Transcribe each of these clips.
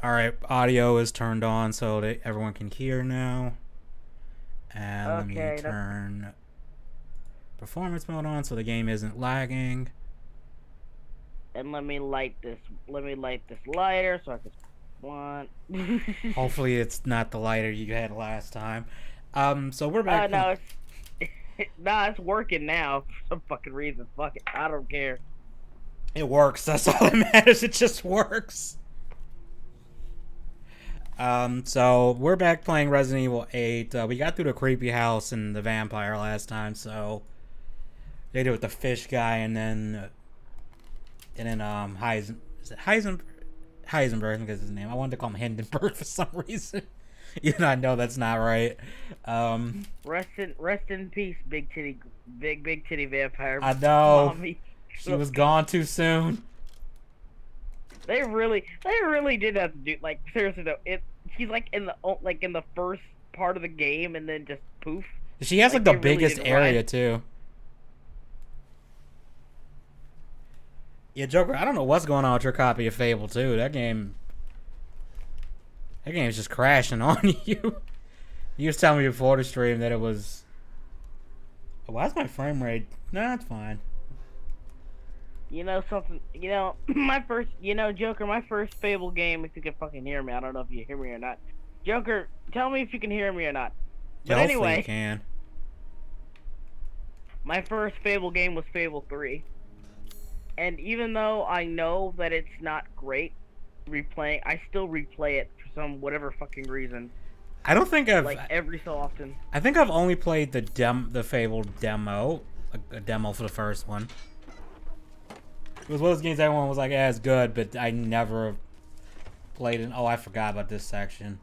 Alright, audio is turned on so that everyone can hear now. And let me Okay, turn performance mode on so the game isn't lagging. and let me light this. Let me light this lighter so I can one. Hopefully it's not the lighter you had last time. So we're back from... No, it's working now for some fucking reason. Fuck it, I don't care. It works, that's all that matters, it just works. So we're back playing Resident Evil 8. We got through the creepy house and the vampire last time, so they did it with the fish guy and then Heisenberg, I think is his name. I wanted to call him Hindenburg for some reason. Even though I know that's not right. Rest in peace, big titty vampire. I know. Mommy. She was gone too soon. They really did have to do, like, seriously though. She's like in the first part of the game, and then just poof. She has like the biggest area too. Yeah, Joker, I don't know what's going on with your copy of Fable 2. That game is just crashing on you. You was telling me before the stream that it was... Why's my frame rate? Nah, it's fine. You know something? You know, Joker, my first Fable game, if you can fucking hear me. I don't know if you hear me or not. Joker, tell me if you can hear me or not. But Yeah, anyway, you can. my first Fable game was Fable 3. And even though I know that it's not great replaying, I still replay it for some whatever fucking reason. I don't think I've... Like, every so often. I think I've only played the Fable demo. A demo for the first one. It was one of those games everyone was like, yeah, it's good, but I never played it. Oh, I forgot about this section.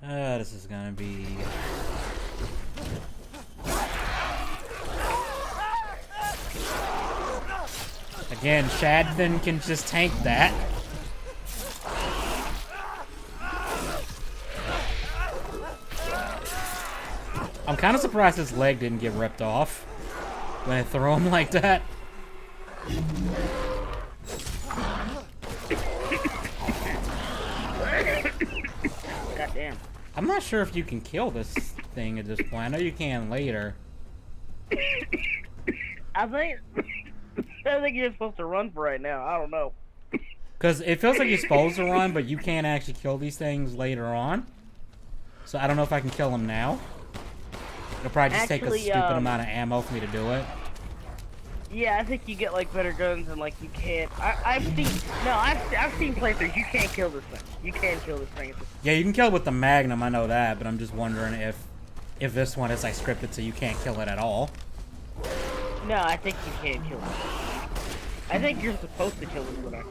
This is gonna be... Again, Shadden can just tank that. I'm kind of surprised his leg didn't get ripped off when I throw him like that. Goddamn. I'm not sure if you can kill this thing at this point. I know you can later. I think you're supposed to run for right now. I don't know. Because it feels like you're supposed to run, but you can't actually kill these things later on. So I don't know if I can kill them now. It'll probably just take a stupid amount of ammo for me to do it. Yeah, I think you get like better guns and like you can't. I've seen playthroughs. You can't kill this thing. You can't kill this thing. Yeah, you can kill it with the Magnum. I know that, but I'm just wondering if this one is like scripted so you can't kill it at all. No, I think you can't kill it. I think you're supposed to kill it with it.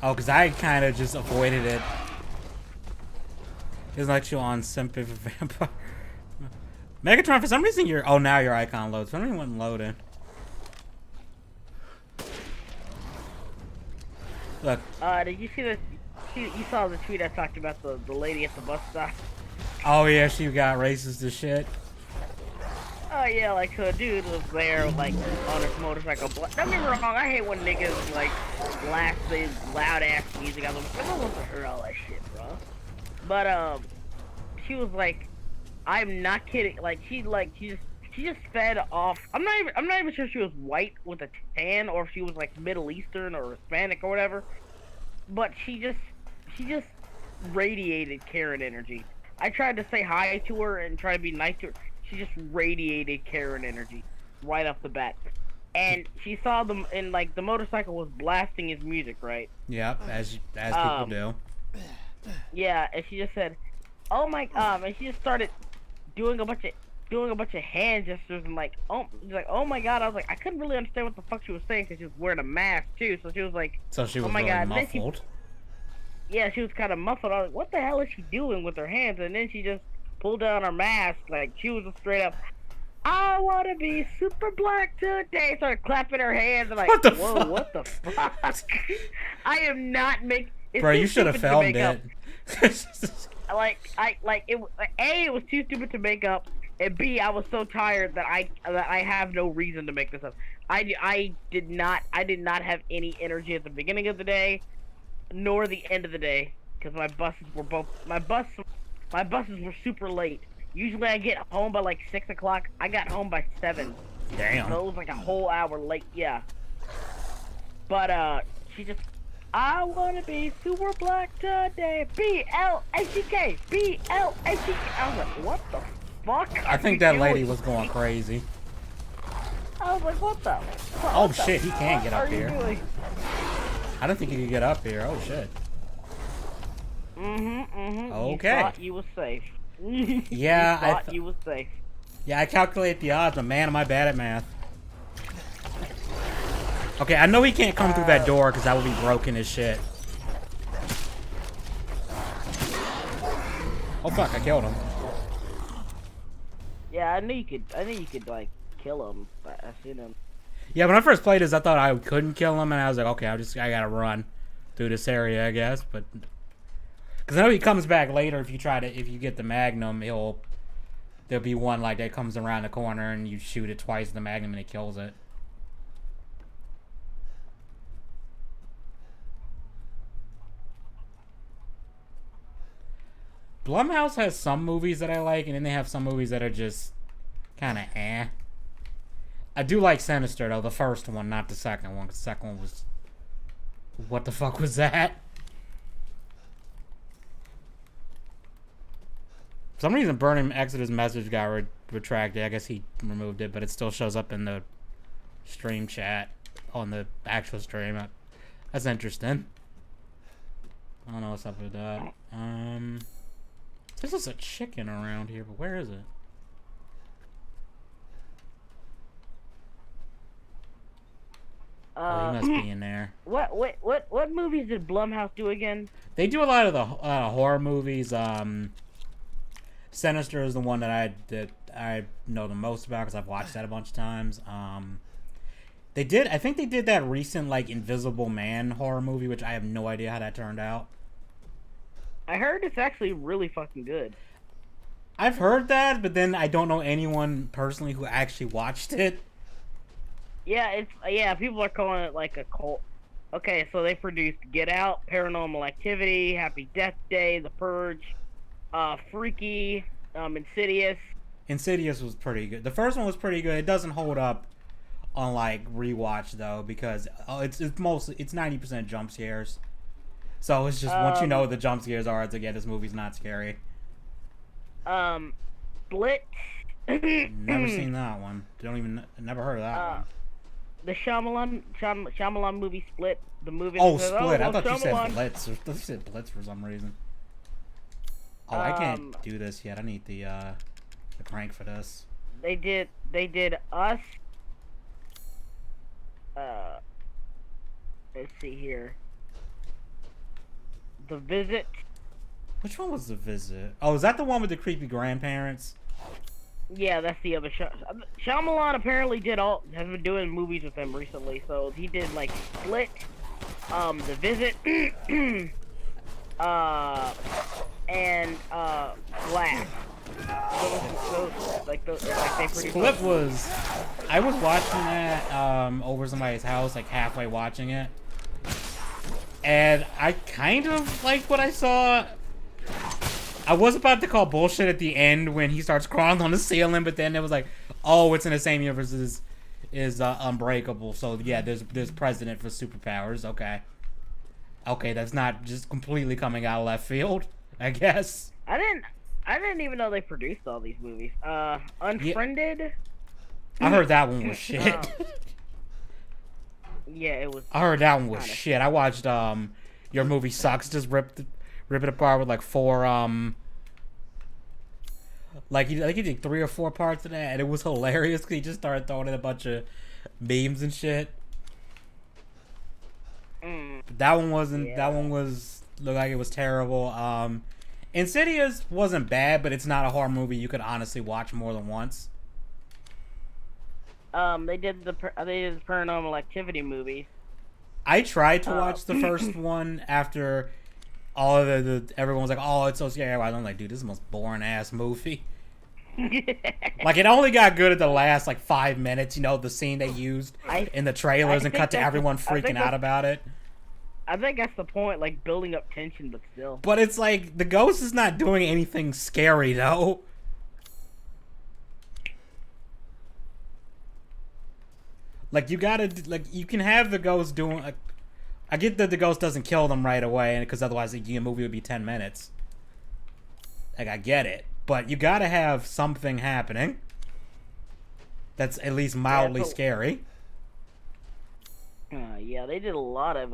Oh, because I kind of just avoided it. It's like you on Sympathy for Vampire. Megatron, for some reason you're... Oh, now your icon loads. For some reason it wasn't loading. Look. Did you see this? You saw the tweet I talked about the lady at the bus stop? Oh, yeah, she got racist as shit. Oh, yeah, like, so a dude was there, like, on his motorcycle. Don't get me wrong, I hate when niggas, like, blast the loud-ass music. I don't want to hear all that shit, bro. But, she was like, I'm not kidding. Like, she just fed off. I'm not even sure she was white with a tan or if she was like Middle Eastern or Hispanic or whatever. But she just radiated Karen energy. I tried to say hi to her and try to be nice to her. She just radiated Karen energy right off the bat. And she saw them, and like the motorcycle was blasting his music, right? Yep, as people do. Yeah, and she just said, "Oh my," and she just started doing a bunch of hand gestures and like, she's like, "Oh my god!" I was like, I couldn't really understand what the fuck she was saying because she was wearing a mask too. So she was like, "So she was oh my really god!" muffled. Yeah, she was kind of muffled. I was like, "What the hell is she doing with her hands?" And then she just pulled down her mask, like she was just straight up, "I want to be super black today." Started clapping her hands. I'm like, what the whoa, fuck? what the fuck? I am not making. Bro, you should have filmed it. It was too stupid to make up, and B, I was so tired that I have no reason to make this up. I did not have any energy at the beginning of the day. nor the end of the day, because my buses were super late. Usually I get home by like 6 o'clock. I got home by 7. Damn. So it was like a whole hour late. Yeah. But she just, I wanna be super black today. BLACK. BLACK. I was like, what the fuck? I think that lady was going crazy. I was like, what the? Oh shit, he can't get up here. Doing? I don't think he could get up here. Oh shit. Okay. You thought you was safe. Yeah, I thought you was safe. Yeah, I calculate the odds, but man, am I bad at math. Okay, I know he can't come through that door because that would be broken as shit. Oh fuck, I killed him. Yeah, I knew you could like kill him, but I seen him. Yeah, when I first played this, I thought I couldn't kill him, and I was like, okay, I gotta run through this area, I guess. But because I know he comes back later if you get the Magnum, there'll be one like that comes around the corner and you shoot it twice the Magnum and it kills it. Blumhouse has some movies that I like, and then they have some movies that are just kind of eh. I do like Sinister, though, the first one, not the second one, because the second one was... What the fuck was that? For some reason, Burning Exodus message got retracted. I guess he removed it, but it still shows up in the stream chat on the actual stream. That's interesting. I don't know what's up with that. There's just a chicken around here, but where is it? Oh, he must be in there. What movies did Blumhouse do again? They do a lot of the horror movies. Sinister is the one that I know the most about because I've watched that a bunch of times. I think they did that recent like Invisible Man horror movie, which I have no idea how that turned out. I heard it's actually really fucking good. I've heard that, but then I don't know anyone personally who actually watched it. Yeah, people are calling it like a cult. Okay, so they produced Get Out, Paranormal Activity, Happy Death Day, The Purge, Freaky, Insidious. Insidious was pretty good. The first one was pretty good. It doesn't hold up on like rewatch though because it's 90% jump scares. So it's just once you know what the jump scares are, it's again this movie's not scary. Split. Never seen that one. Never heard of that one. The Shyamalan movie Split. The movie. Oh, Split. I thought you said Blitz. I thought you said Blitz for some reason. Oh, I can't do this yet. I need the crank for this. They did Us. Let's see here. The Visit. Which one was The Visit? Oh, is that the one with the creepy grandparents? Yeah, that's the other Shyamalan apparently has been doing movies with them recently, so he did like Split, The Visit, and Glass. Split was... I was watching that over somebody's house, like halfway watching it. And I kind of like what I saw. I was about to call bullshit at the end when he starts crawling on the ceiling, but then it was like, oh, it's in the same universe as Unbreakable. So yeah, there's precedent for superpowers. Okay, that's not just completely coming out of left field, I guess. I didn't even know they produced all these movies. Unfriended. Yeah. I heard that one was shit. Yeah, it was. I heard that one was shit. I watched Your Movie Sucks. Just rip it apart with like 4 like he did 3 or 4 parts of that, and it was hilarious because he just started throwing in a bunch of memes and shit. But that one wasn't. Yeah. That one looked like it was terrible. Insidious wasn't bad, but it's not a horror movie you could honestly watch more than once. They did the Paranormal Activity movie. I tried to watch the first one after all of everyone was like, "Oh, it's so scary." I'm like, "Dude, this is the most boring ass movie." Like it only got good at the last like 5 minutes. You know, the scene they used in the trailers and cut to everyone freaking out about it. I think that's the point, like building up tension, but still. But it's like the ghost is not doing anything scary though. Like you gotta like you can have the ghost doing. Like, I get that the ghost doesn't kill them right away, because otherwise the movie would be 10 minutes. Like I get it, but you gotta have something happening that's at least mildly scary. Yeah, they did a lot of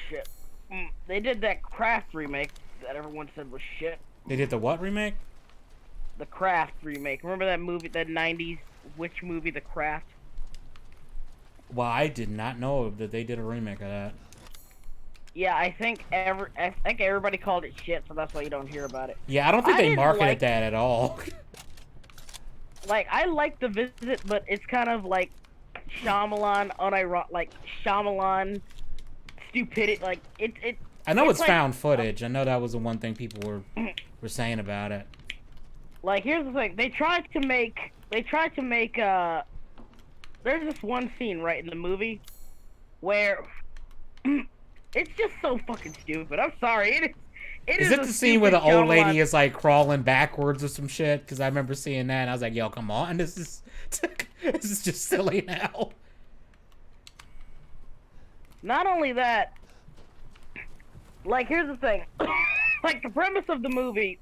shit. They did that Craft remake that everyone said was shit. They did the what remake? The Craft remake. Remember that movie, that 90s witch movie, The Craft? Well, I did not know that they did a remake of that. Yeah, I think everybody called it shit, so that's why you don't hear about it. Yeah, I don't think they marketed that at all. Like, I like The Visit, but it's kind of like Shyamalan, like Shyamalan stupidity. Like it. I know it's like, found footage. I know that was the one thing people were saying about it. Like, here's the thing: they tried to make. There's this one scene right in the movie where it's just so fucking stupid. I'm sorry. Is it the scene where the old lady is like crawling backwards or some shit? Because I remember seeing that and I was like, yo, come on. This is just silly now. Not only that, like, here's the thing. Like, the premise of the movie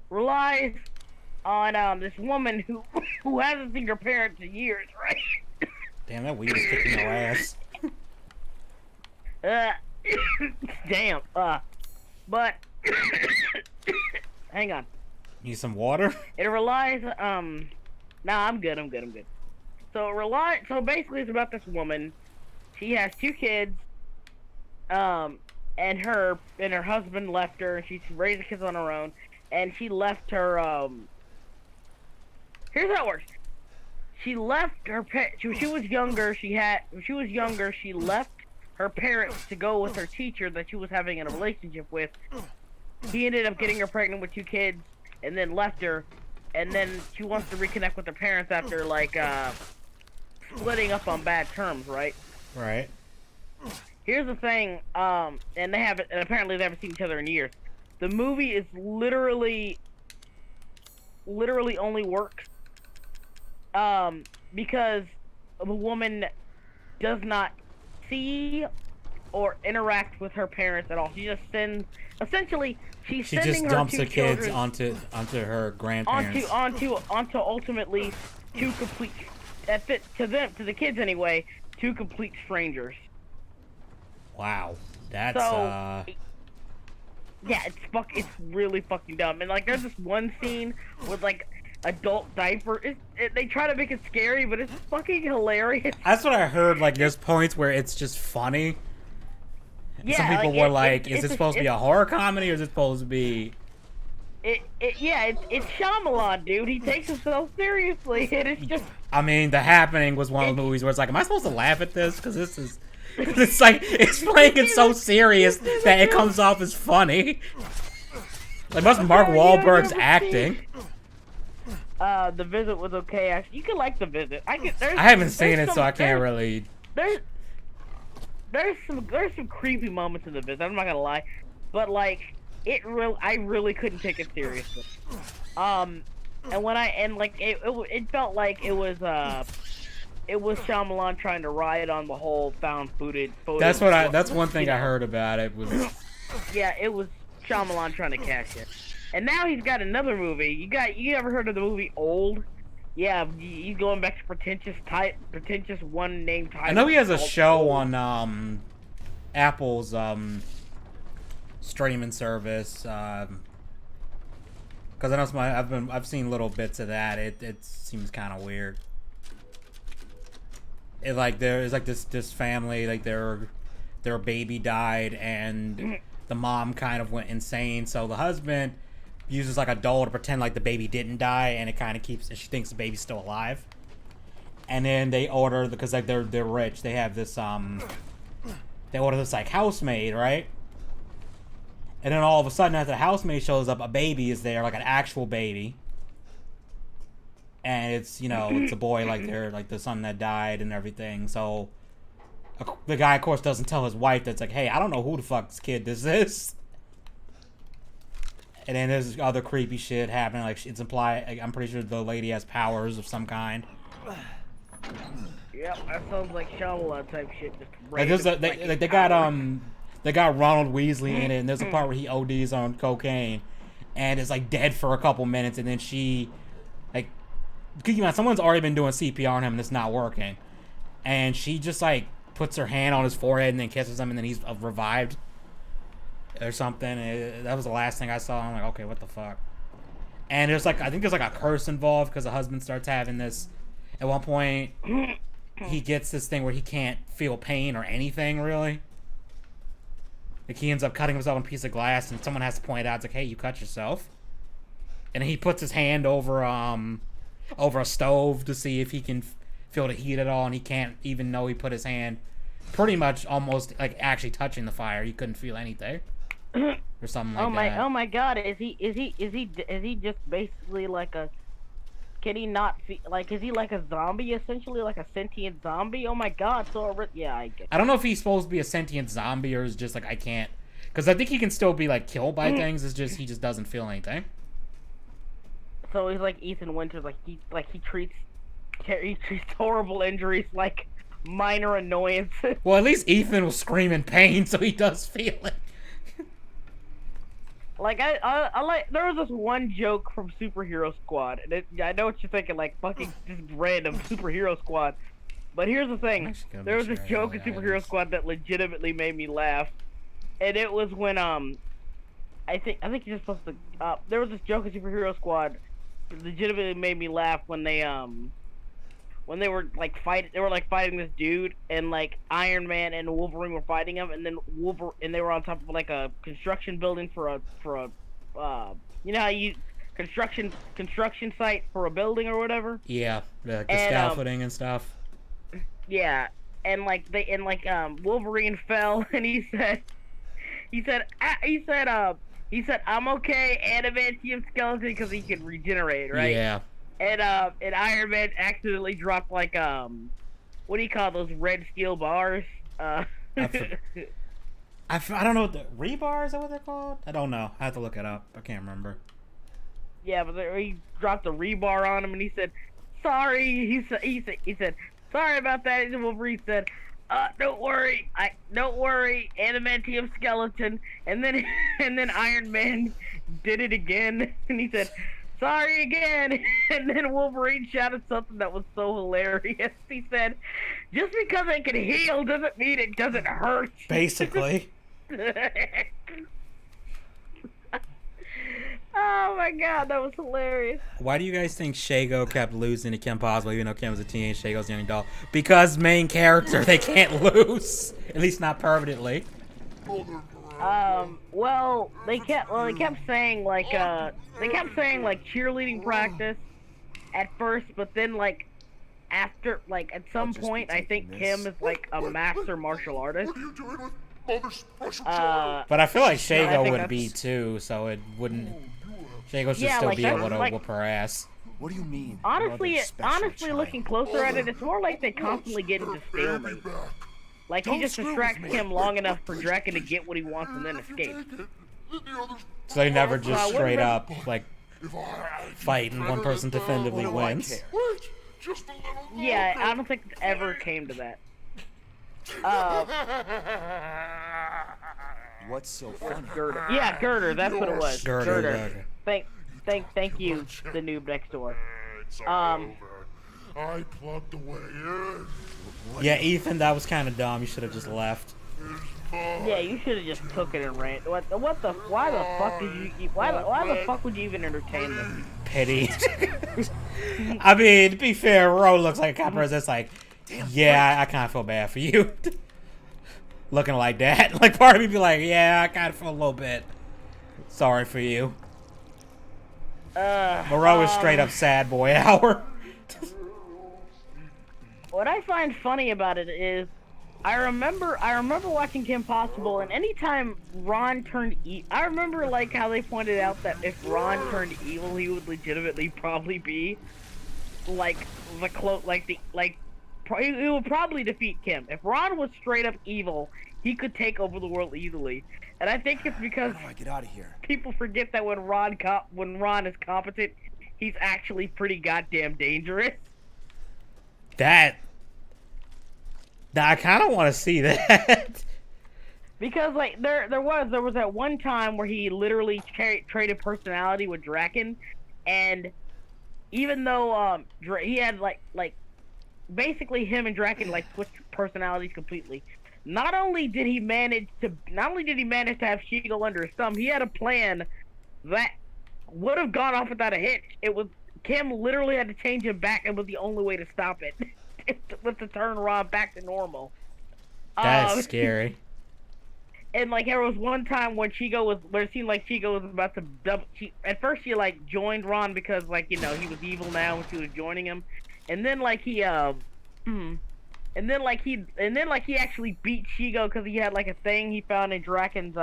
relies on this woman who hasn't seen her parents in years, right? Damn, that weed is kicking your ass. Damn. But hang on. Need some water? It relies. Nah, I'm good. So basically, it's about this woman. She has 2 kids. And her husband left her. She's raised the kids on her own, and she left her. Here's how it works. She left her when she was younger. She left her parents to go with her teacher that she was having a relationship with. He ended up getting her pregnant with 2 kids, and then left her. And then she wants to reconnect with her parents after like splitting up on bad terms, right? Right. Here's the thing, and apparently they haven't seen each other in years. The movie is literally only works because the woman does not see or interact with her parents at all. She just sends, essentially, she just dumps the kids onto her grandparents. Onto ultimately 2 complete, to the kids anyway, 2 complete strangers. Wow, that's yeah, it's really fucking dumb. And like, there's this one scene with like adult diaper. They try to make it scary, but it's fucking hilarious. That's what I heard. Like, there's points where it's just funny. Yeah, some people were like, "Is it supposed to be a horror comedy, or is it supposed to be?" It's Shyamalan, dude. He takes himself seriously, and it's just. I mean, The Happening was one of the movies where it's like, "Am I supposed to laugh at this? Because this is." It's like, it's playing it so serious that it comes off as funny. Like, must Mark Wahlberg's acting. The Visit was okay, actually. You could like The Visit. I haven't seen it, so I can't really. There's some creepy moments in The Visit, I'm not gonna lie. But, like, I really couldn't take it seriously. And it felt like it was Shyamalan trying to riot on the whole found footage. That's one thing I heard about it was. Yeah, it was Shyamalan trying to cash it. And now he's got another movie. You ever heard of the movie Old? Yeah, he's going back to pretentious one named title. I know he has a show on Apple's streaming service. Because I know I've seen little bits of that. It seems kind of weird. There's like this family, like their baby died and the mom kind of went insane, so the husband uses like a doll to pretend like the baby didn't die, and it kind of she thinks the baby's still alive. And then they order, because like they're rich, they have this they order this like housemaid, right? And then all of a sudden, after the housemaid shows up, a baby is there, like an actual baby. and it's, you know, it's a boy, like they're like the son that died and everything. So the guy, of course, doesn't tell his wife that's like, hey, I don't know who the fuck's kid this is. And then there's other creepy shit happening. Like, it's implied, like, I'm pretty sure the lady has powers of some kind. Yep, that sounds like Shyamalan type shit. Just Like, there's they got Ronald Weasley in it, and there's a part where he ODs on cocaine, and is like dead for a couple minutes, and then she, like, you know, someone's already been doing CPR on him, and it's not working, and she just like puts her hand on his forehead and then kisses him, and then he's revived or something. That was the last thing I saw. I'm like, okay, what the fuck? And there's like, I think there's like a curse involved because the husband starts having this. At one point, he gets this thing where he can't feel pain or anything really. Like, he ends up cutting himself on a piece of glass, and someone has to point it out. It's like, hey, you cut yourself. And he puts his hand over a stove to see if he can feel the heat at all, and he can't even know he put his hand pretty much almost like actually touching the fire. He couldn't feel anything. Or something like that. Oh my god, is he just basically like a, can he not feel, like, is he like a zombie essentially, like a sentient zombie? Oh my god, so yeah, I get. I don't know if he's supposed to be a sentient zombie or is just like, I can't, because I think he can still be like killed by things. It's just he just doesn't feel anything. So he's like Ethan Winters, like he treats horrible injuries like minor annoyances. Well, at least Ethan will scream in pain, so he does feel it. Like, I like, there was this one joke from Superhero Squad, and I know what you're thinking, like, fucking just random Superhero Squad, but here's the thing, there was this joke in Superhero Squad that legitimately made me laugh, and it was when, I think you're supposed to, there was this joke in Superhero Squad that legitimately made me laugh when they were like fighting this dude, and like Iron Man and Wolverine were fighting him, and then they were on top of like a construction building for a you know how you construction site for a building or whatever. Yeah, the scaffolding and stuff. Yeah, and Wolverine fell, and he said I'm okay, adamantium skeleton, because he can regenerate, right? Yeah. And Iron Man accidentally dropped like what do you call those red steel bars? I don't know what the rebar, is that what they're called? I don't know. I have to look it up. I can't remember. Yeah, but he dropped a rebar on him, and he said, "Sorry." He said, "Sorry about that." And Wolverine said, "Don't worry, adamantium skeleton." And then Iron Man did it again, and he said, "Sorry again." And then Wolverine shouted something that was so hilarious. He said, "Just because it can heal doesn't mean it doesn't hurt." Basically. Oh my god, that was hilarious. Why do you guys think Shago kept losing to Kim Possible even though Kim was a teenage, Shago's a young adult? Because main character, they can't lose. At least not permanently. Well, they kept saying like cheerleading practice at first, but then like after, like at some point, I think Kim is like a master martial artist. But I feel like Shago would be too, so it wouldn't. Shago should still be able to whoop her ass. What do you mean? Honestly, looking closer at it, it's more like they constantly get into stalemate. Like, he just distracts Kim long enough for Draken to get what he wants and then escape. So they never just straight up, like, fight and one person definitively wins. Yeah, I don't think it ever came to that. What's so funny? Girder. Yeah, Girder, that's what it was. Girder. Thank you, the noob next door. I plugged away. Yeah, Ethan, that was kind of dumb. You should have just left. Yeah, you should have just took it and ran. Why the fuck would you even entertain this? Pity. I mean, to be fair, Ro looks like a cop that's like, yeah, I kind of feel bad for you. Looking like that. Like, part of me be like, yeah, I kind of feel a little bit sorry for you. Moreau is straight up sad boy hour. What I find funny about it is, I remember watching Kim Possible, and anytime Ron turned evil, I remember like how they pointed out that if Ron turned evil, he would legitimately probably be like he would probably defeat Kim. If Ron was straight up evil, he could take over the world easily. And I think it's because How do I get out of here? people forget that when Ron is competent, he's actually pretty goddamn dangerous. That I kind of want to see that. Because like there was that one time where he literally traded personality with Draken, and even though he had like basically him and Draken like switched personalities completely. Not only did he manage to have Shigo under his thumb, he had a plan that would have gone off without a hitch. It was Kim literally had to change him back, and was the only way to stop it. Was to turn Ron back to normal. That's scary. And like there was one time when it seemed like Shigo was about to at first she like joined Ron because like he was evil now and she was joining him, and then like he actually beat Shigo because he had like a thing he found in Draken's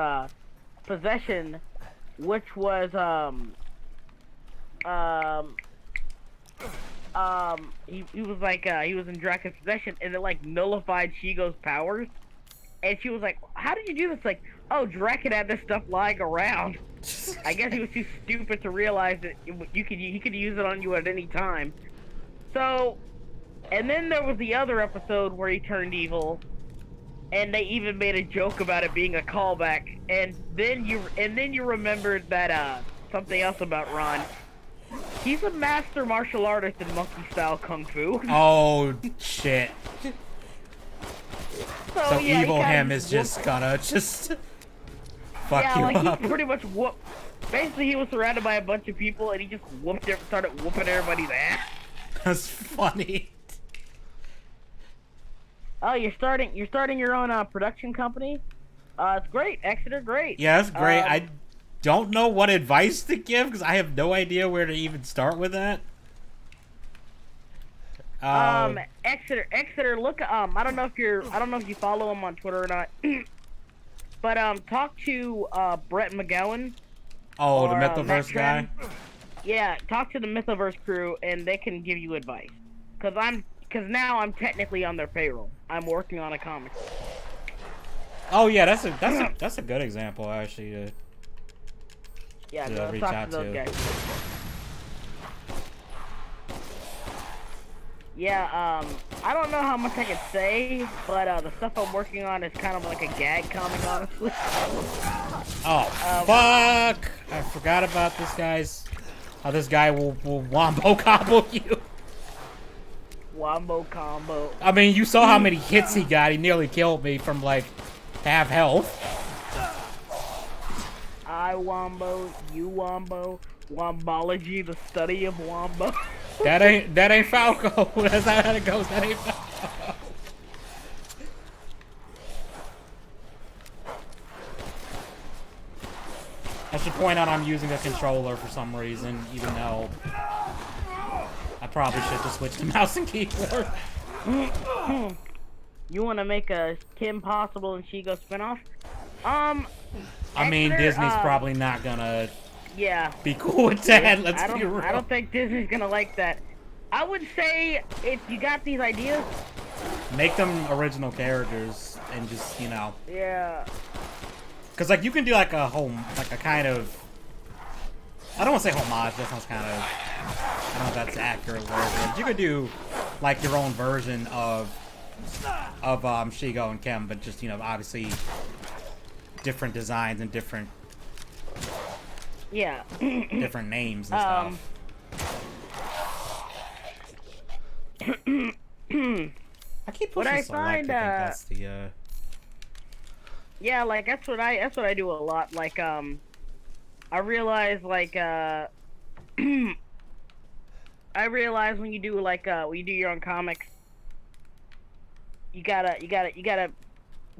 possession, which was he was like he was in Draken's possession, and it like nullified Shigo's powers. And she was like, "How did you do this?" Like, "Oh, Draken had this stuff lying around." I guess he was too stupid to realize that he could use it on you at any time. So, and then there was the other episode where he turned evil, and they even made a joke about it being a callback. And then you remembered that something else about Ron. He's a master martial artist in monkey style kung fu. Oh shit. So yeah, evil him is just gonna fuck you up. He pretty much whooped. Basically, he was surrounded by a bunch of people, and he just started whooping everybody's ass. That's funny. Oh, you're starting your own production company. It's great, Exeter, great. Yeah, that's great. I don't know what advice to give because I have no idea where to even start with that. Exeter, look, I don't know if you follow him on Twitter or not, but talk to Brett McGowan. Oh, the Mythoverse guy. Yeah, talk to the Mythoverse crew, and they can give you advice. Cause now I'm technically on their payroll. I'm working on a comic. Oh yeah, that's a good example actually. Yeah, to go reach talk out to those to. guys. Yeah, I don't know how much I can say, but the stuff I'm working on is kind of like a gag comic, honestly. Oh, fuck! I forgot about this guy's... How this guy will wombo combo you. Wombo combo. I mean, you saw how many hits he got. He nearly killed me from, like, half health. I wombo, you wombo, wombology, the study of wombo. That ain't Falco. That's not how it goes. That ain't Falco. I should point out I'm using a controller for some reason, even though I probably should just switch to mouse and keyboard. You want to make a Kim Possible and Shigo spinoff? I mean, Exeter, Disney's probably not gonna be cool with Yeah, that. Let's be real. I don't think Disney's gonna like that. I would say if you got these ideas, make them original characters and just, you know. Yeah. Cause like you can do like a kind of, I don't want to say homage. That sounds kind of, I don't know if that's the accurate word. But you could do like your own version of Shigo and Kim, but just, you know, obviously different designs and different different names and stuff. I keep pushing select. I think that's the yeah, like that's what I do a lot. Like I realize like I realize when you do like when you do your own comics, you gotta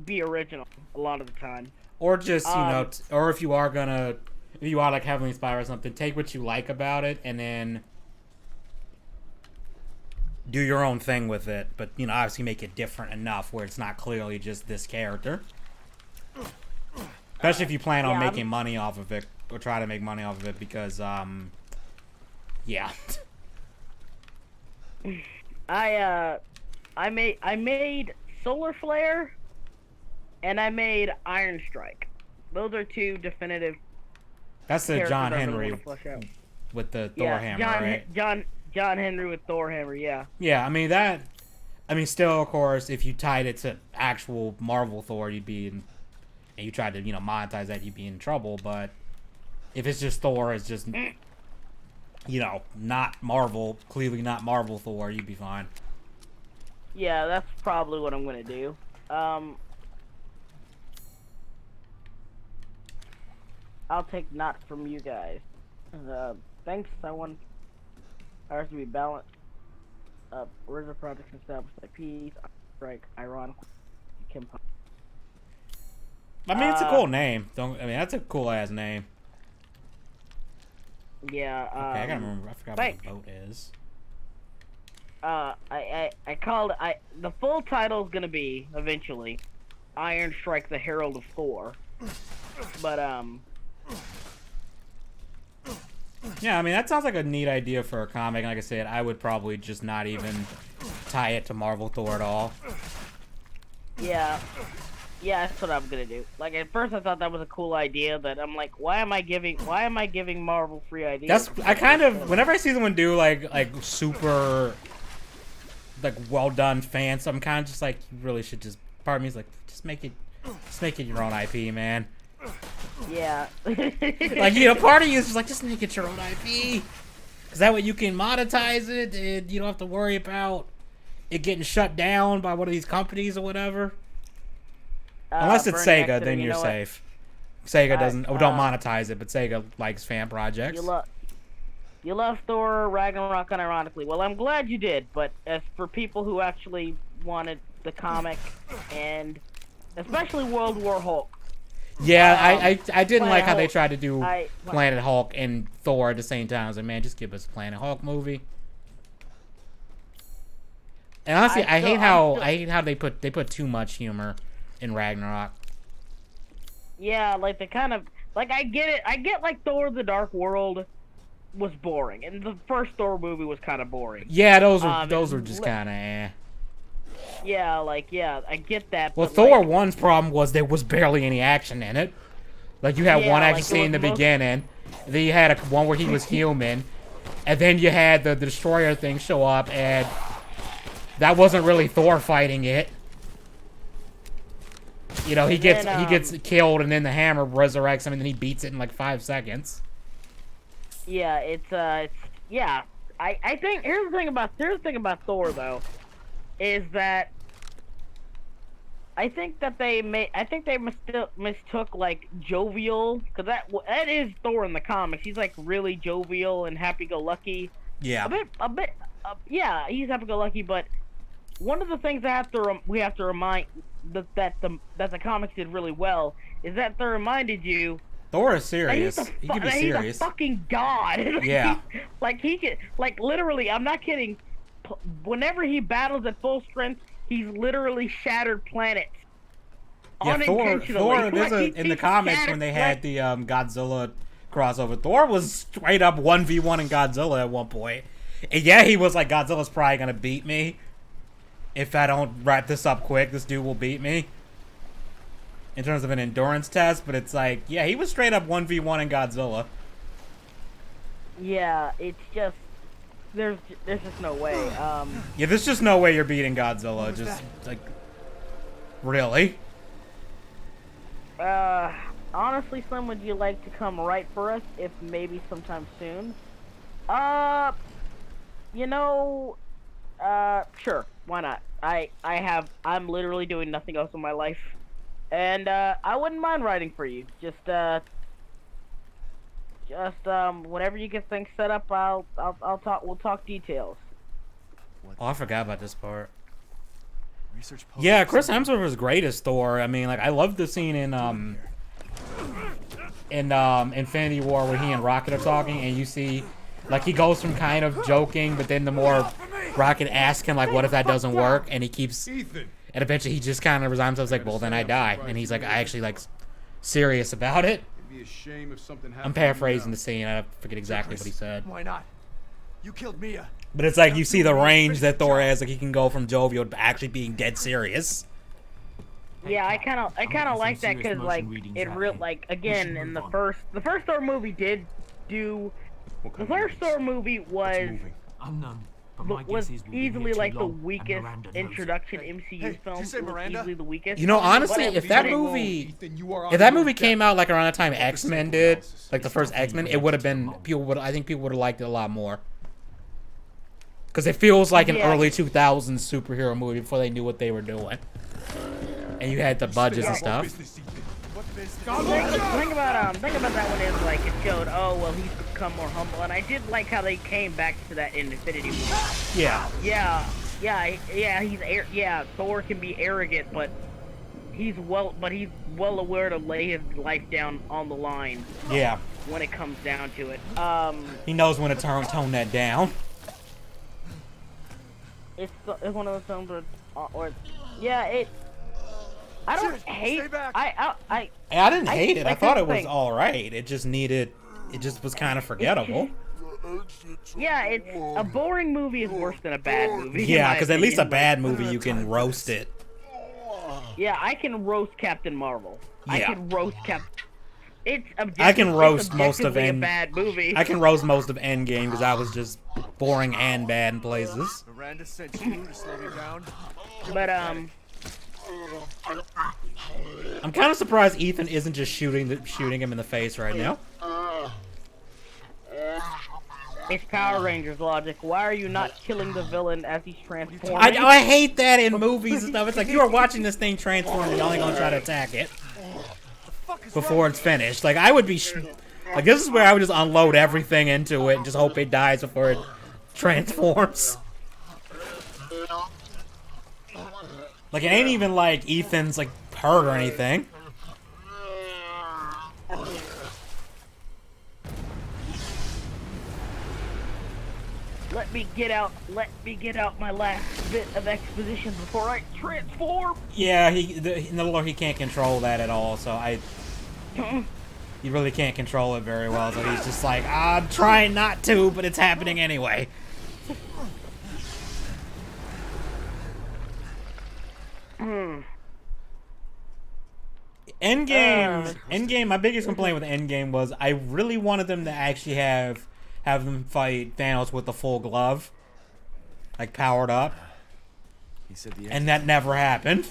be original a lot of the time. Or just, you know, or if you are like heavily inspired or something, take what you like about it and then do your own thing with it. But, you know, obviously make it different enough where it's not clearly just this character. Especially if you plan on making money off of it, or try to make money off of it, because, yeah. I made Solar Flare, and I made Iron Strike. Those are two definitive. That's the John characters I really Henry wanna flesh out. with the Thor Yeah, hammer, right? John Henry with Thor hammer. Yeah. Yeah, I mean that. I mean, still, of course, if you tied it to actual Marvel Thor, you'd be in, and you tried to, monetize that, you'd be in trouble. But if it's just Thor, it's just, not Marvel, clearly not Marvel Thor, you'd be fine. Yeah, that's probably what I'm gonna do. I'll take not from you guys. Thanks. I want ours to be balanced. Where's the project established like peace, strike, ironically, Kim. I mean, it's a cool name. That's a cool ass name. Yeah. Okay, I gotta remember. I forgot what the boat is. The full title is gonna be eventually Iron Strike: The Herald of Thor. But Yeah, I mean, that sounds like a neat idea for a comic. Like I said, I would probably just not even tie it to Marvel Thor at all. Yeah, that's what I'm gonna do. Like at first, I thought that was a cool idea. That I'm like, why am I giving Marvel free ideas? Whenever I see someone do like super, like well done fan, so I'm kind of just like, you really should just. Part of me is like, just make it your own IP, man. Yeah. Like, part of you is just like, just make it your own IP. Because that way you can monetize it, and you don't have to worry about it getting shut down by one of these companies or whatever. Unless it's Sega, then you're safe. Sega don't monetize it, but Sega likes fan projects. You love Thor Ragnarok unironically. Well, I'm glad you did, but as for people who actually wanted the comic, and especially World War Hulk. Yeah, I didn't like how they Hulk. tried to do Planet Hulk and Thor at the same time. I was like, man, just give us a Planet Hulk movie. And honestly, I hate how they put too much humor in Ragnarok. Yeah, like they kind of I get it. I get like Thor: The Dark World was boring, and the first Thor movie was kind of boring. Yeah, those were just kind of eh. Yeah, I get that. Well, but Thor 1's problem was there was barely any action in it. Like, you had one action scene in the beginning, then you had one where he was human, and then you had the Destroyer thing show up, and that wasn't really Thor fighting it. He gets killed, and then the hammer resurrects him, and then he beats it in like 5 seconds. Yeah, I think here's the thing about Thor though, is that I think they mistook like jovial, because that is Thor in the comics. He's like really jovial and happy-go-lucky. Yeah. Yeah, he's happy-go-lucky. But one of the things we have to remind that the comics did really well is that they reminded you. Thor is serious. He can be serious. He's a fucking god. Yeah. He can, literally, I'm not kidding. Whenever he battles at full strength, he's literally shattered planets. Yeah, Thor. In the comics when they had the Godzilla crossover, Thor was straight up 1v1 in Godzilla at one point. And yeah, he was like, Godzilla's probably gonna beat me. If I don't wrap this up quick, this dude will beat me. In terms of an endurance test, but it's like, yeah, he was straight up 1v1 in Godzilla. Yeah, it's just there's just no way. Yeah, there's just no way you're beating Godzilla. Just like, really? Honestly, Slim, would you like to come write for us? If maybe sometime soon. Sure, why not? I'm literally doing nothing else in my life. And I wouldn't mind writing for you. Just whenever you get things set up, I'll talk. We'll talk details. Oh, I forgot about this part. Yeah, Chris Hemsworth was great as Thor. I mean, like, I loved the scene in Infinity War where he and Rocket are talking, and you see, like, he goes from kind of joking, but then the more Rocket asks him, like, what if that doesn't work, and he keeps. And eventually he just kind of resigns himself, like, well, then I die. And he's like, I actually, like, serious about it. I'm paraphrasing the scene. I forget exactly what he said. Why not? You killed Mia. But it's like you see the range that Thor has, like he can go from jovial to actually being dead serious. Yeah, I kind of like that because like it real like again in the first Thor movie did do the first Thor movie was easily like the weakest introduction MCU film. It was easily the weakest. You know, honestly, if that movie came out like around the time X-Men did, like the first X-Men, it would have been I think people would have liked it a lot more. Because it feels like an early 2000s superhero movie before they knew what they were doing. And you had the budgets and stuff. Think about that one is like it showed, oh well, he's become more humble, and I did like how they came back to that in Infinity War. Yeah. Thor can be arrogant, but he's well aware to lay his life down on the line. Yeah. When it comes down to it, he knows when to tone that down. It's one of those films where, I don't hate. I didn't hate it. I thought it was all right. It just was kind of forgettable. Yeah, it's a boring movie is worse than a bad movie. Yeah, because at least a bad movie you can roast it. Yeah, I can roast Captain Marvel. Yeah. I can roast I can roast most of a bad movie. I can roast most of Endgame because I was just boring and bad in places. Miranda sent you to slow me down. But I'm kind of surprised Ethan isn't just shooting him in the face right now. It's Power Rangers logic. Why are you not killing the villain as he's transforming? I hate that in movies and stuff. It's like you are watching this thing transform and you're only gonna try to attack it before it's finished. Like I would be like this is where I would just unload everything into it and just hope it dies before it transforms. Like it ain't even like Ethan's like hurt or anything. Let me get out my last bit of exposition before I transform. Yeah, in the lore he can't control that at all, so he really can't control it very well, so he's just like, I'm trying not to, but it's happening anyway. Endgame, my biggest complaint with Endgame was I really wanted them to actually have them fight Thanos with the full glove. Like, powered up. And that never happened.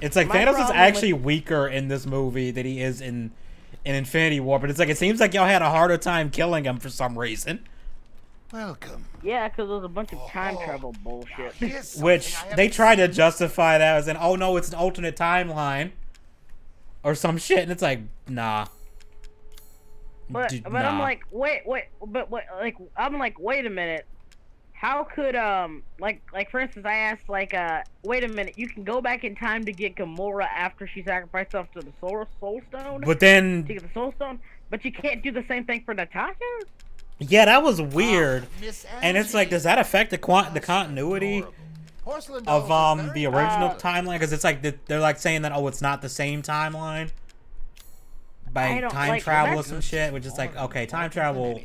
It's like Thanos is actually weaker in this movie than he is in Infinity War, but it's like it seems like y'all had a harder time killing him for some reason. Welcome. Yeah, because there's a bunch of time travel bullshit. Which they tried to justify that as oh no, it's an alternate timeline or some shit, and it's like, nah. But I'm like, wait a minute. How could like for instance, I asked like wait a minute, you can go back in time to get Gamora after she sacrificed herself to the Soul Stone. But then to get the Soul Stone, but you can't do the same thing for Natasha. Yeah, that was weird. And it's like, does that affect the continuity of the original timeline? Because it's like they're like saying that it's not the same timeline by time travel or some shit, which is like, okay, time travel.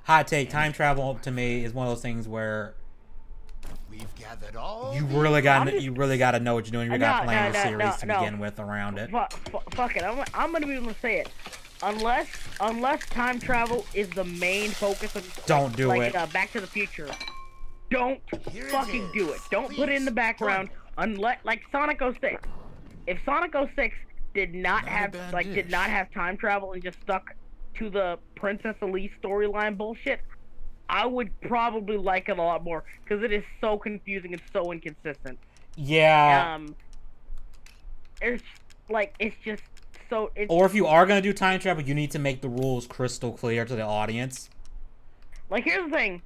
Hot take, time travel to me is one of those things where you really got to know what you're doing. You got to plan the series to begin with around it. Fuck it, I'm gonna be able to say it. Unless time travel is the main focus of don't do it. Back to the Future. Don't fucking do it. Don't put it in the background unless like Sonic 06. If Sonic 06 did not have time travel and just stuck to the Princess Elise storyline bullshit, I would probably like it a lot more because it is so confusing and so inconsistent. Yeah. It's just so. Or if you are gonna do time travel, you need to make the rules crystal clear to the audience. Like here's the thing,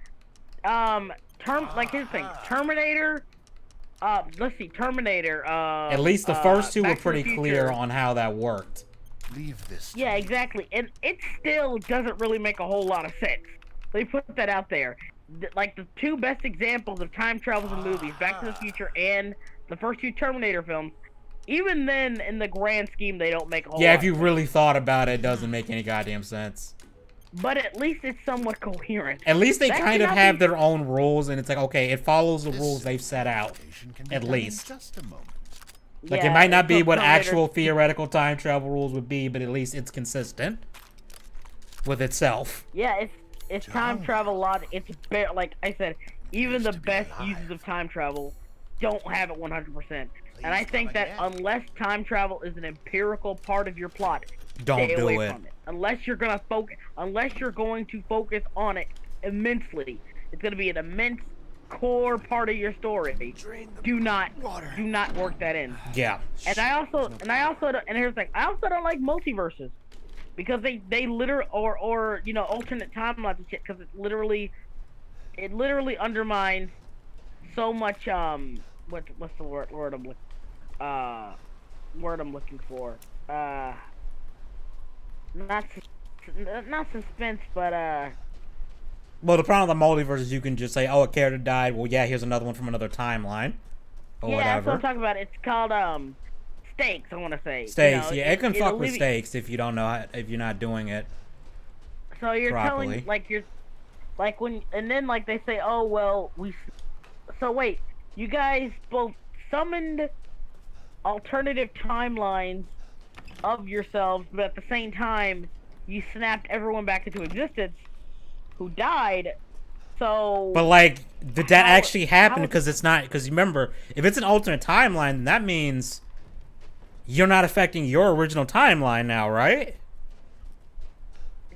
Terminator. Let's see, Terminator. At least the first two were pretty clear on how that worked. Leave this. Yeah, exactly, and it still doesn't really make a whole lot of sense. They put that out there. Like the two best examples of time travels in movies, Back to the Future and the first two Terminator films. Even then, in the grand scheme, they don't make a whole lot. Yeah, if you really thought about it, it doesn't make any goddamn sense. but at least it's somewhat coherent. At least they That kind of cannot have be- their own rules, and it's like, okay, it follows the This rules they've set out. location can be At done in least. just a moment. Like, Yeah, it might not be so what Terminator- actual theoretical time travel rules would be, but at least it's consistent with itself. Yeah, it's time travel a lot. It's like I said, even the best uses of time travel don't have it 100%. And I think that unless time travel is an empirical part of your plot, Don't stay do away it. from it. Unless you're going to focus on it immensely, it's going to be an immense core part of your story. Do not work that in. Yeah. And I also don't like multiverses because they literally or alternate timelines and shit, because it literally undermines so much what's the word I'm looking for, not suspense, but Well, the problem with the multiverse is you can just say, oh, a character died. Well, yeah, here's another one from another timeline. Or yeah, that's whatever. what I'm talking about. It's called stakes, I want to say. Stakes, You know, yeah, it can fuck with alleviate- stakes if you don't know if you're not doing it. So you're properly. then they say, oh well, so wait, you guys both summoned alternative timelines of yourselves, but at the same time you snapped everyone back into existence who died. So But, like, did that How- actually happen? how- Because it's not. Because remember, if it's an alternate timeline, then that means you're not affecting your original timeline now, right?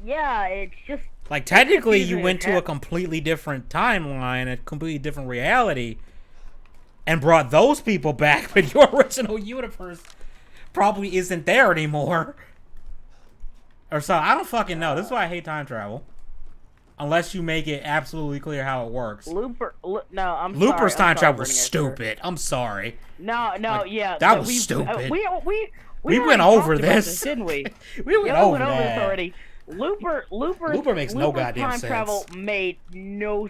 yeah, it's just Like, technically, you confusing went as to a hell. completely different timeline, a completely different reality, and brought those people back, but your original universe probably isn't there anymore. Or so, I don't fucking know. This is why I hate time travel. Unless you make it absolutely clear how it works. Looper's Looper's time travel was Burning It, sir. stupid. I'm sorry. No, Like, yeah, that but was we- stupid. We We already went over talked about this. didn't we? We went Yeah, over we went over that. this already. Looper makes no Looper's goddamn time sense. travel made no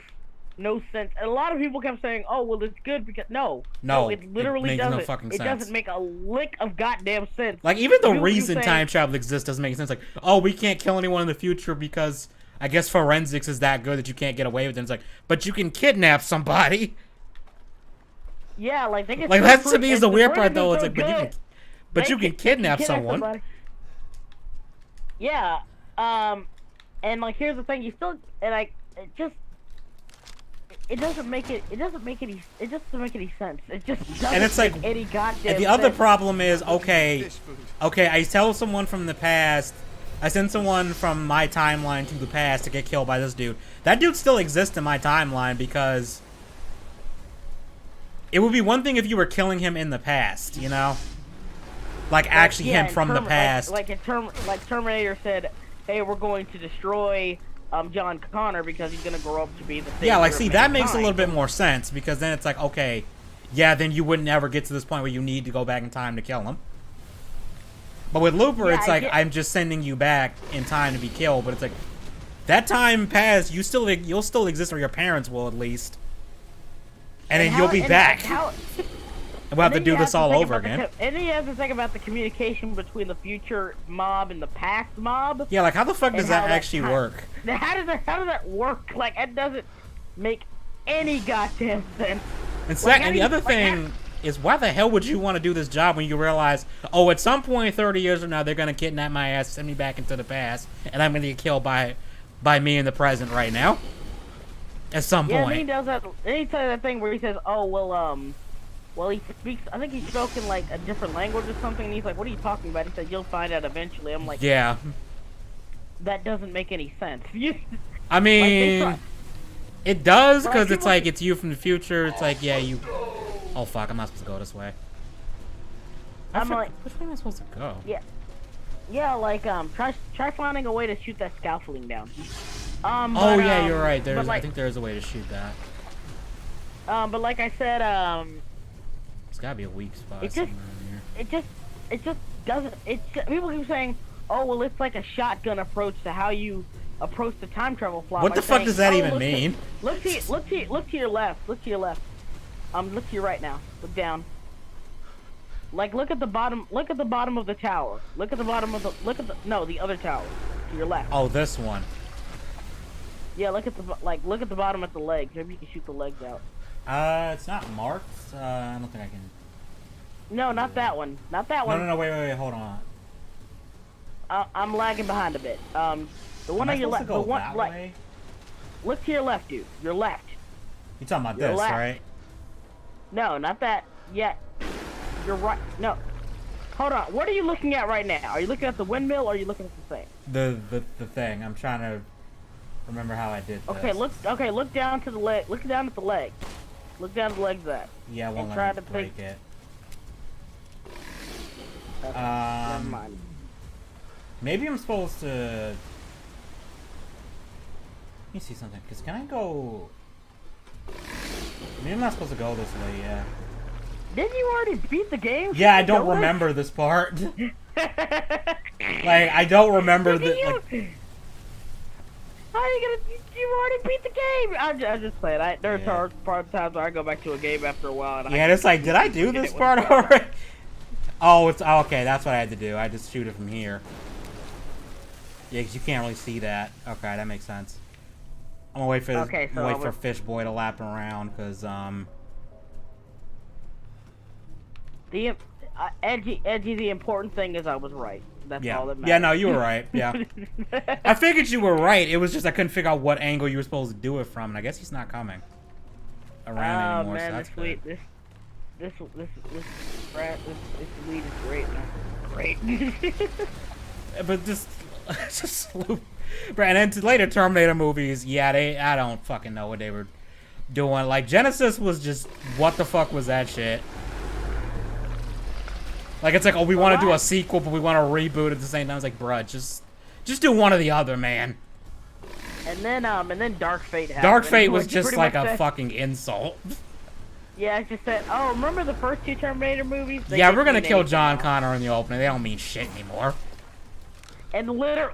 sense. And a lot of people kept saying, "Oh, well, it's good because no, No, it literally it makes no doesn't. fucking it sense. doesn't make a lick of goddamn sense." Like, even the You reason saying- time travel exists doesn't make sense. Like, oh, we can't kill anyone in the future because I guess forensics is that good that you can't get away with it. It's like, but you can kidnap somebody. Yeah, like they can. Like, still that to prove- me is if the weird part, forensics though. It's are like, good, but they you can kidnap someone. somebody. Yeah, and like here's the thing, you still it doesn't make any sense. It just doesn't And it's like, make any goddamn And the other sense. problem is, okay, Fish food. I tell someone from the past, I send someone from my timeline to the past to get killed by this dude. That dude still exists in my timeline because it would be one thing if you were killing him in the past, you know? Like, actually him and from the past. Like Terminator said, "Hey, we're going to destroy John Connor because he's gonna grow up to be the savior Yeah, like, of see, that makes a little mankind." bit more sense because then it's like, okay, yeah, then you wouldn't ever get to this point where you need to go back in time to kill him. But with Looper, Yeah, it's I like, get- I'm just sending you back in time to be killed, but it's like, that time passed, you'll still exist, or your parents will at least. And then you'll be back. And we'll have to do this all over again. And then you have to think about the communication between the future mob and the past mob. Yeah, like, how the fuck does and that how actually ti- work? How does that work? Like, it doesn't make any goddamn sense. And, Like, and the other thing is, why the hell would you want to do this job when you realize, oh, at some point 30 years from now, they're going to kidnap my ass, send me back into the past, and I'm going to get killed by me in the present right now? At some Yeah, and point. then he does that. Then he says that thing where he says, "Oh well, he speaks. I think he spoke in like a different language or something." And he's like, "What are you talking about?" He said, "You'll find out eventually." I'm like, Yeah. that doesn't make any sense. I mean, try- it does, Like, because it's people- like, it's you from the future. It's like, yeah, you... Oh, fuck, I'm not supposed to go this way. I'm like, which way am I supposed to go? yeah, like try finding a way to shoot that scaffolding down. Oh, But, yeah, you're right. but I like, think there is a way to shoot that. but like I said, There's gotta be a weak spot It just- somewhere in here. it just doesn't. People keep saying, "Oh, well, it's like a shotgun approach to how you approach the time travel plot." What by the fuck saying, does that "Oh, even look to- mean? Look to your left. Look to your left. Look to your right now. Look down. Like, look at the bottom. Look at the bottom of the tower. Look at the bottom of the. The other tower. To your left. Oh, this one. Yeah, look at the look at the bottom of the legs. Maybe you can shoot the legs out. It's not marked. I don't think I can. No, not that one. Not that one. No, wait, hold on. I'm lagging behind a bit. The one on your left. The one way? Look to your left, dude. Your left. You talking about Your this, left. right? No, not that yet. You're right. No. Hold on. What are you looking at right now? Are you looking at the windmill or are you looking at the thing? The thing. I'm trying to remember how I did this. Okay, look down to the leg. Look down at the leg. Look down at the legs of that. Yeah, I won't try let me to break it. Okay, never mind. Maybe I'm supposed to... Let me see something, because can I go... Maybe I'm not supposed to go this way, yeah. Didn't you already beat the game? Yeah, I don't remember this part. Like, I don't remember the... Like, how are you gonna... You already beat the game! I just played. There's Yeah. times where I go back to a game after a while and yeah, it's like, did I do this part already? Oh, it's... okay, that's what I had to do. I just shoot it from here. Yeah, because you can't really see that. Okay, that makes sense. I'm gonna wait for this, Okay, so wait for Fish Boy to lap around, because, The Edgy, the important thing is I was right. That's all that matters. Yeah, no, you were right. Yeah. I figured you were right. It was just I couldn't figure out what angle you were supposed to do it from, and I guess he's not coming around anymore. Man, so that's this good. weed, this weed is great, man. Great. But just sloop. And then to later Terminator movies, yeah, I don't fucking know what they were doing. Like Genesis was just, what the fuck was that shit? Like it's like, oh, we want to do a sequel, but we want to reboot at the same time. It's like, bruh, just do one or the other, man. And then Dark Fate happened. Dark Fate was Which just pretty like much a said- fucking insult. Yeah, it just said, oh, remember the first two Terminator movies? They Yeah, didn't we're gonna mean kill anything John else. Connor in the opening. They don't mean shit anymore. And you were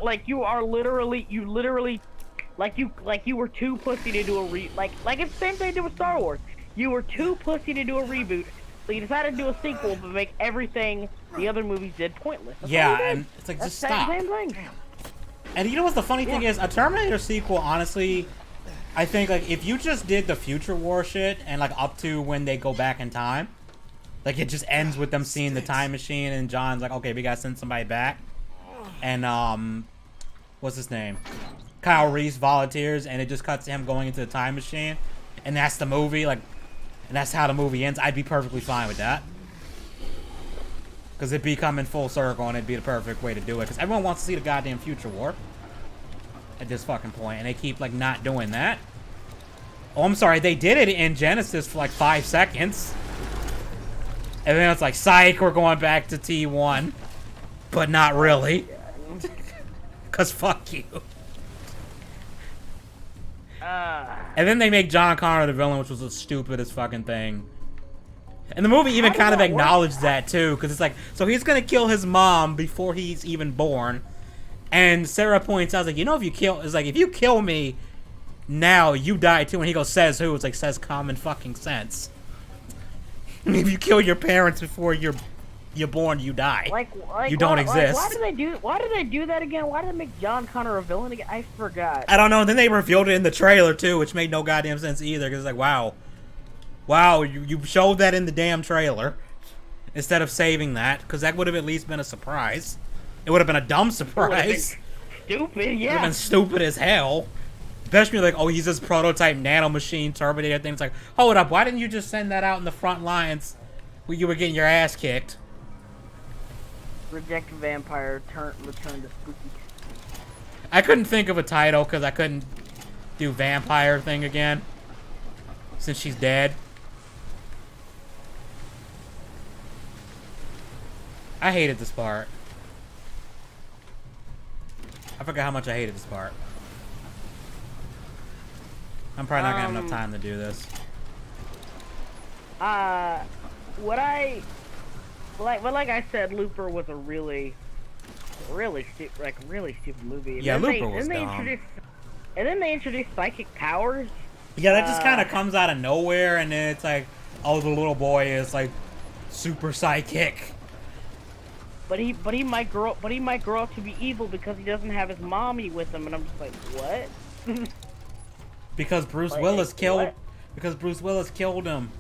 too pussy to do a like it's the same thing they did with Star Wars. You were too pussy to do a reboot, so you decided to do a sequel but make everything the other movies did pointless. That's all Yeah, you did. and it's like, That's just the stop. same thing. And you know what the funny thing is? A Terminator sequel, honestly, I think, like, if you just did the Future War shit and, like, up to when they go back in time, like, it just ends with them seeing the time machine and John's like, okay, we gotta send somebody back. And, what's his name? Kyle Reese volunteers, and it just cuts to him going into the time machine. And that's the movie, like, and that's how the movie ends. I'd be perfectly fine with that. Because it'd be coming full circle, and it'd be the perfect way to do it. Because everyone wants to see the goddamn Future War at this fucking point, and they keep, like, not doing that. Oh, I'm sorry, they did it in Genesis for, like, 5 seconds. And then it's like, psych, we're going back to T1. But not really. Because fuck you. And then they make John Connor the villain, which was the stupidest fucking thing. And the movie even kind of acknowledged that, too. Because it's like, so he's going to kill his mom before he's even born. And Sarah points out, like, you know, if you kill me now, you die too. And he goes, says who? It's like, says common fucking sense. If you kill your parents before you're born, you die. You don't exist. Why did they do that again? Why did they make John Connor a villain again? I forgot. I don't know. And then they revealed it in the trailer too, which made no goddamn sense either. Because it's like, wow, you showed that in the damn trailer instead of saving that, because that would have at least been a surprise. It would have been a dumb surprise. Stupid, yeah. It would have been stupid as hell. Especially like, oh, he's this prototype nanomachine Terminator thing. It's like, hold up, why didn't you just send that out in the front lines where you were getting your ass kicked? Reject vampire, return to spooky. I couldn't think of a title because I couldn't do vampire thing again since she's dead. I hated this part. I forgot how much I hated this part. I'm probably not gonna have enough time to do this. Like I said, Looper was a really stupid movie. And Yeah, then Looper was dumb. And then they introduced psychic powers. Yeah, that just kind of comes out of nowhere, and then it's like, oh, the little boy is like super psychic. But he might grow up to be evil because he doesn't have his mommy with him, and I'm just like, what? Because Bruce Like, Willis killed. what? Because Bruce Willis killed him.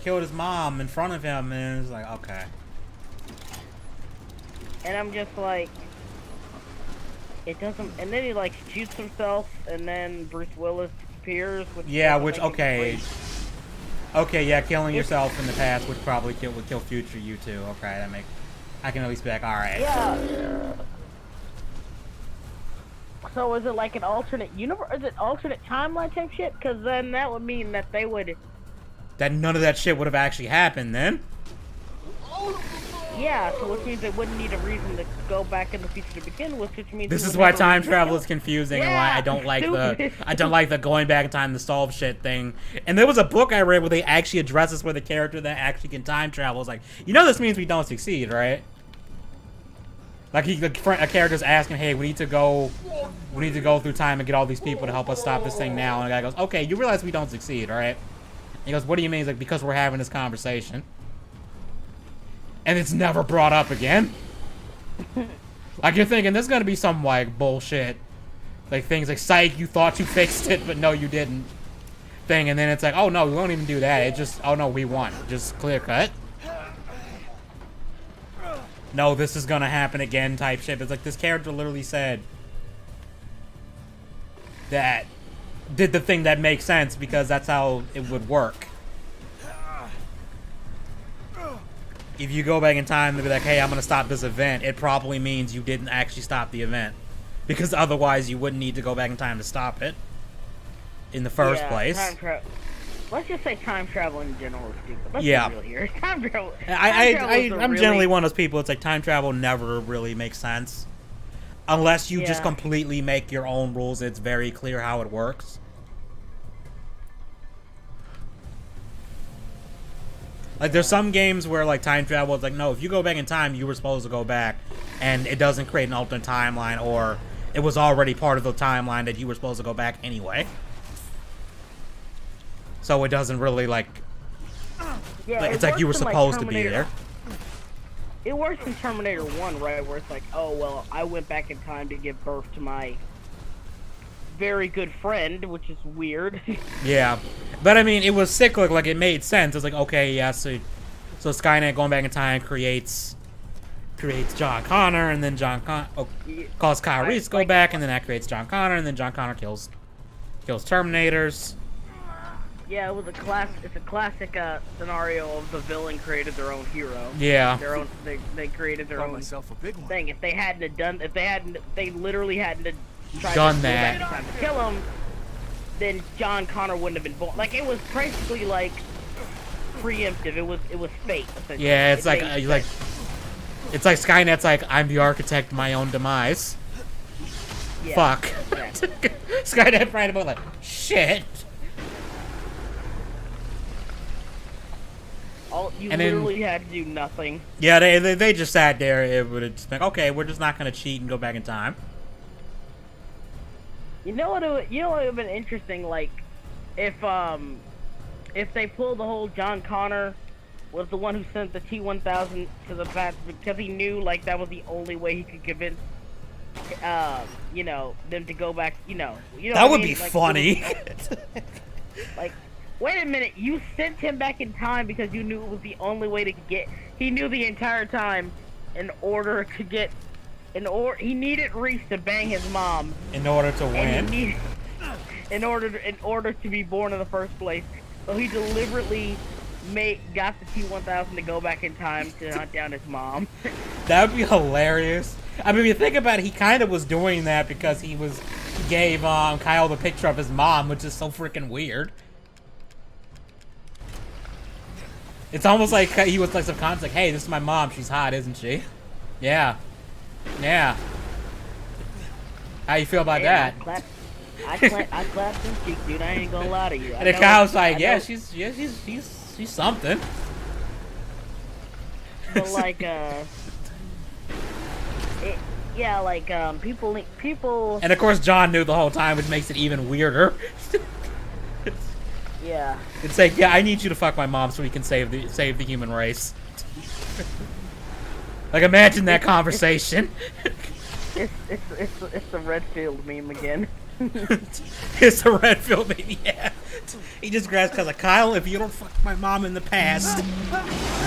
Killed his mom in front of him, and it's like, okay. And I'm just like, it doesn't. And then he like shoots himself, and then Bruce Willis disappears. Which Yeah, doesn't which make it okay. great. Okay, yeah, killing yourself in the past would probably kill future you too. Okay, that make. I can at least be like, all right. Yeah. So is it like an alternate universe? Is it alternate timeline type shit? Because then that would mean that they would. That none of that shit would have actually happened then. Yeah, so which means they wouldn't need a reason to go back in the future to begin with, which means This they is would why never time reveal. travel is confusing and why I don't like stupid. the going back in time to solve shit thing. And there was a book I read where they actually address this, where the character that actually can time travel is like, you know, this means we don't succeed, right? Like a character's asking, hey, we need to go through time and get all these people to help us stop this thing now. And the guy goes, okay, you realize we don't succeed, right? He goes, what do you mean? He's like, because we're having this conversation. And it's never brought up again. Like, you're thinking, there's gonna be some, like, bullshit. Like, things like, psych, you thought you fixed it, but no, you didn't. Thing, and then it's like, oh, no, we won't even do that. It just, oh, no, we won. Just clear cut. No, this is gonna happen again type shit. It's like, this character literally said that did the thing that makes sense because that's how it would work. If you go back in time to be like, hey, I'm gonna stop this event, it probably means you didn't actually stop the event. Because otherwise you wouldn't need to go back in time to stop it in the first place. Let's just say time travel in general is stupid. Let's Yeah. be real here. Time travel. I'm generally one of those people, it's like time travel never really makes sense. Unless you just Yeah. completely make your own rules, it's very clear how it works. Like, there's some games where, like, time travel is like, no, if you go back in time, you were supposed to go back, and it doesn't create an alternate timeline, or it was already part of the timeline that you were supposed to go back anyway. So it doesn't really, like, Yeah, it's like you were works in, supposed to be Terminator. there. It works in Terminator 1, right, where it's like, oh, well, I went back in time to give birth to my very good friend, which is weird. Yeah. But, I mean, it was cyclic, like, it made sense. It's like, okay, yeah, so Skynet going back in time creates John Connor, and then calls Kyle Reese to go back, and then that creates John Connor, and then John Connor kills Terminators. Yeah, it was it's a classic scenario of the villain created their own hero. Yeah. They created their Found own myself a big one. thing. If they literally hadn't tried Done to go that. back in time to kill him, then John Connor wouldn't have been born. Like, it was basically like preemptive. It was fate. Essentially. Yeah, it's like made it's like Skynet's like, I'm the architect of my own demise. yeah, Fuck. exactly. Skynet right about like, shit. You And then- literally had to do nothing. Yeah, they just sat there. It would have just been, okay, we're just not gonna cheat and go back in time. You know what? Would have been interesting, like, if they pulled the whole John Connor was the one who sent the T-1000 to the past because he knew, like, that was the only way he could convince, them to go back. That That would be funny. Like, wait a minute, you sent him back in time because you knew it was the only way to get. He knew the entire time he needed Reese to bang his mom. In order to And win. he needed, in order to be born in the first place. So he deliberately got the T-1000 to go back in time to hunt down his mom. That would be hilarious. I mean, if you think about it, he kind of was doing that because he gave Kyle the picture of his mom, which is so freaking weird. It's almost like he was like subconscious, like, hey, this is my mom. She's hot, isn't she? Yeah. Yeah. How you feel about that? I clapped his cheek, dude. I ain't gonna lie to you. And the Kyle's like, she's something. But like, people. And of course, John knew the whole time, which makes it even weirder. Yeah. It's like, yeah, I need you to fuck my mom so we can save the human race. Like, imagine that conversation. It's the Redfield meme again. It's a Redfield baby, yeah. He just grabs because of Kyle, if you don't fuck my mom in the past,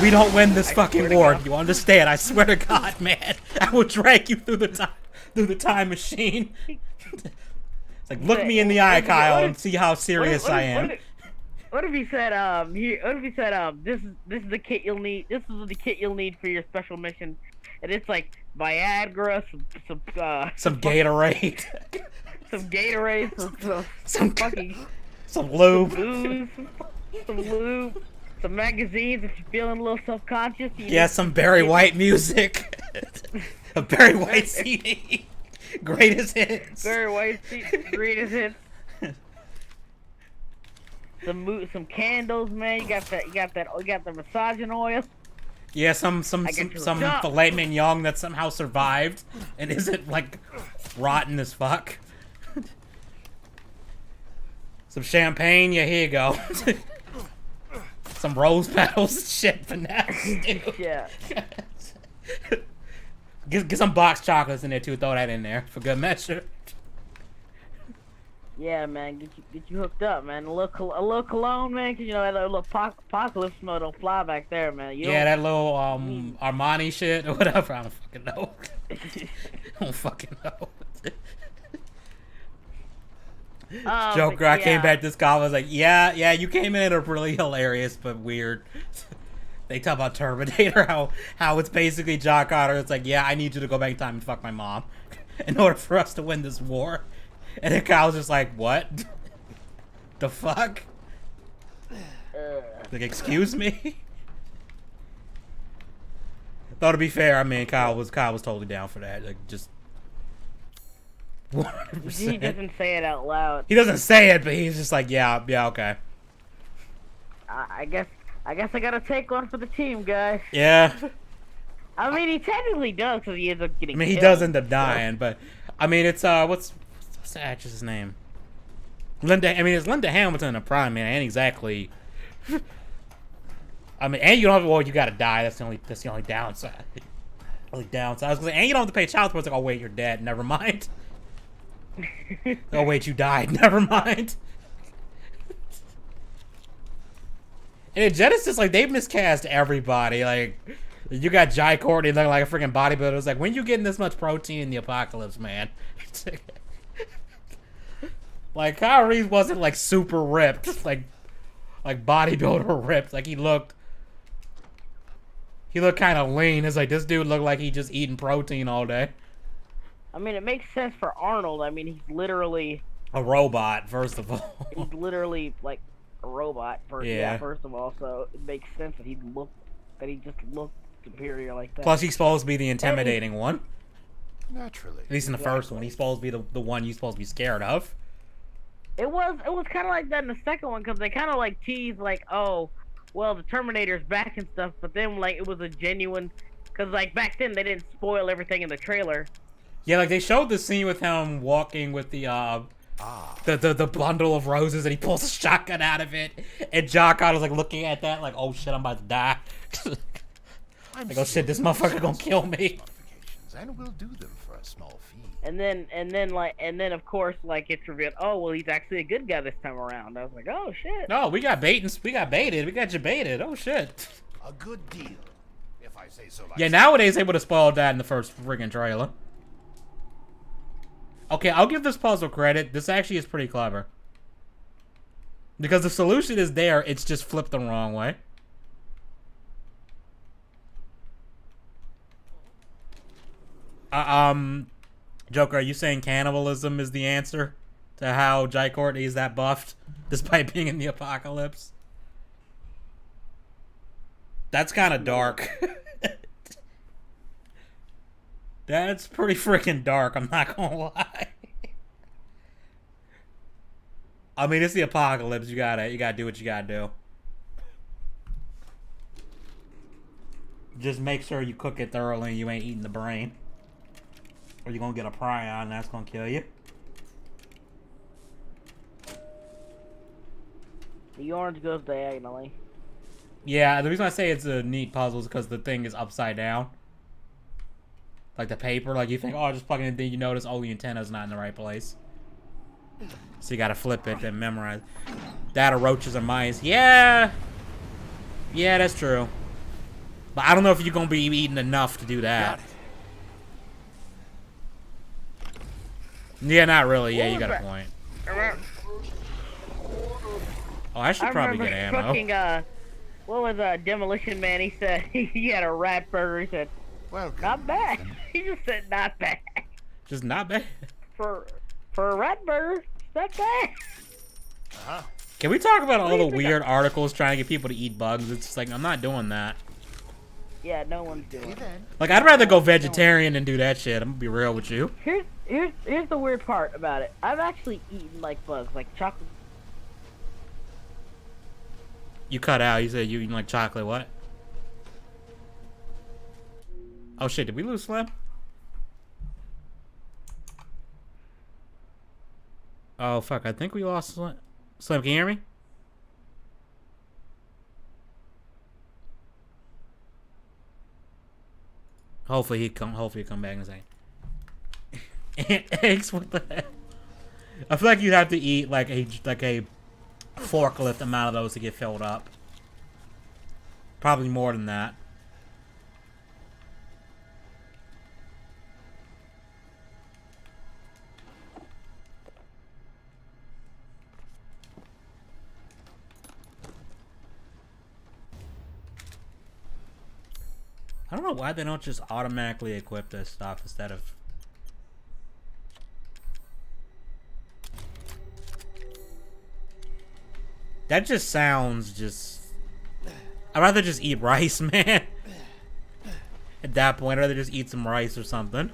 we don't win this fucking war. You understand? I swear to God, man. I will drag you through the time machine. It's like, look me in the eye, Kyle, and see how serious I am. What if he said, this is the kit you'll need. This is the kit you'll need for your special mission, and it's like Viagra, some Gatorade, some Gatorade, some lube, some lube, some magazines if you're feeling a little self-conscious. Yeah, some Barry White music, a Barry White CD, greatest hits. Barry White CD, greatest hits. Some candles, man. You got the massaging oil. Yeah, some filet mignon that somehow survived and isn't like rotten as fuck. Some champagne, yeah, here you go. Some rose petals, shit, finesse, dude. Yeah. Get some box chocolates in there too. Throw that in there for good measure. Yeah, man, get you hooked up, man. A little cologne, man, 'cause you know that little apocalypse smell don't fly back there, man. Yeah, that little Armani shit or whatever. I don't fucking know. I don't fucking know. Joker, I came back to this call. I was like, yeah, you came in at a really hilarious but weird. They talk about Terminator, how it's basically John Connor. It's like, yeah, I need you to go back in time and fuck my mom in order for us to win this war. And then Kyle's just like, what? The fuck? Like, excuse me? Though to be fair, I mean, Kyle was totally down for that. Like, just 100%. He doesn't say it out loud. He doesn't say it, but he's just like, yeah, okay. I guess I gotta take one for the team, guys. Yeah. I mean, he technically does, because he ends up getting. I mean, he killed, does end up dying, but I mean, it's what's the actress's name? It's Linda Hamilton in a prime, man. Ain't exactly. I mean, and you don't have. Well, you gotta die. That's the only downside. Only downside. I was gonna say, and you don't have to pay child support. It's like, oh wait, you're dead. Never mind. Oh wait, you died. Never mind. And in Genesis, like, they've miscast everybody. Like, you got Jai Courtney looking like a freaking bodybuilder. It's like, when you getting this much protein in the apocalypse, man? Like, Kyle Reese wasn't like super ripped, like bodybuilder ripped. Like, he looked kind of lean. It's like, this dude looked like he just eating protein all day. I mean, it makes sense for Arnold. I mean, he's literally a robot, first of all. He's literally like a robot. Yeah. First of all, so it makes sense that he just looked superior like that. Plus, he's supposed to be the intimidating one. Naturally. At least in the first one, he's supposed to be the one you're supposed to be scared of. It was kind of like that in the second one, because they kind of like teased like, oh, well, the Terminator's back and stuff, but then like it was a genuine, because like back then they didn't spoil everything in the trailer. Yeah, like they showed the scene with him walking with the bundle of roses, and he pulls a shotgun out of it, and John Connor's like looking at that like, oh shit, I'm about to die. Like, oh shit, this motherfucker gonna kill me. And we'll do them for a small fee. And then of course like it's revealed, oh well, he's actually a good guy this time around. I was like, oh shit. No, we got baited. We got you baited. Oh shit. A good deal, if I say so. Yeah, nowadays they would have spoiled that in the first friggin' trailer. Okay, I'll give this puzzle credit. This actually is pretty clever. Because the solution is there, it's just flipped the wrong way. Joker, are you saying cannibalism is the answer to how Jai Courtney is that buffed, despite being in the apocalypse? That's kind of dark. That's pretty freaking dark, I'm not gonna lie. I mean, it's the apocalypse. You gotta do what you gotta do. Just make sure you cook it thoroughly and you ain't eating the brain. Or you're gonna get a prion and that's gonna kill you. The orange goes diagonally. Yeah, the reason I say it's a neat puzzle is because the thing is upside down. Like the paper, like you think, oh, just plugging it in, you notice, oh, the antenna's not in the right place. So you gotta flip it and memorize. That or roaches or mice. Yeah. Yeah, that's true. But I don't know if you're gonna be eating enough to do that. Yeah, not really. Yeah, you got a point. Oh, I should probably get ammo. Fucking, what was Demolition Man? He said he had a rat burger. He said, Welcome. not bad. He just said not bad. Just not bad. For a rat burger, it's not bad. Can we talk about all the weird articles trying to get people to eat bugs? It's just like, I'm not doing that. Yeah, no one's doing it. Like, I'd rather go vegetarian than do that shit. I'm gonna be real with you. Here's the weird part about it. I've actually eaten like bugs, like chocolate. You cut out. You said you eating like chocolate. What? Oh shit! Did we lose Slim? Oh fuck! I think we lost Slim. Slim, can you hear me? Hopefully he come back and say. Eggs? What the hell? I feel like you'd have to eat like a forklift amount of those to get filled up. Probably more than that. I don't know why they don't just automatically equip this stuff instead of... That just sounds just... I'd rather just eat rice, man. At that point, I'd rather just eat some rice or something.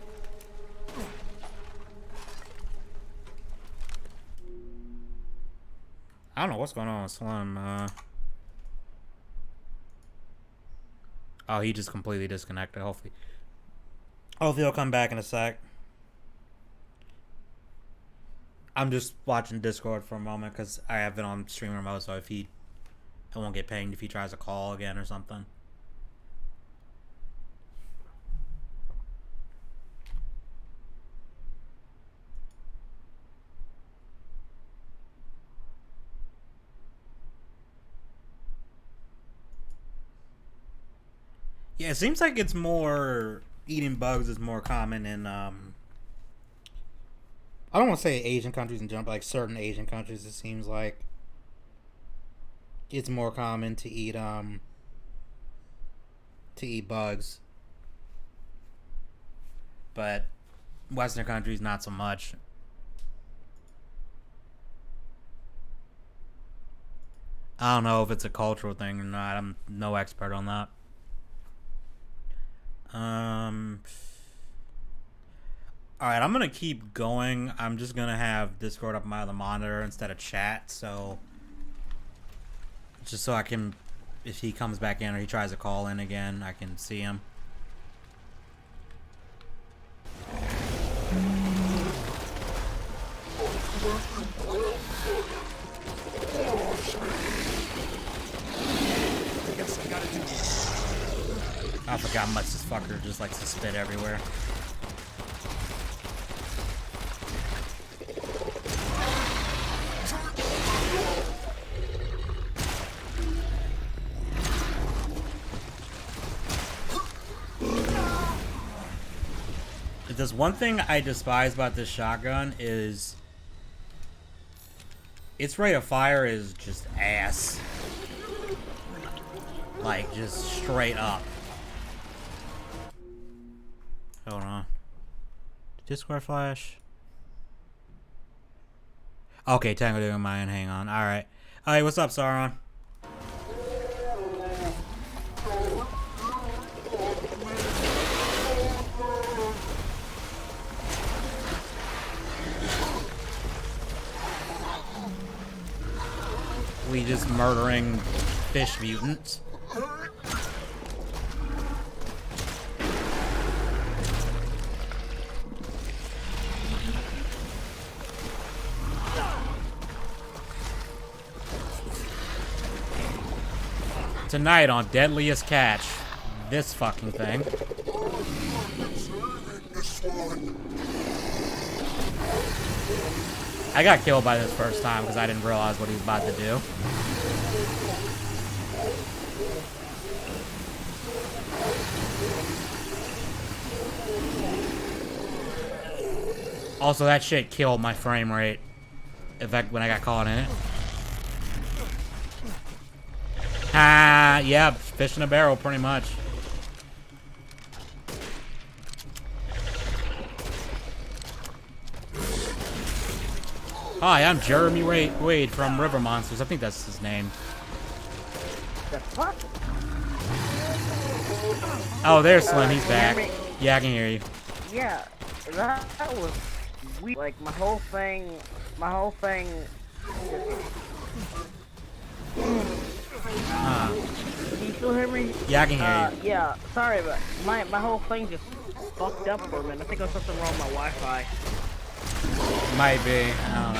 I don't know what's going on with Slim. Oh, he just completely disconnected. Hopefully he'll come back in a sec. I'm just watching Discord for a moment because I have it on streamer mode, so I won't get pinged if he tries to call again or something. Yeah, it seems like it's more... Eating bugs is more common in, I don't want to say Asian countries in general, but like certain Asian countries, it seems like it's more common to eat bugs. But Western countries, not so much. I don't know if it's a cultural thing or not. I'm no expert on that. Alright, I'm gonna keep going. I'm just gonna have Discord up my other monitor instead of chat, so just so I can, if he comes back in or he tries to call in again, I can see him. I forgot how much this fucker just likes to spit everywhere. There's one thing I despise about this shotgun is its rate of fire is just ass. Like, just straight up. Hold on. Discord flash. Okay, Tango doing mine. Hang on. Alright. Alright, what's up, Sauron? We just murdering fish mutants. Tonight on Deadliest Catch, this fucking thing. I got killed by this first time because I didn't realize what he was about to do. Also, that shit killed my frame rate. In fact, when I got caught in it. Ah, yeah, fish in a barrel, pretty much. Hi, I'm Jeremy Wade from River Monsters. I think that's his name. The fuck? Oh, there's Slim. He's back. Jeremy. Yeah, I can hear you. Yeah, that was weird. Like my whole thing. Can you still hear me? Yeah, I can hear you. Yeah, sorry, but my whole thing just fucked up for a minute. I think there's something wrong with my Wi-Fi. Might be. I don't know.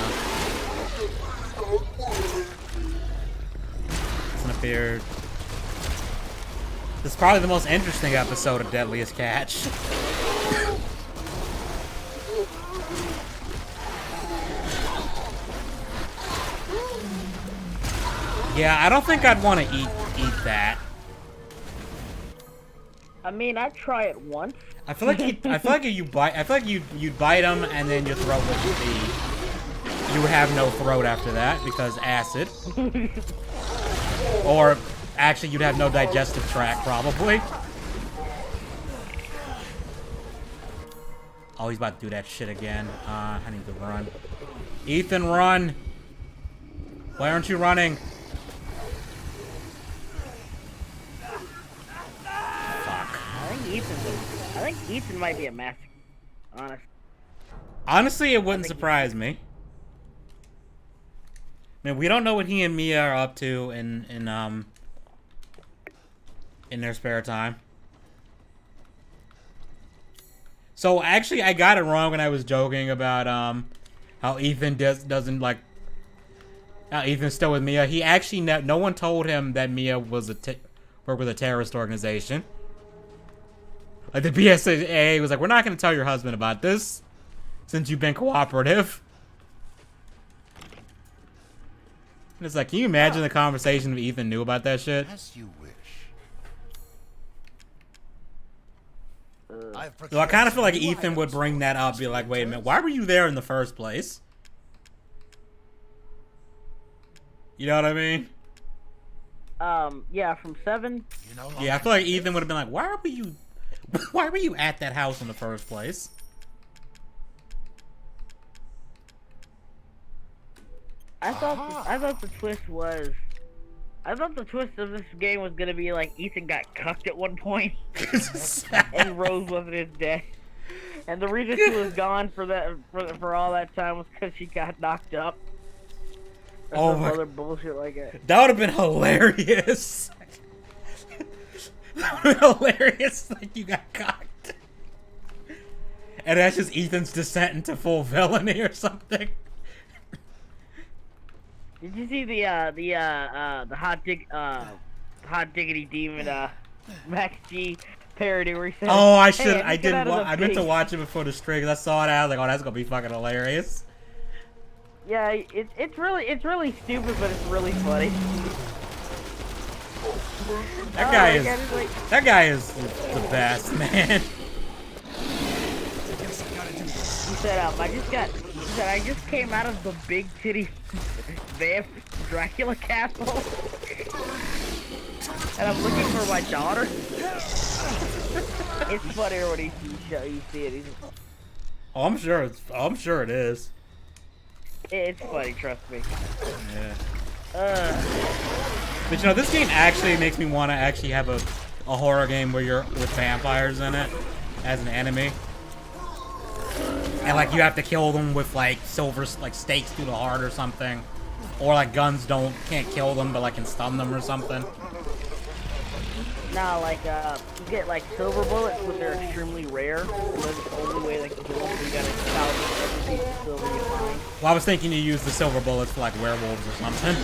It's appeared. This is probably the most interesting episode of Deadliest Catch. Yeah, I don't think I'd want to eat that. I mean, I'd try it once. I feel like you'd bite them and then your throat would be. You would have no throat after that because acid. Or actually, you'd have no digestive tract probably. Oh, he's about to do that shit again. I need to run. Ethan, run! Why aren't you running? I think Ethan might be a master. Honestly, it wouldn't surprise me. I mean, we don't know what he and Mia are up to in their spare time. So actually, I got it wrong when I was joking about how Ethan doesn't like. How Ethan's still with Mia. He actually no one told him that Mia was worked with a terrorist organization. Like the BSAA was like, we're not going to tell your husband about this since you've been cooperative. And it's like, can you imagine the conversation if Ethan knew about that shit? As you wish. So I kind of feel like Ethan would bring that up, be like, wait a minute, why were you there in the first place? You know what I mean? Yeah, from 7. Yeah, I feel like Ethan would have been like, why were you at that house in the first place? I thought the twist of this game was gonna be like Ethan got cucked at one point, and Rose wasn't his dead, and the reason she was gone for all that time was because she got knocked up. Or some other bullshit like that. That would have been hilarious. That would have been hilarious. Like you got cocked, and that's just Ethan's descent into full villainy or something. Did you see the hot diggity demon Max G parody where he said, Oh, I meant to watch it before the stream. I saw it. I was like, oh, that's gonna be fucking hilarious. Yeah, it's really stupid, but it's really funny. That guy is the best, man. He said, I just came out of the big titty vamp Dracula castle, and I'm looking for my daughter. It's funnier when you see it. Oh, I'm sure it is. It's funny, trust me. Yeah. But you know, this game actually makes me want to actually have a horror game where you're with vampires in it as an enemy. And like you have to kill them with like silver stakes through the heart or something. Or like guns can't kill them but like can stun them or something. Nah, like you get like silver bullets, but they're extremely rare. And that's the only way they can kill them. So you gotta salvage every piece of silver you find. Well, I was thinking you use the silver bullets for like werewolves or something.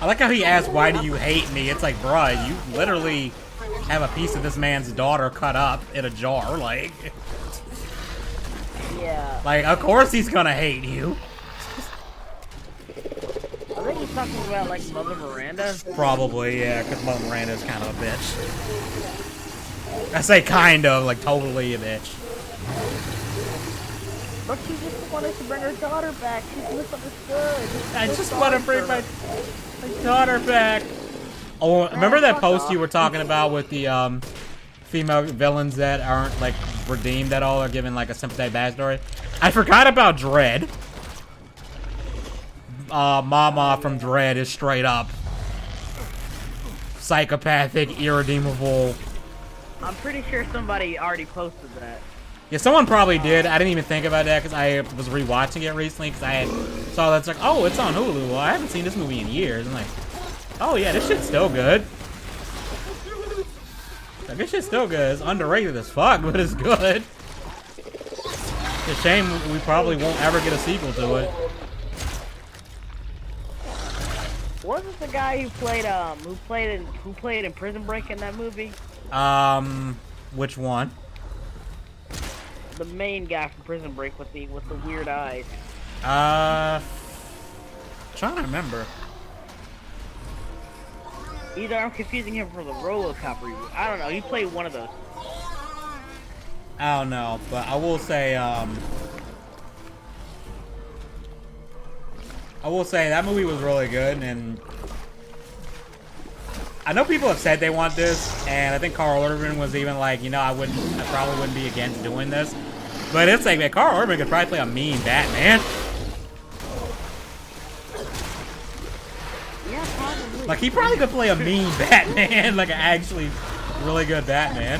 I like how he asked, "Why do you hate me?" It's like, bruh, you literally have a piece of this man's daughter cut up in a jar, like. Yeah. Like, of course he's gonna hate you. I think he's talking about, like, Mother Miranda. Probably, yeah, because Mother Miranda's kind of a bitch. I say kind of, like totally a bitch. But she just wanted to bring her daughter back. She's misunderstood. I just want to bring my daughter back. Oh, remember that post you were talking about with the female villains that aren't like redeemed at all or given like a sympathetic backstory? I forgot about Dread. Mama from Dread is straight up psychopathic, irredeemable. I'm pretty sure somebody already posted that. Yeah, someone probably did. I didn't even think about that because I was rewatching it recently because I had saw that's like, oh, it's on Hulu. Well, I haven't seen this movie in years. I'm like, oh yeah, this shit's still good. Like, this shit's still good. It's underrated as fuck, but it's good. It's a shame we probably won't ever get a sequel to it. Wasn't the guy who played in Prison Break in that movie? Which one? The main guy from Prison Break with the weird eyes. Trying to remember. Either I'm confusing him for the RoboCop reboot. I don't know. He played one of those. I don't know, but I will say that movie was really good, and I know people have said they want this, and I think Carl Urban was even like, you know, I probably wouldn't be against doing this, but it's like, man, Carl Urban could probably play a mean Batman. Yeah, probably. Like, he probably could play a mean Batman, like an actually really good Batman.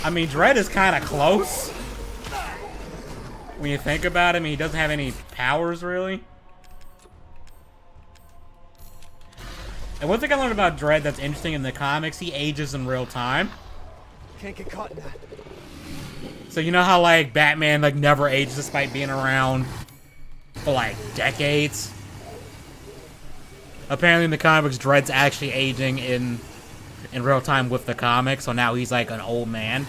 I mean, Dredd is kind of close. When you think about it, I mean, he doesn't have any powers, really. And one thing I learned about Dredd that's interesting in the comics, he ages in real time. Can't get caught in that. So you know how, like, Batman, like, never ages despite being around for, like, decades? Apparently in the comics, Dredd's actually aging in real time with the comics, so now he's, like, an old man.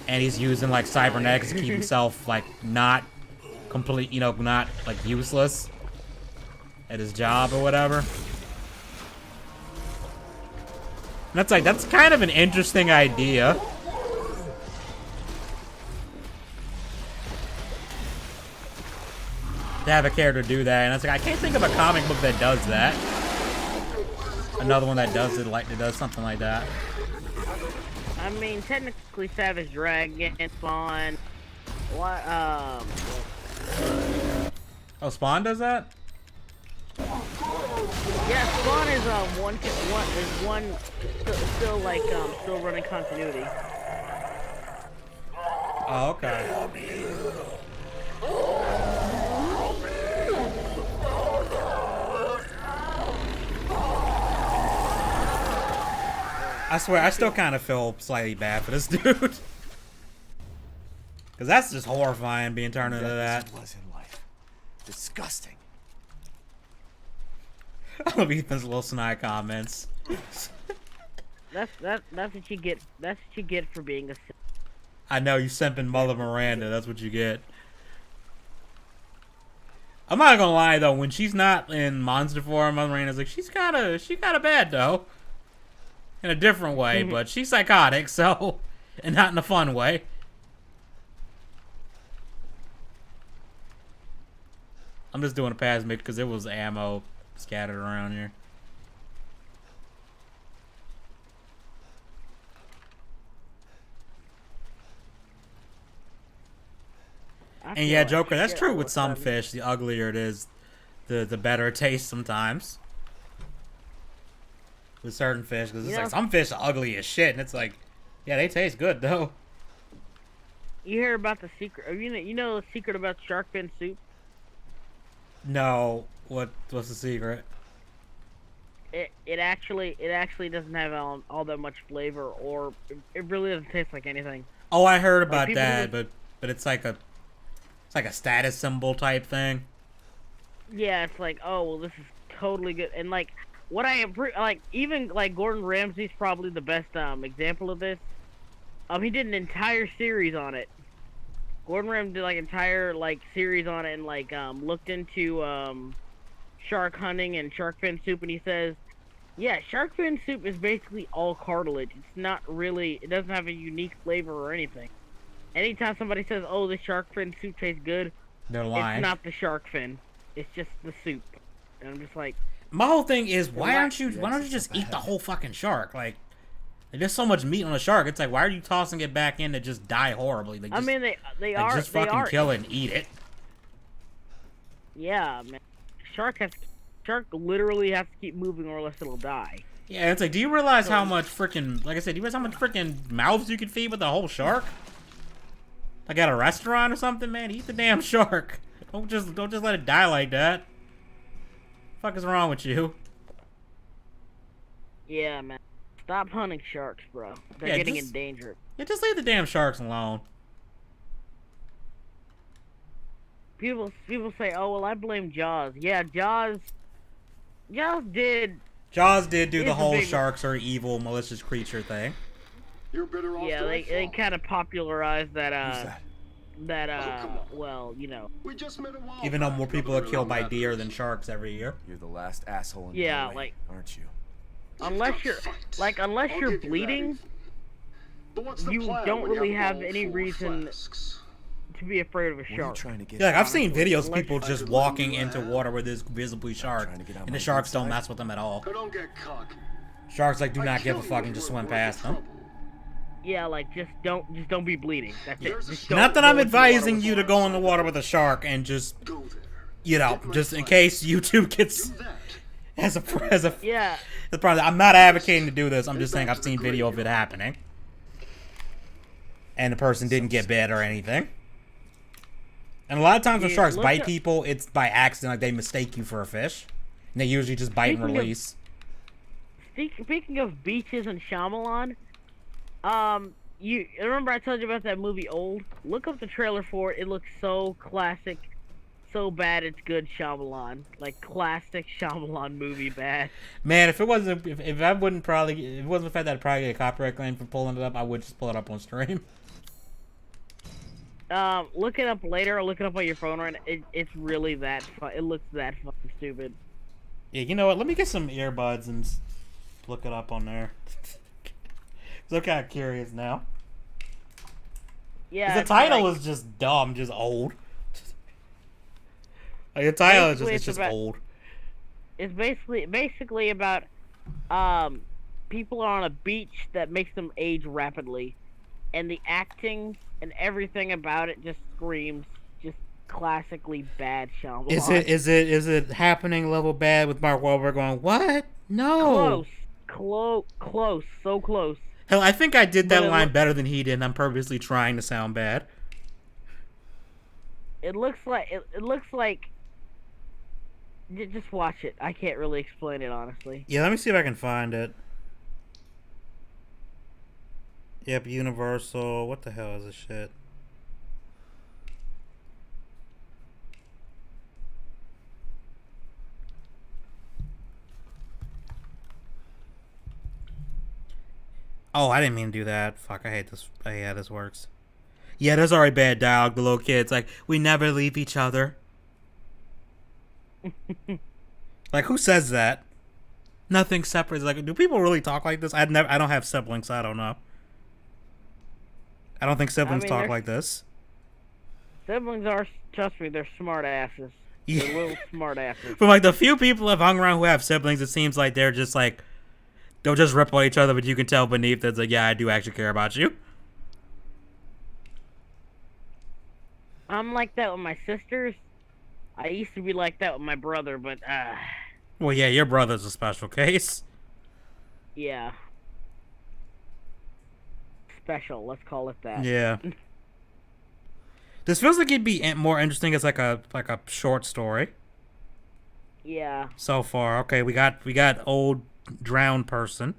And he's using, like, cybernetics to keep himself, like, not complete, you know, not, like, useless at his job or whatever. And that's, like, that's kind of an interesting idea. To have a character do that, and it's like, I can't think of a comic book that does that. Another one that does it, like, that does something like that. I mean, technically, Savage Dragon, Spawn. What? Oh, Spawn does that? Yeah, Spawn is still like still running continuity. Oh, okay. I swear, I still kind of feel slightly bad for this dude. Because that's just horrifying, being turned into that. Was in life. Disgusting. I love Ethan's little snide comments. That's what you get. That's what you get for being a. I know, you simping Mother Miranda. That's what you get. I'm not gonna lie though, when she's not in monster form, Mother Miranda's like, she kind of bad though. In a different way, but she's psychotic, so, and not in a fun way. I'm just doing a pass mix because there was ammo scattered around here. And yeah, Joker, that's true with some fish. The uglier it is, the better it tastes sometimes. With certain fish, because it's like some fish are ugly as shit, and it's like, yeah, they taste good though. You hear about the secret? You know the secret about shark fin soup? No, what's the secret? It actually doesn't have all that much flavor, or it really doesn't taste like anything. Oh, I heard about that, but it's like a status symbol type thing. yeah, it's like, oh well, this is totally good, and like what like even like Gordon Ramsay's probably the best example of this. He did an entire series on it. Gordon Ramsay did like entire like series on it and like looked into shark hunting and shark fin soup, and he says, yeah, shark fin soup is basically all cartilage. It's not really, it doesn't have a unique flavor or anything. Anytime somebody says, oh, the shark fin soup tastes good, They're lying. it's not the shark fin. It's just the soup. And I'm just like, My whole thing is, why don't you just eat the whole fucking shark? Like, there's so much meat on a shark. It's like, why are you tossing it back in to just die horribly? Like, I mean, they are just fucking kill it and eat it. Yeah, man. Shark literally has to keep moving or else it'll die. Yeah, it's like, do you realize how much freaking, like I said, do you realize how much freaking mouths you could feed with a whole shark? Like at a restaurant or something, man? Eat the damn shark. Don't just let it die like that. Fuck is wrong with you? Yeah, man. Stop hunting sharks, bro. They're getting endangered. Yeah, just leave the damn sharks alone. People say, "Oh, well, I blame Jaws." Yeah, Jaws did do the whole sharks are evil, malicious creature thing. You're better off. Yeah, they kind of popularized that. that? Well, you know. We just met a while Even though back. more people are killed by deer than sharks every year. You're the last asshole in Yeah, Norway, like aren't you? unless you're unless I'll you're give you that bleeding, easy. But what's the you plan don't when really you have all any four reason flasks? to be afraid of a What are you shark. trying to get? Yeah, like I've seen Honestly, videos of unless people you- just walking into water with this visibly shark, trying to get on and my the sharks good don't side. mess with them at all. I don't get cocky. Sharks like do I not give a kill you fuck if and just we're swim worth past them. trouble. Yeah, like just don't be bleeding. That's it. There's a Just shark. don't Not that go I'm into the water advising with you to go in the water with a shark and just, Go there. you know, Get my just in flask. case YouTube gets Do that. as a Yeah, the problem. I'm not advocating to do this. I'm just saying I've seen video of it happening, and the person didn't get bit or anything. And a lot of times when Dude, sharks look bite at- people, it's by accident. Like they mistake you for a fish, and they usually just bite and Speaking of- release. Speaking of beaches and Shyamalan, you remember I told you about that movie Old? Look up the trailer for it. It looks so classic, so bad it's good Shyamalan. Like classic Shyamalan movie bad. Man, if it wasn't, if I wouldn't probably, if it wasn't the fact that I'd probably get a copyright claim for pulling it up, I would just pull it up on stream. Look it up later or look it up on your phone right now. It's really that fun. It looks that fucking stupid. Yeah, you know what? Let me get some earbuds and look it up on there. So I'm kind of curious now. Yeah. The it's title like- is just dumb, just old. Like, the title is Basically, it's just about- old. It's basically about people are on a beach that makes them age rapidly, and the acting and everything about it just screams just classically bad Shyamalan. Is it happening level bad with Mark Wahlberg going, what? No. close, so close. Hell, I think I did that But it line look- better than he did, and I'm purposely trying to sound bad. It looks like just watch it. I can't really explain it honestly. Yeah, let me see if I can find it. Yep, Universal. What the hell is this shit? Oh, I didn't mean to do that. Fuck, I hate this. I hate how this works. Yeah, there's already bad dialogue. The little kid's like, we never leave each other. Like, who says that? Nothing separates. Like, do people really talk like this? I don't have siblings, so I don't know. I don't think siblings mean, talk they're- like this. Siblings are, trust me, they're smart asses. Yeah. They're little smart asses. But like the few people I've hung around who have siblings, it seems like they're just like they'll just rip on each other, but you can tell beneath it's like, yeah, I do actually care about you. I'm like that with my sisters. I used to be like that with my brother, but Well, yeah, your brother's a special case. yeah. Special, let's call it that. Yeah. This feels like it'd be more interesting as like a short story Yeah. so far. Okay, we got old drowned person.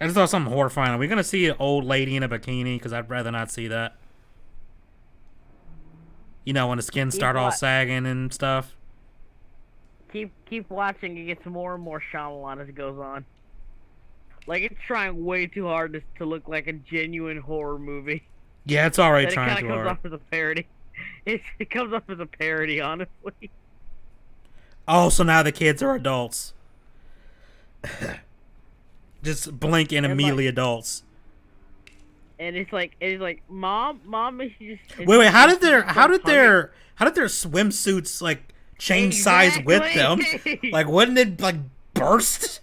I just thought something horrifying. Are we gonna see an old lady in a bikini? Because I'd rather not see that. You know, when the skin start all sagging and stuff. Keep watching. It gets more and more Shyamalan as it goes on. Like, it's trying way too hard to look like a genuine horror movie. Yeah, it's already It trying kind too of comes hard. off as a parody. It comes off as a parody, honestly. Oh, so now the kids are adults. Just blink and immediately adults. And it's like, mom, is she just? Wait, how did their swimsuits like change size with them? Like, wouldn't it like burst?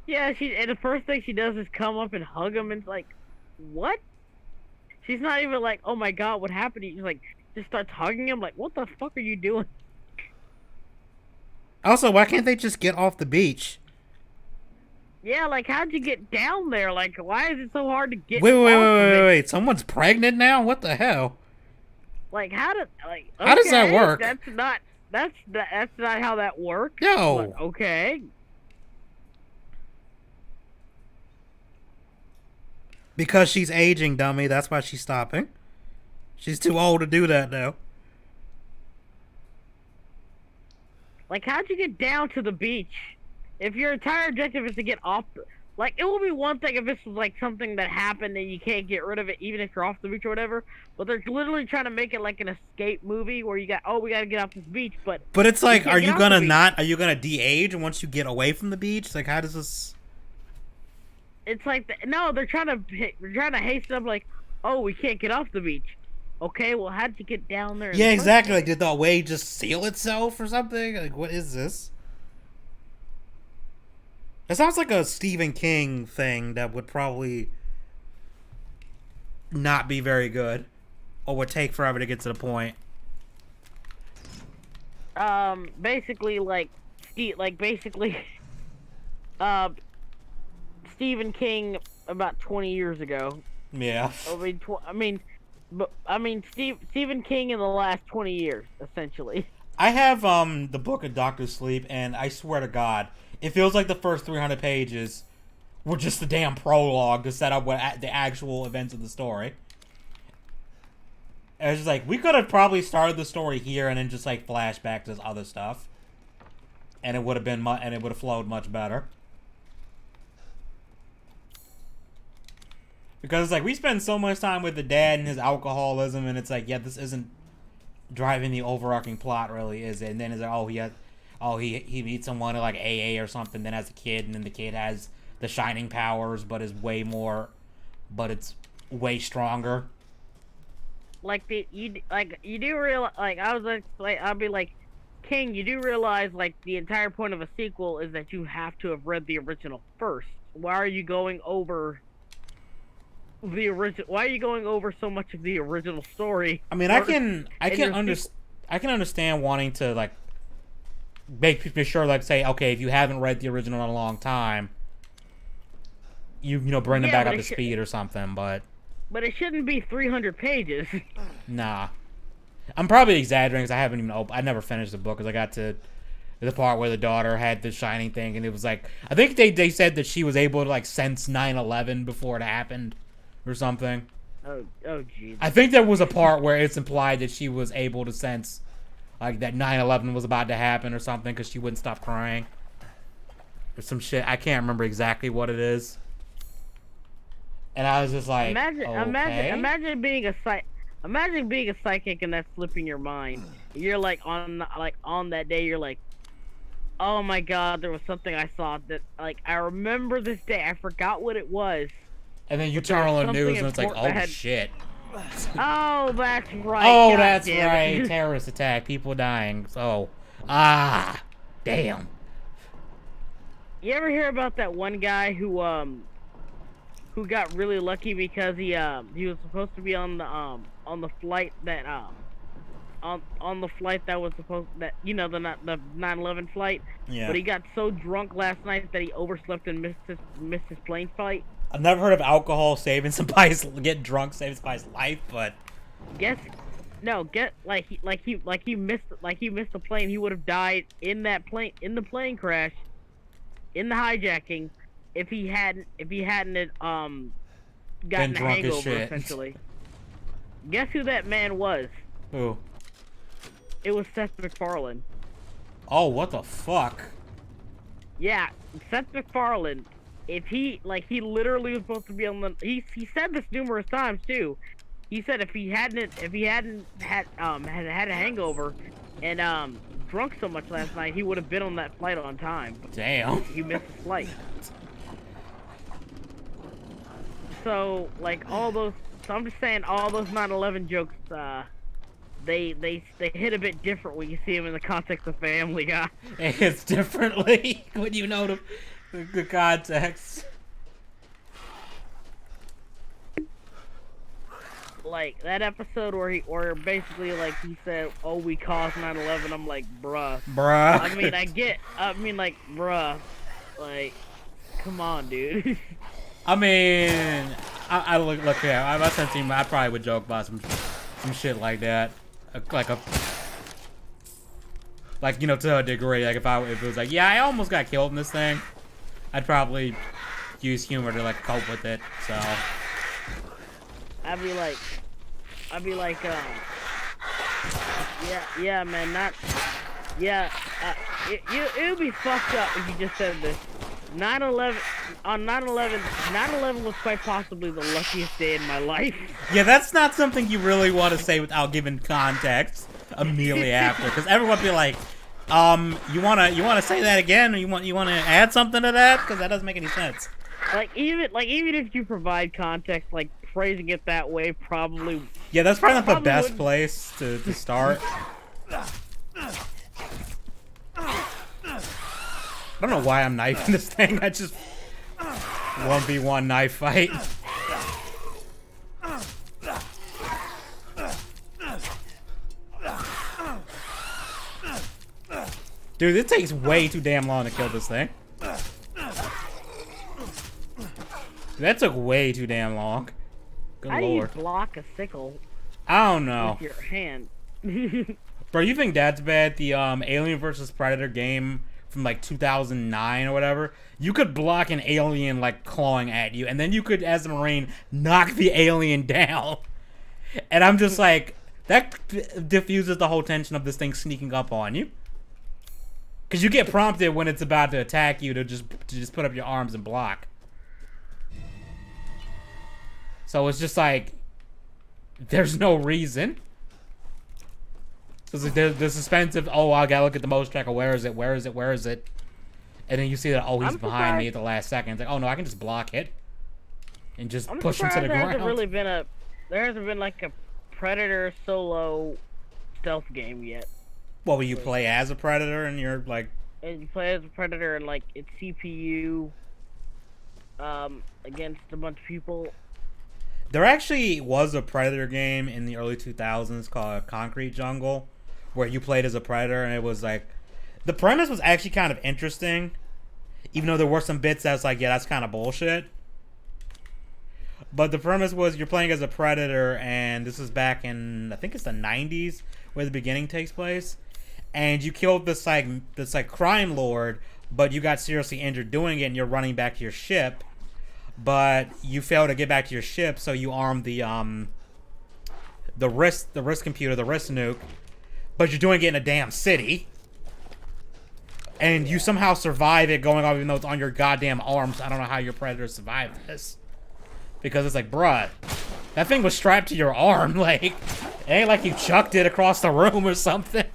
Yeah, and the first thing she does is come up and hug him, and it's like, what? She's not even like, oh my god, what happened? She's like, just starts hugging him, like, what the fuck are you doing? Also, why can't they just get off the beach? Yeah, like, how'd you get down there? Like, why is it so hard to get? Wait! Someone's pregnant now? What the hell? Like, how does that work? That's not how that works. No. But, okay. Because she's aging, dummy. That's why she's stopping. She's too old to do that now. Like, how'd you get down to the beach? If your entire objective is to get off, like, it would be one thing if this was like something that happened and you can't get rid of it even if you're off the beach or whatever. But they're literally trying to make it like an escape movie where we gotta get off this beach. But it's like, are you gonna de-age once you get away from the beach? Like, how does this? It's like no, they're trying to hasten up. Like, oh, we can't get off the beach. Okay, well, how'd you get down there? Yeah, exactly. Like, did the wave just seal itself or something? Like, what is this? It sounds like a Stephen King thing that would probably not be very good, or would take forever to get to the point. Basically, Stephen King about 20 years ago. Yeah. Stephen King in the last 20 years, essentially. I have the book of Dr. Sleep, and I swear to God, it feels like the first 300 pages were just the damn prologue to set up the actual events of the story. And it's just like, we could have probably started the story here and then just like flashback to this other stuff, and it would have been and it would have flowed much better. Because it's like, we spend so much time with the dad and his alcoholism, and it's like, yeah, this isn't driving the overarching plot, really, is it? And then it's like, he meets someone at like AA or something, then as a kid, and then the kid has the shining powers, but it's way stronger. Like, you do realize, like, I'd be like, King, you do realize, like, the entire point of a sequel is that you have to have read the original first. Why are you going over the original? Why are you going over so much of the original story? I mean, I can understand wanting to like make sure, like, say, okay, if you haven't read the original in a long time, you bring them back up to speed or something, but it shouldn't be 300 pages. Nah, I'm probably exaggerating because I haven't even I never finished the book because I got to the part where the daughter had the shining thing, and it was like, I think they said that she was able to like sense 9/11 before it happened or something. Oh, jeez. I think there was a part where it's implied that she was able to sense like that 9/11 was about to happen or something because she wouldn't stop crying or some shit. I can't remember exactly what it is. And I was just like, imagine being a psychic and that's slipping your mind. You're like on that day, you're like, oh my god, there was something I saw that, like, I remember this day. I forgot what it was. And then you turn on the news and it's like, oh shit. Oh, that's right. Oh, God that's damn right. it. Terrorist attack, people dying. So, damn. You ever hear about that one guy who got really lucky because he was supposed to be on the flight that on the flight that was supposed that the 9/11 flight. Yeah. But he got so drunk last night that he overslept and missed his plane flight. I've never heard of alcohol saving somebody's getting drunk saving somebody's life, but he missed the plane. He would have died in the plane crash, in the hijacking, if he hadn't gotten a drunk as hangover, shit. essentially. Guess who that man was? Who? It was Seth MacFarlane. Oh, what the fuck? Yeah, Seth MacFarlane. If he literally was supposed to be on the. He said this numerous times too. He said if he hadn't had a hangover and drunk so much last night, he would have been on that flight on time. Damn. He missed the flight. So like all those. So I'm just saying all those 9/11 jokes. They hit a bit different when you see them in the context of Family Guy. It's differently when you know the context. Like that episode where basically like he said, "Oh, we caused 9/11." I'm like, bruh. Bruh. I mean, like, bruh. Like, come on, dude. I mean, I look here. I sense him. I probably would joke about some shit like that, like you know, to a degree. Like if it was like, yeah, I almost got killed in this thing, I'd probably use humor to like cope with it. So I'd be like, yeah, man, it would be fucked up if you just said this. 9/11 was quite possibly the luckiest day in my life. yeah, that's not something you really want to say without giving context immediately after, because everyone would be like, you wanna say that again, or you want to add something to that, because that doesn't make any sense. Like even if you provide context, like phrasing it that way probably. Yeah, that's probably not the best wouldn't. place to start. I don't know why I'm knifing this thing. I just 1v1 knife fight. Dude, it takes way too damn long to kill this thing. That took way too damn long. Good How do you lord. block a sickle I don't know. with your hand? Bro, you think that's bad? The Alien vs. Predator game from like 2009 or whatever, you could block an alien like clawing at you, and then you could, as a Marine, knock the alien down. And I'm just like, that diffuses the whole tension of this thing sneaking up on you. Because you get prompted when it's about to attack you to just put up your arms and block. So it's just like, there's no reason. So it's like the suspense of, oh, I gotta look at the motion tracker. Where is it? Where is it? Where is it? And then you see that, oh, he's I'm behind me surprised- at the last second. It's like, oh no, I can just block it and just I'm push him to surprised the there hasn't ground. really been there hasn't been like a Predator solo stealth game yet. What, will you play as a predator and you're like, And you play as a Predator and like it's CPU against a bunch of people. there actually was a Predator game in the early 2000s called Concrete Jungle, where you played as a predator, and it was like, the premise was actually kind of interesting, even though there were some bits that's like, yeah, that's kind of bullshit. But the premise was you're playing as a predator, and this is back in, I think it's the 90s, where the beginning takes place, and you killed this crime lord, but you got seriously injured doing it, and you're running back to your ship, but you fail to get back to your ship, so you arm the wrist computer, the wrist nuke, but you're doing it in a damn city, and you somehow survive it going off even though it's on your goddamn arms. I don't know how your predator survived this, because it's like, bruh, that thing was strapped to your arm. Like, it ain't like you chucked it across the room or something.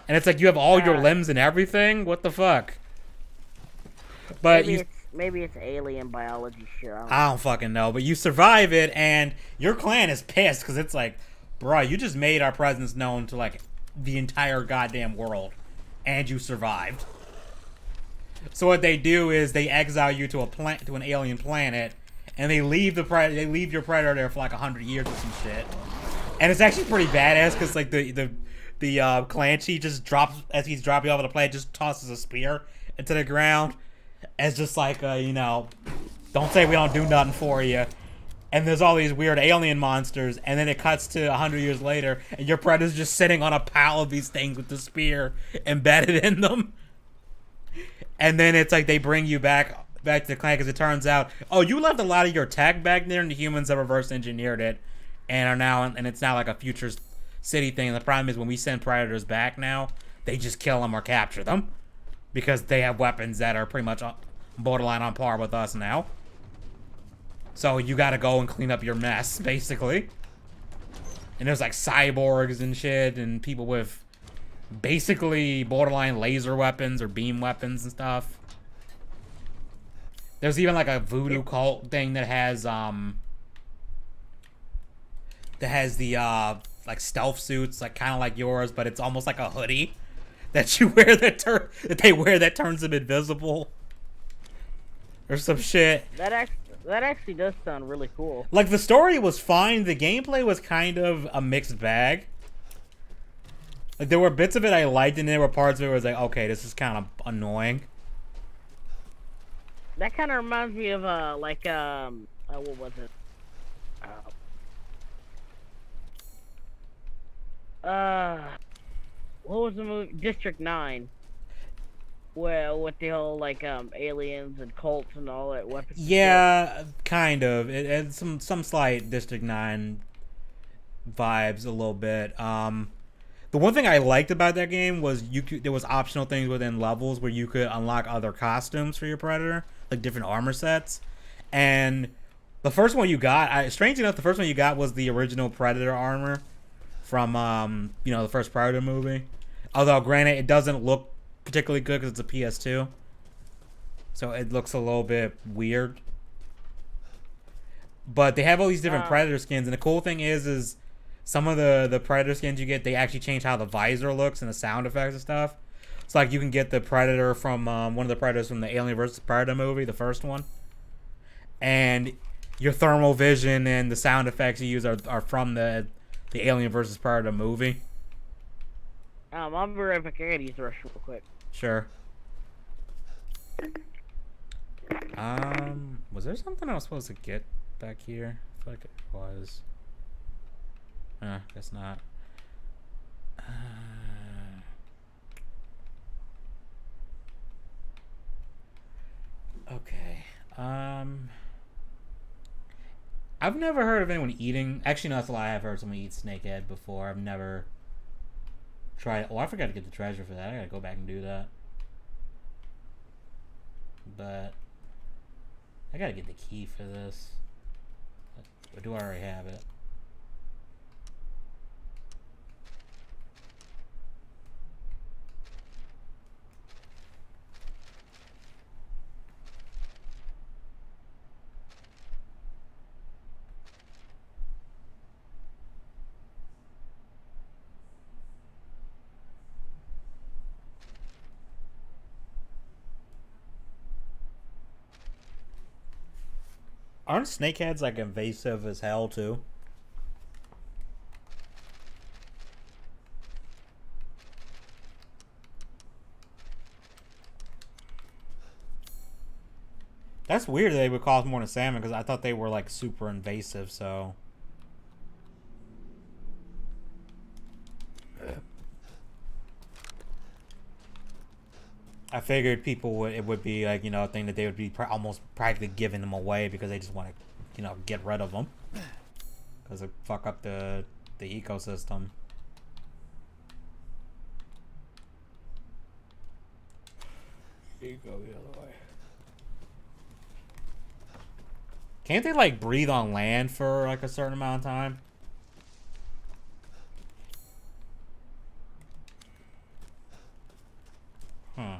And it's like you have all your limbs and everything. What the fuck? But Maybe it's alien biology shit. I don't fucking know. But you survive it, and your clan is pissed because it's like, bruh, you just made our presence known to like the entire goddamn world, and you survived. So what they do is they exile you to an alien planet, and they leave your predator there for like 100 years or some shit. And it's actually pretty badass because like the clan chief just drops, as he's dropping off the planet, just tosses a spear into the ground as just like don't say we don't do nothing for you. And there's all these weird alien monsters, and then it cuts to 100 years later, and your predator's just sitting on a pile of these things with the spear embedded in them. And then it's like they bring you back back to the clan because it turns out, oh, you left a lot of your tech back there, and the humans have reverse engineered it, and are now, and it's now like a future city thing. And the problem is when we send predators back now, they just kill them or capture them because they have weapons that are pretty much borderline on par with us now. So you got to go and clean up your mess, basically. And there's like cyborgs and shit, and people with basically borderline laser weapons or beam weapons and stuff. There's even like a voodoo cult thing that has the like stealth suits, like kind of like yours, but it's almost like a hoodie that you wear that they wear that turns them invisible or some shit. That actually does sound really cool. Like, the story was fine. The gameplay was kind of a mixed bag. Like, there were bits of it I liked, and there were parts of it where I was like, okay, this is kind of annoying. That kind of reminds me of, what was it? What was the movie? District 9. Well, with the whole, like, aliens and cults and all that weapons. Yeah, kind of. It had some slight District 9 vibes a little bit. The one thing I liked about that game was there was optional things within levels where you could unlock other costumes for your Predator, like different armor sets. And the first one you got, strangely enough, the first one you got was the original Predator armor from, the first Predator movie. Although, granted, it doesn't look particularly good because it's a PS2, so it looks a little bit weird. But they have all these different Predator skins, and the cool thing is some of the Predator skins you get, they actually change how the visor looks and the sound effects and stuff. It's like you can get the Predator from one of the Predators from the Alien vs. Predator movie, the first one, and your thermal vision and the sound effects you use are from the Alien vs. Predator movie. I'll be right back. I gotta use the restroom real quick. Sure. Was there something I was supposed to get back here? I feel like it was. Guess not. Okay. I've never heard of anyone eating. Actually, no, that's a lie. I've heard someone eat snakehead before. I've never tried. Oh, I forgot to get the treasure for that. I gotta go back and do that. But I gotta get the key for this. Or do I already have it? Aren't snakeheads like invasive as hell too? That's weird that they would cost more than salmon because I thought they were like super invasive, so. I figured it would be like, a thing that they would be almost practically giving them away because they just want to, get rid of them. Because they fuck up the ecosystem. You go the other way. Can't they, like, breathe on land for, like, a certain amount of time? Huh.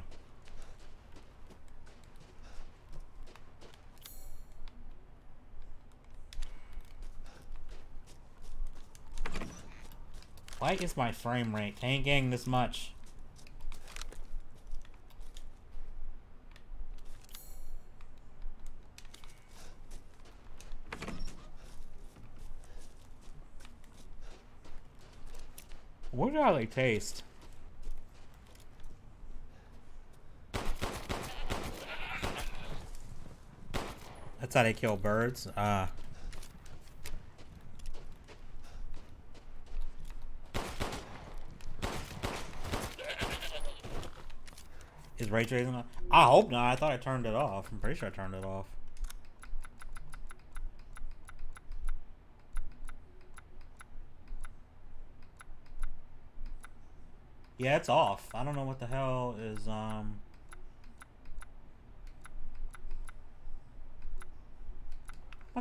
Why is my frame rate tanking this much? What do they taste? That's how they kill birds? Is ray tracing on? I hope not. I thought I turned it off. I'm pretty sure I turned it off. Yeah, it's off. I don't know what the hell is, I'll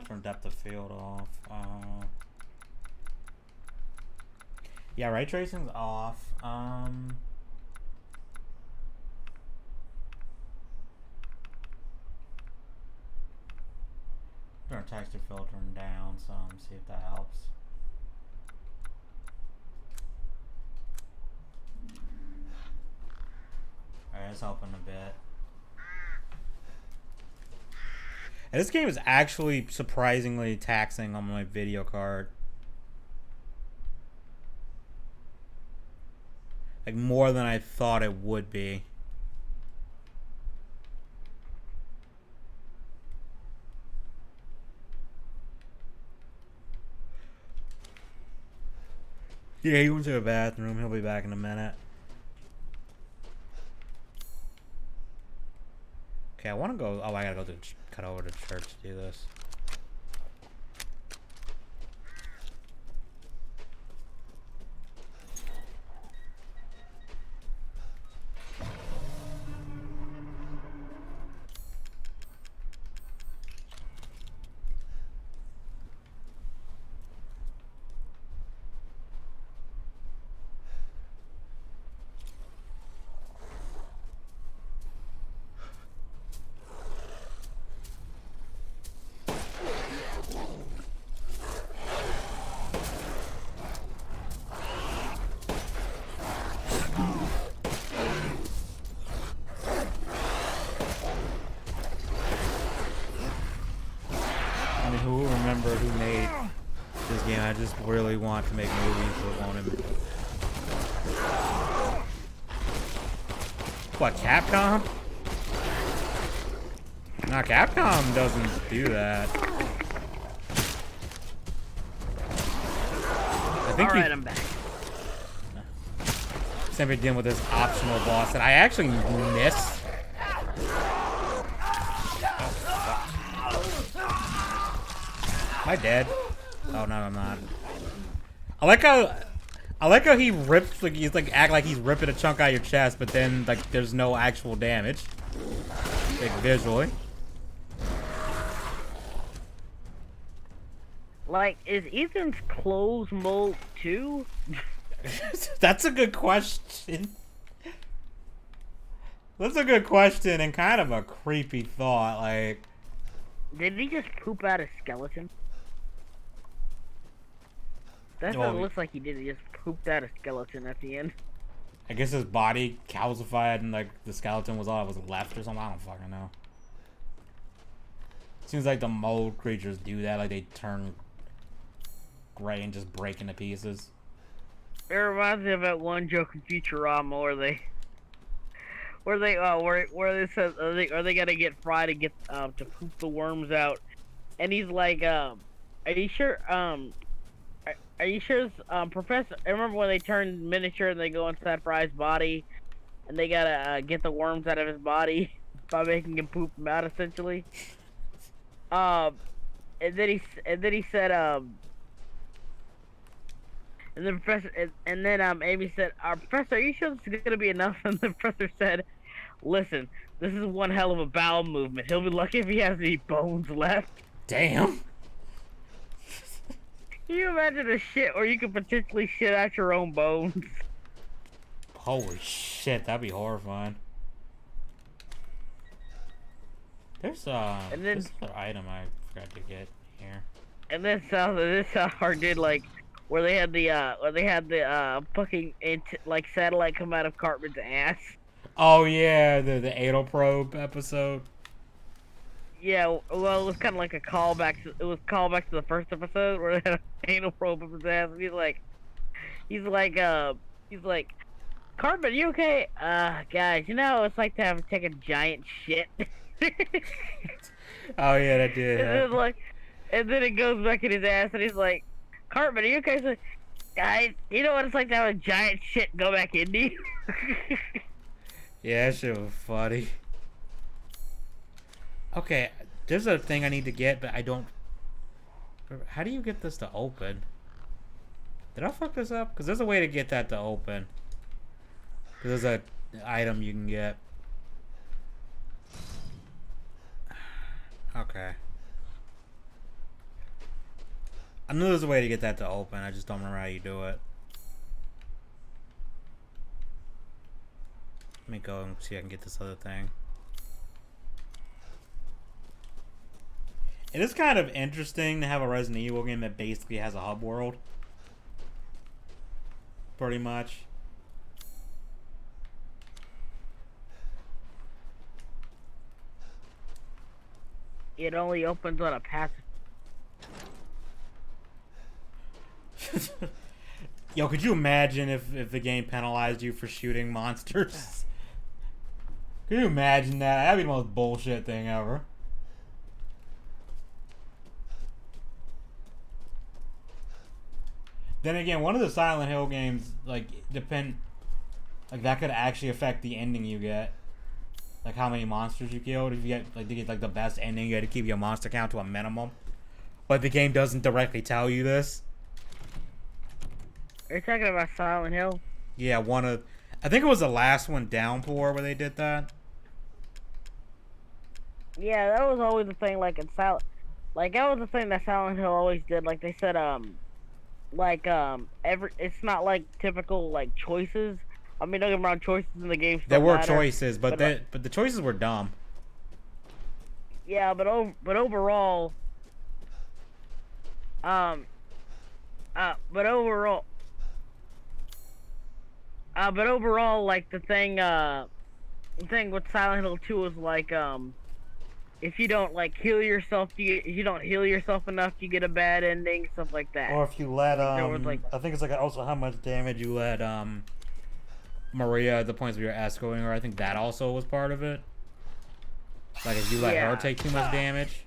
turn depth of field off. Yeah, ray tracing's off. Turn texture filtering down some, see if that helps. Alright, it's helping a bit. And this game is actually surprisingly taxing on my video card. Like, more than I thought it would be. Yeah, he went to the bathroom. He'll be back in a minute. Okay, I want to go. Oh, I gotta go to cut over to church to do this. Who remember who made this game? I just really want to make movies with on him. What, Capcom? Nah, Capcom doesn't do that. I think Alright, I'm back. Simply dealing with this optional boss that I actually missed. Am I dead? Oh no, I'm not. I like how he rips, like he's like act like he's ripping a chunk out of your chest, but then like there's no actual damage, like visually. Like, is Ethan's clothes mold too? That's a good question. That's a good question and kind of a creepy thought. Like, Did he just poop out a skeleton? That's what it looks like he did. He just pooped out a skeleton at the end. I guess his body calcified and like the skeleton was all that was left or something. I don't fucking know. Seems like the mold creatures do that. Like they turn gray and just break into pieces. It reminds me of that one joke in Futurama where they said are they gonna get Fry to get to poop the worms out, and he's like, are you sure Professor? I remember when they turn miniature and they go inside Fry's body, and they gotta get the worms out of his body by making him poop them out, essentially. And then he said, and then Amy said, Professor, are you sure this is gonna be enough? And the professor said, listen, this is one hell of a bowel movement. He'll be lucky if he has any bones left. Damn. Can you imagine a shit where you could potentially shit out your own bones? Holy shit, that'd be horrifying. There's and then, this other item I forgot to get here. And then this hard did like where they had the fucking like satellite come out of Cartman's ass. Oh yeah, the anal probe episode. Yeah, well, it was kind of like a callback. It was callback to the first episode where they had an anal probe up his ass. And he's like, Cartman, you okay? Guys, you know it's like to take a giant shit. Oh yeah, that did. And then it goes back in his ass, and he's like, Cartman, are you okay? So, guys, you know what it's like to have a giant shit go back into you? Yeah, that shit was funny. Okay, there's a thing I need to get, but I don't... How do you get this to open? Did I fuck this up? Because there's a way to get that to open. There's a item you can get. Okay. I knew there's a way to get that to open. I just don't remember how you do it. Let me go and see if I can get this other thing. It is kind of interesting to have a Resident Evil game that basically has a hub world. Pretty much. It only opens on a passive. Yo, could you imagine if the game penalized you for shooting monsters? Could you imagine that? That'd be the most bullshit thing ever. Then again, one of the Silent Hill games, like, that could actually affect the ending you get. Like, how many monsters you killed. If you get, like, to get, like, the best ending, you had to keep your monster count to a minimum. But the game doesn't directly tell you this. Are you talking about Silent Hill? Yeah, I think it was the last one, Downpour, where they did that. Yeah, that was always the thing, like, that was the thing that Silent Hill always did. Like, they said, it's not like typical, like, choices. I mean, don't get me wrong, choices in the game still There were matter, choices, but the choices were dumb. Yeah, but overall, like, the thing with Silent Hill 2 is like, if you don't, like, heal yourself, if you don't heal yourself enough, you get a bad ending, stuff like that. Or if you let there was, like, I think it's like also how much damage you let Maria at the points where you're escorting her. I think that also was part of it. Like if you let her take too much damage.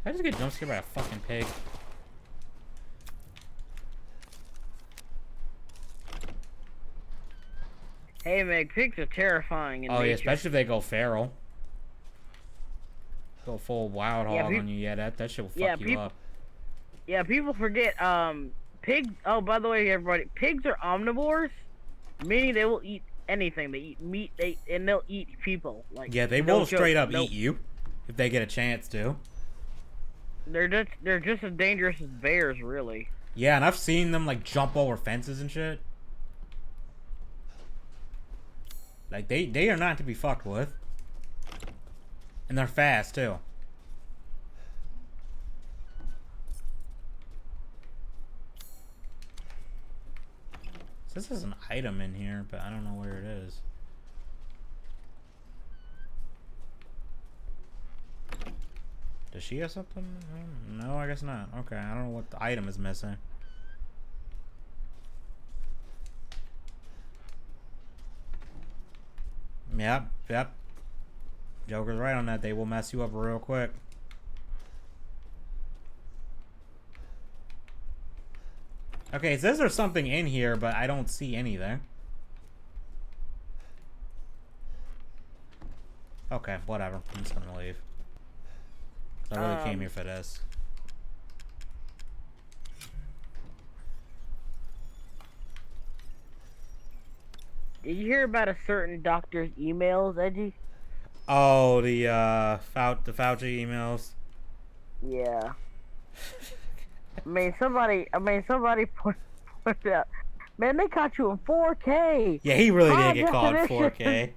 I just get jump scared by a fucking pig. Hey, Meg, pigs are terrifying in Oh yeah, nature. especially if they go feral. Go full wild hog on you, yeah, that shit will fuck you up. Yeah, people forget, pigs, oh, by the way, everybody, pigs are omnivores, meaning they will eat anything. They eat meat, and they'll eat people. Like, yeah, they will straight up eat you if they get a chance to. They're just as dangerous as bears, really. Yeah, and I've seen them, like, jump over fences and shit. Like, they are not to be fucked with. And they're fast, too. It says there's an item in here, but I don't know where it is. Does she have something? No, I guess not. Okay, I don't know what the item is missing. Yep. Joker's right on that. They will mess you up real quick. Okay, it says there's something in here, but I don't see anything. Okay, whatever. I'm just gonna leave. I really came here for this. Did you hear about a certain doctor's emails, Edgy? Oh, the Fauci emails. Yeah. Somebody pointed out. Man, they caught you in 4K. Yeah, he really did get caught in 4K.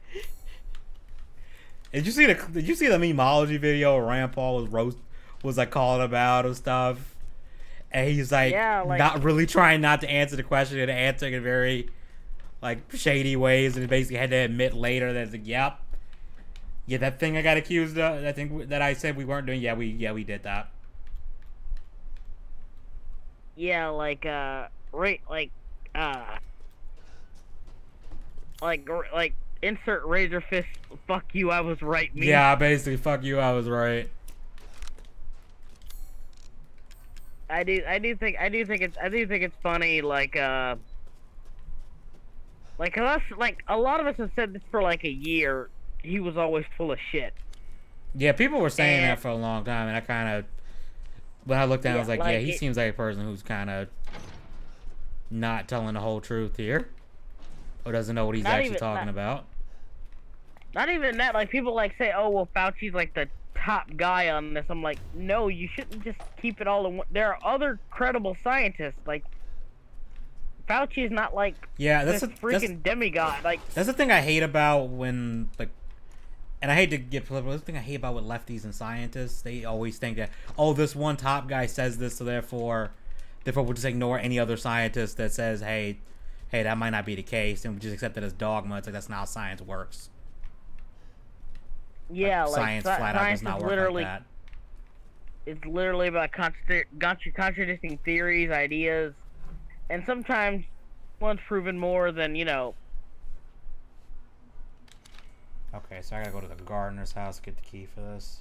Did you see the memeology video where Rand Paul was like calling about and stuff? And he's like, not really trying not to answer the question and answering in very like shady ways, and basically had to admit later that it's like, yep. Yeah, that thing I got accused of, that thing that I said we weren't doing, yeah, we did that. Yeah, like insert razor fist, fuck you, I was right, me. Yeah, basically, fuck you, I was right. I do think it's funny, like us, like, a lot of us have said this for like a year. he was always full of shit. Yeah, people were saying And- that for a long time, and I kind of, when I looked at it, I was like, yeah, he seems like a person who's kind of not telling the whole truth here, or doesn't know what he's actually talking about. Not even that. Like people like say, oh well, Fauci's like the top guy on this. I'm like, no, you shouldn't just keep it all in one. There are other credible scientists. Like Fauci is not like That's this freaking demigod. Like that's the thing I hate about when like, and I hate to get political. The thing I hate about with lefties and scientists, they always think that, oh, this one top guy says this, so therefore we'll just ignore any other scientist that says, hey, that might not be the case, and we just accept it as dogma. It's like that's not how science works. yeah, like science flat out does science not is work literally like that. it's literally about contradicting theories, ideas, and sometimes one's proven more than Okay, so I gotta go to the gardener's house to get the key for this.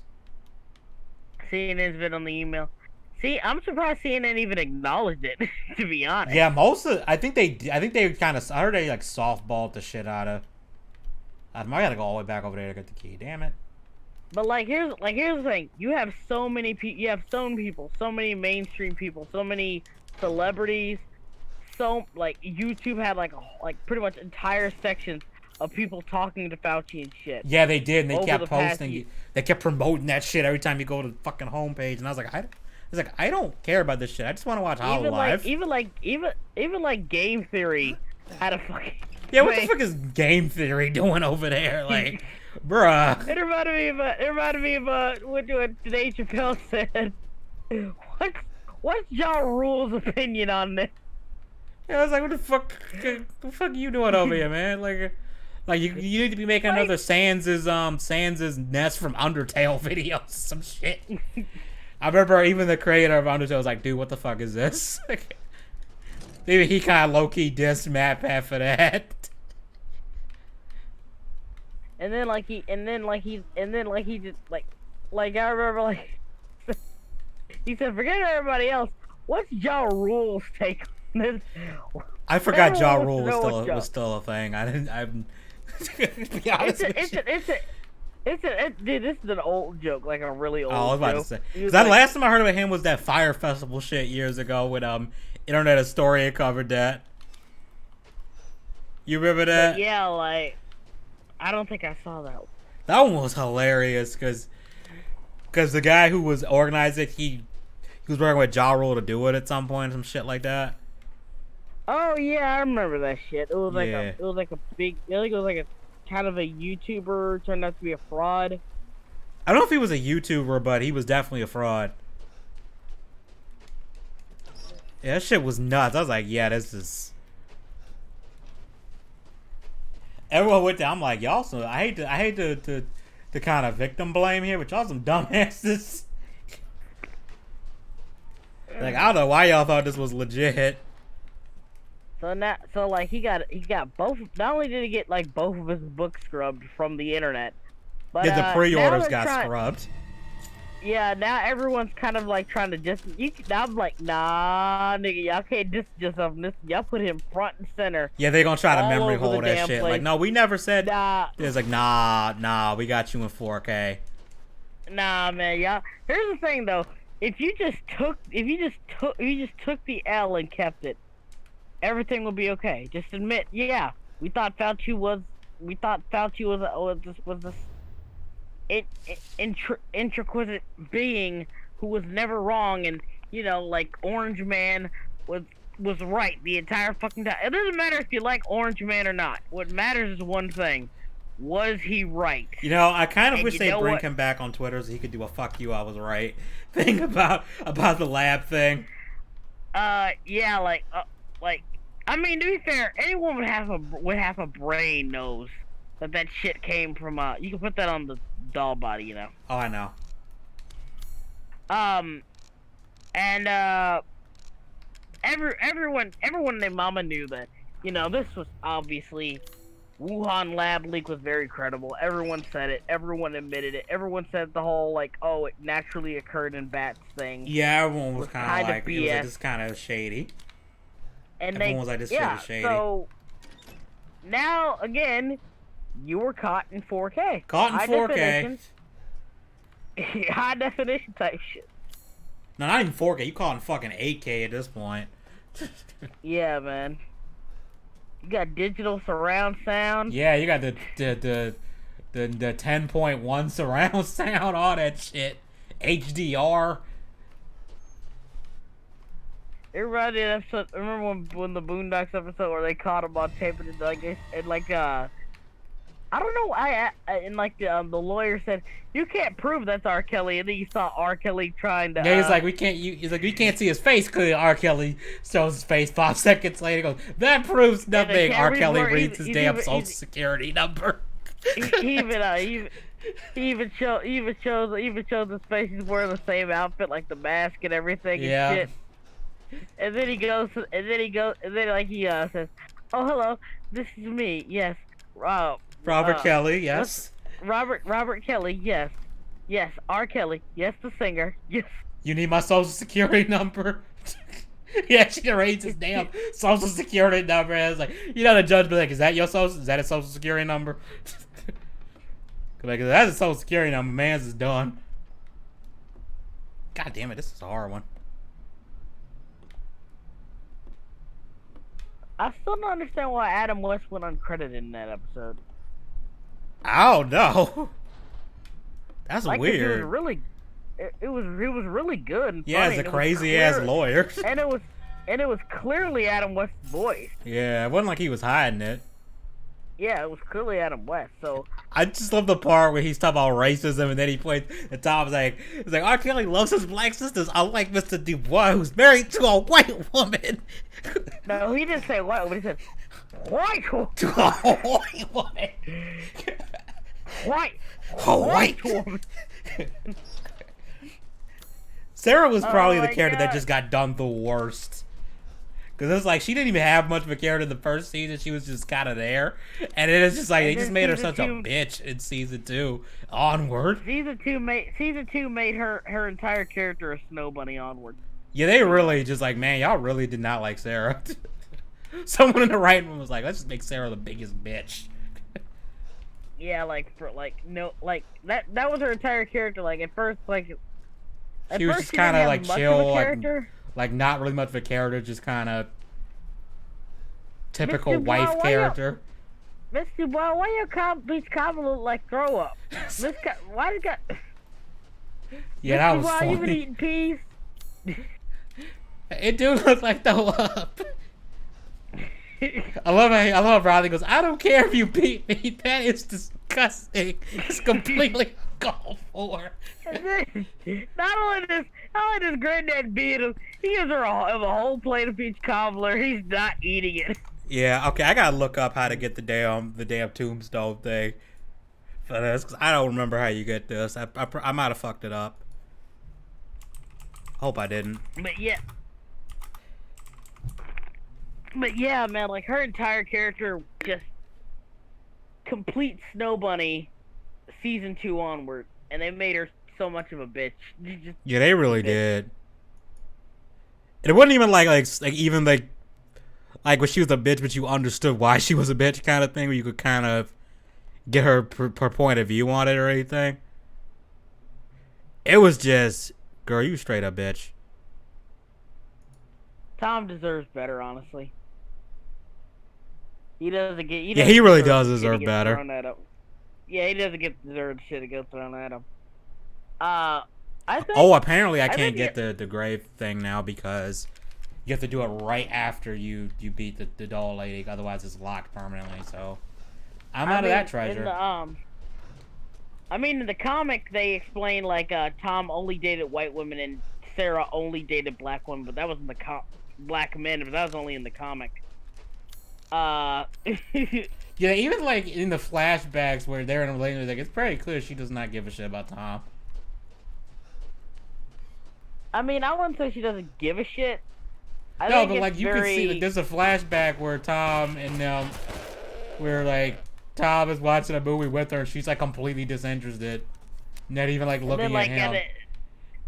CNN's been on the email. See, I'm surprised CNN even acknowledged it. To be honest. Yeah, I think they kind of, I heard they like softballed the shit out of. I gotta go all the way back over there to get the key. Damn it. But here's the thing. You have so many people. You have so many people. So many mainstream people. So many celebrities. So YouTube had like pretty much entire sections of people talking to Fauci and shit. Yeah, they did, and they Over kept the past posting. They kept promoting that shit every time you go to the fucking homepage, and I was like, I don't care about this shit. I just want to watch Hololive. Even like Game Theory had a fucking. Yeah, what the fuck is Game Theory doing over there? Like, bruh. It reminded me of what Dave Chappelle said. What's Ja Rule's opinion on this? Yeah, I was like, what the fuck are you doing over here, man? Like you need to be making another Sans's Nest from Undertale videos, some shit. I remember even the creator of Undertale was like, dude, what the fuck is this? Maybe he kind of low-key dissed MatPat for that. And then he just I remember he said, forget everybody else. What's Ja Rule's take on this? I forgot Ja Everyone Rule wants to know was still a thing. To be honest with you. Dude, this is an old joke, like a really old Oh, I was about joke. to say. He was That like- last time I heard about him was that Fire Festival shit years ago when Internet Astoria covered that. You remember that? But yeah, I don't think I saw that. That one was hilarious because the guy who was organizing it, he was working with Ja Rule to do it at some point, some shit like that. Oh yeah, I remember that shit. It was like Yeah. it was like a big. I think it was like a kind of a YouTuber turned out to be a fraud. I don't know if he was a YouTuber, but he was definitely a fraud. Yeah, that shit was nuts. I was like, yeah, this is. Everyone went there. I'm like, y'all. So I hate to kind of victim blame here, but y'all some dumbasses. Like, I don't know why y'all thought this was legit. So he got both. Not only did he get both of his books scrubbed from the internet, but Yeah, the now pre-orders they're got trying- scrubbed. Yeah, now everyone's kind of trying to just. Now I'm like, nah, nigga, y'all can't distance yourself from this. Y'all put him front and center. Yeah, they gonna try to all memory over the hold that damn shit. place. Like, no, we never said. Nah, It's like, nah, we got you in 4K. nah, man, y'all. Here's the thing though. If you just took the L and kept it, everything will be okay. Just admit, yeah, we thought Fauci was this intricate being who was never wrong, and Orange Man was right the entire fucking time. It doesn't matter if you like Orange Man or not. What matters is one thing: was he right? You know, I kind of And wish you they'd know bring what? him back on Twitter so he could do a "fuck you, I was right" thing about the lab thing. Yeah, I mean, to be fair, anyone with half a brain knows that shit came from you can put that on the doll body, you know. Oh, I know. Everyone and their mama knew that, this was obviously Wuhan lab leak was very credible. Everyone said it. Everyone admitted it. Everyone said the whole it naturally occurred in bats thing. Yeah, everyone was Was kind of kinda like, it was like, BS. this kind of shady. And Everyone was like, this shit is shady. So now again, You were caught in 4K. Caught in High 4K. definition. High definition type shit. No, not even 4K. You call it fucking 8K at this point. Yeah, man. You got digital surround sound. Yeah, you got the 10.1 surround sound, all that shit. HDR. Everybody that episode. Remember when the Boondocks episode where they caught him on tape and I don't know. And like the lawyer said, you can't prove that's R. Kelly, and then you saw R. Kelly trying to. Yeah, he's like, we can't see his face because R. Kelly shows his face 5 seconds later. Goes, that proves nothing. R. Kelly reads his damn social security number. He even shows his face. He's wearing the same outfit, like the mask and everything. Yeah. And shit. And then he says, "Oh, hello, this is me. Yes, Robert Kelly, yes. Robert Kelly, yes. Yes, R. Kelly, yes, the singer, yes." You need my social security number? Yeah, she reads his damn social security number. And it's like, you know, the judge be like, is that a social security number? Like, that's a social security number, man's is done. God damn it, this is a hard one. I still don't understand why Adam West went uncredited in that episode. I don't know. That's like, weird. It was really good. And yeah, funny, it's a crazy ass lawyer. and it was clearly Adam West's voice. Yeah, it wasn't like he was hiding it. Yeah, it was clearly Adam West. So I just love the part where he's talking about racism, and then he plays the top. It's like R. Kelly loves his black sisters, unlike Mr. Dubois, who's married to a white woman. No, he didn't say white woman. He said white woman. To a white woman. White woman. Sarah was probably the my character God. that just got done the worst. Because it's like, she didn't even have much of a character in the first season. She was just kind of there. And it is just like, they just made her such a bitch in season 2 onward. Season two made her entire character a snow bunny onward. Yeah, they really just like, man, y'all really did not like Sarah. Someone in the right room was like, let's just make Sarah the biggest bitch. Yeah, that was her entire character. Like, at first, She was just kind of like chill, like not really much of a character, just kind of typical Mr. wife Boy, character. Mr. Dubois, why your beach cobbler look like throw up? Why you got? Yeah, Mr. that was Dubois, you been funny. eating peas? It do look like throw up. I love how Riley goes, I don't care if you beat me. That is disgusting. It's completely uncalled for. Not only does Granddad beat him, he gives her a whole plate of peach cobbler. He's not eating it. Yeah, okay, I gotta look up how to get the damn tombstone thing for this, because I don't remember how you get this. I might have fucked it up. Hope I didn't. But yeah, man, like, her entire character just complete snow bunny season 2 onward, and they made her so much of a bitch. Yeah, they really did. And it wasn't even like when she was a bitch, but you understood why she was a bitch kind of thing, where you could kind of get her point of view on it or anything. It was just, girl, you straight up bitch. Tom deserves better, honestly. He doesn't get. Yeah, he really does deserve better. Yeah, he doesn't get deserved shit to get thrown at him. I think. Oh, apparently I can't get the grave thing now because you have to do it right after you beat the doll lady. Otherwise, it's locked permanently. So I'm out of that treasure. In the comic, they explain like Tom only dated white women and Sarah only dated black women, but that was in the black men, but that was only in the comic. Yeah, even like in the flashbacks where they're in a relationship, like, it's pretty clear she does not give a shit about Tom. I mean, I wouldn't say she doesn't give a shit. No, but like you can see, like, there's a flashback where Tom and where like Tom is watching a movie with her, and she's like completely disinterested, not even like looking at him.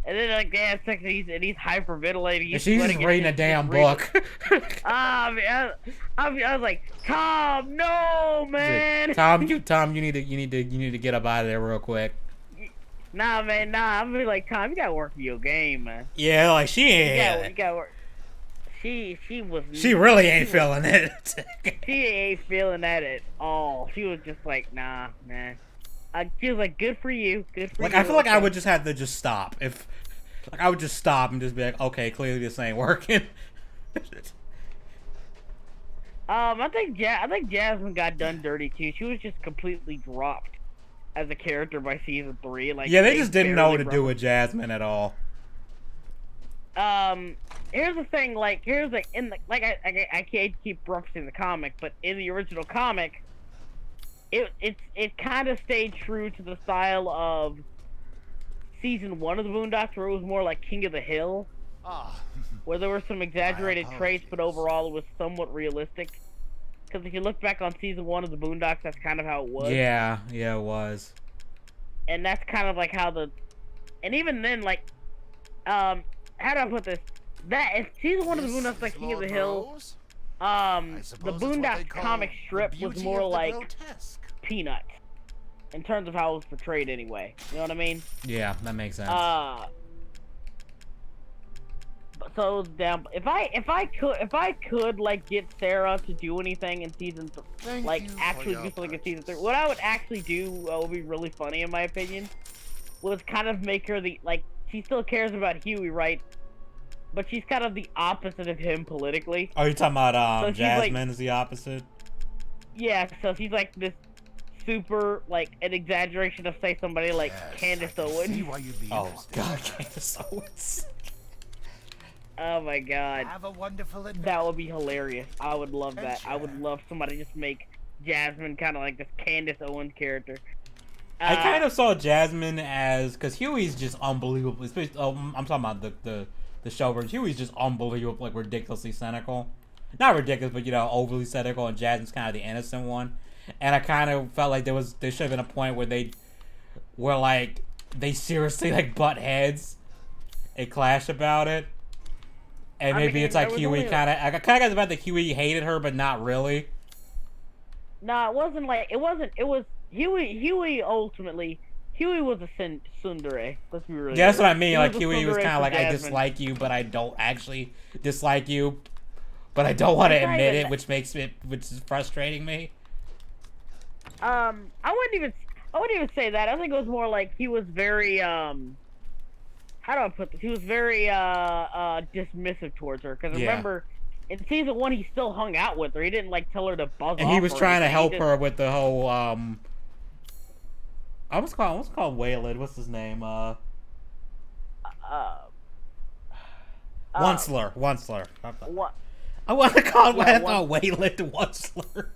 And then like they have sex and he's hyperventilating. And He's she's just sweating, reading a and damn reading- book. I was like, Tom, no, man. Tom, you need to get up out of there real quick. Nah, man, nah. I'm be like, Tom, you gotta work for your game, man. Yeah, like she ain't. You gotta work. She was. She really ain't feeling it. She ain't feeling that at all. She was just like, nah, man. She was like, good for you, good for you. Like I feel like I would just have to just stop if, like I would just stop and just be like, okay, clearly this ain't working. I think Jasmine got done dirty too. She was just completely dropped as a character by season 3. Like Yeah, they just didn't know what to barely do with Jasmine at all. Here's the thing, like, I can't keep referencing the comic, but in the original comic, it kind of stayed true to the style of season 1 of the Boondocks, where it was more like King of the Hill, where there were some exaggerated traits, but overall it was somewhat realistic. Because if you look back on season 1 of the Boondocks, that's kind of how it was. Yeah, it was. And that's kind of like how and even then, like, how do I put this? That if season 1 of the Boondocks like King of the Hill, the Boondocks comic strip was more like Peanuts in terms of how it was portrayed, anyway. You know what I mean? Yeah, that makes sense. So it was down. If I could like get Sarah to do anything in season, like actually do something in season 3, what I would actually do would be really funny in my opinion. Was kind of make her she still cares about Huey, right? But she's kind of the opposite of him politically. Oh, you're talking about So Jasmine is the opposite? Yeah, so she's like this super, like, an exaggeration of, say, somebody like Candace Owens. Oh, God, Candace Owens. Oh my god. Have a wonderful adventure. That would be hilarious. I would love that. I would love somebody just make Jasmine kind of like this Candace Owens character. I kind of saw Jasmine as, because Huey's just unbelievable. Especially, I'm talking about the show version. Huey's just unbelievable, like ridiculously cynical. Not ridiculous, but overly cynical, and Jasmine's kind of the innocent one. And I kind of felt like there should have been a point where they seriously like butt heads and clash about it. And maybe it's like Huey I kind of got the fact that Huey hated her, but not really. No, it was Huey ultimately, Huey was a tsundere. Let's be real. Yeah, that's what I mean. Like Huey was tsundere kind of like, for I Jasmine. dislike you, but I don't actually dislike you. But I don't want to admit it, which is frustrating me. I wouldn't even say that. I think it was more like he was very how do I put this? He was very dismissive towards her. Because remember, in season 1, he still hung out with her. He didn't like tell her to buzz off. And he was trying to help her with the whole I almost called Waylon. What's his name? Onceler. What? I want to call him. I thought Waylon Onceler.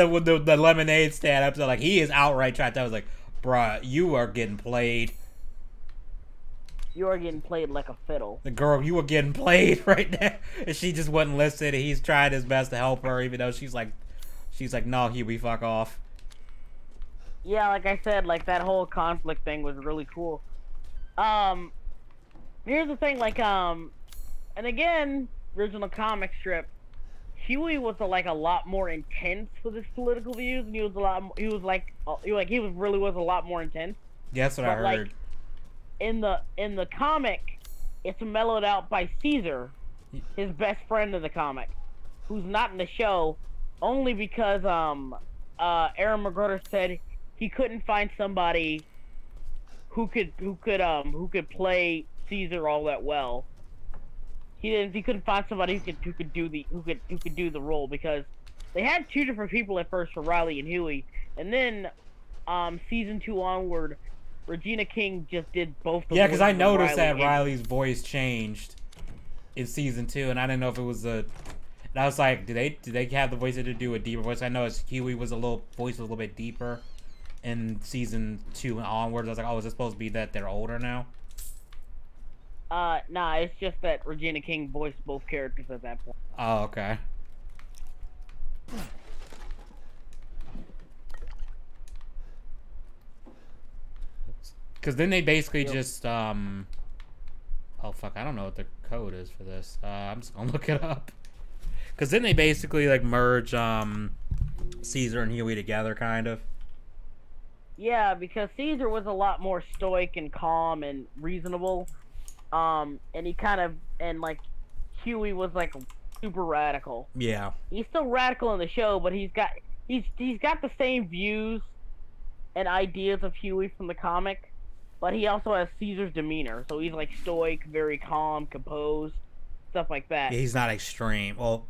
With the lemonade stand episode, like he is outright trying to. I was like, bruh, you are getting played. You are getting played like a fiddle. The girl, you were getting played right now, and she just wouldn't listen. And he's trying his best to help her, even though she's like, no, Huey, fuck off. Yeah, like I said, like that whole conflict thing was really cool. Here's the thing, like and again, original comic strip, Huey was a lot more intense with his political views, and he was really a lot more intense. Yeah, that's what I heard. Like, in the comic, it's mellowed out by Caesar, his best friend in the comic, who's not in the show, only because Aaron McGruder said he couldn't find somebody who could play Caesar all that well. He couldn't find somebody who could do the role, because they had 2 different people at first for Riley and Huey, and then season 2 onward, Regina King just did both. Yeah, because I noticed that Riley's voice changed in season 2, and I didn't know if it was and I was like, did they have the voice to do a deeper voice? I know Huey was a little bit deeper in season 2 and onwards. I was like, oh, is it supposed to be that they're older now? Nah, it's just that Regina King voiced both characters at that point. Oh, okay. Because then they basically just, oh, fuck, I don't know what the code is for this. I'm just gonna look it up. Because then they basically, like, merge, Caesar and Huey together, kind of. Yeah, because Caesar was a lot more stoic and calm and reasonable. And he kind of, and, like, Huey was, like, super radical. Yeah. He's still radical in the show, but he's got the same views and ideas of Huey from the comic, but he also has Caesar's demeanor. So he's like stoic, very calm, composed, stuff like that. Yeah, he's not extreme. Well,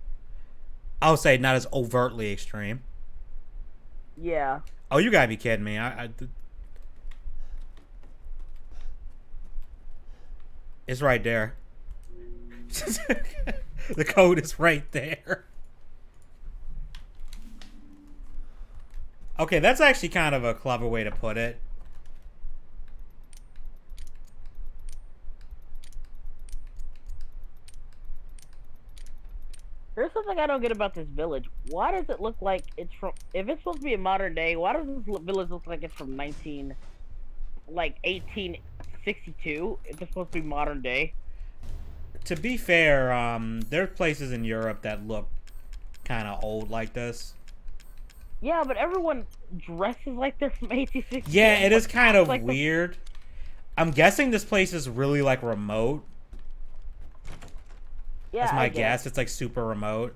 I would say not as overtly extreme. Yeah. Oh, you gotta be kidding me. It's right there. The code is right there. Okay, that's actually kind of a clever way to put it. There's something I don't get about this village. Why does it look like it's from... If it's supposed to be a modern day, why does this village look like it's from 1862? If it's supposed to be modern day. To be fair, there are places in Europe that look kind of old like this. Yeah, but everyone dresses like they're from 1860. Yeah, it is kind of like weird. I'm guessing this place is really, like, remote. Yeah, That's my guess. It's, like, super remote.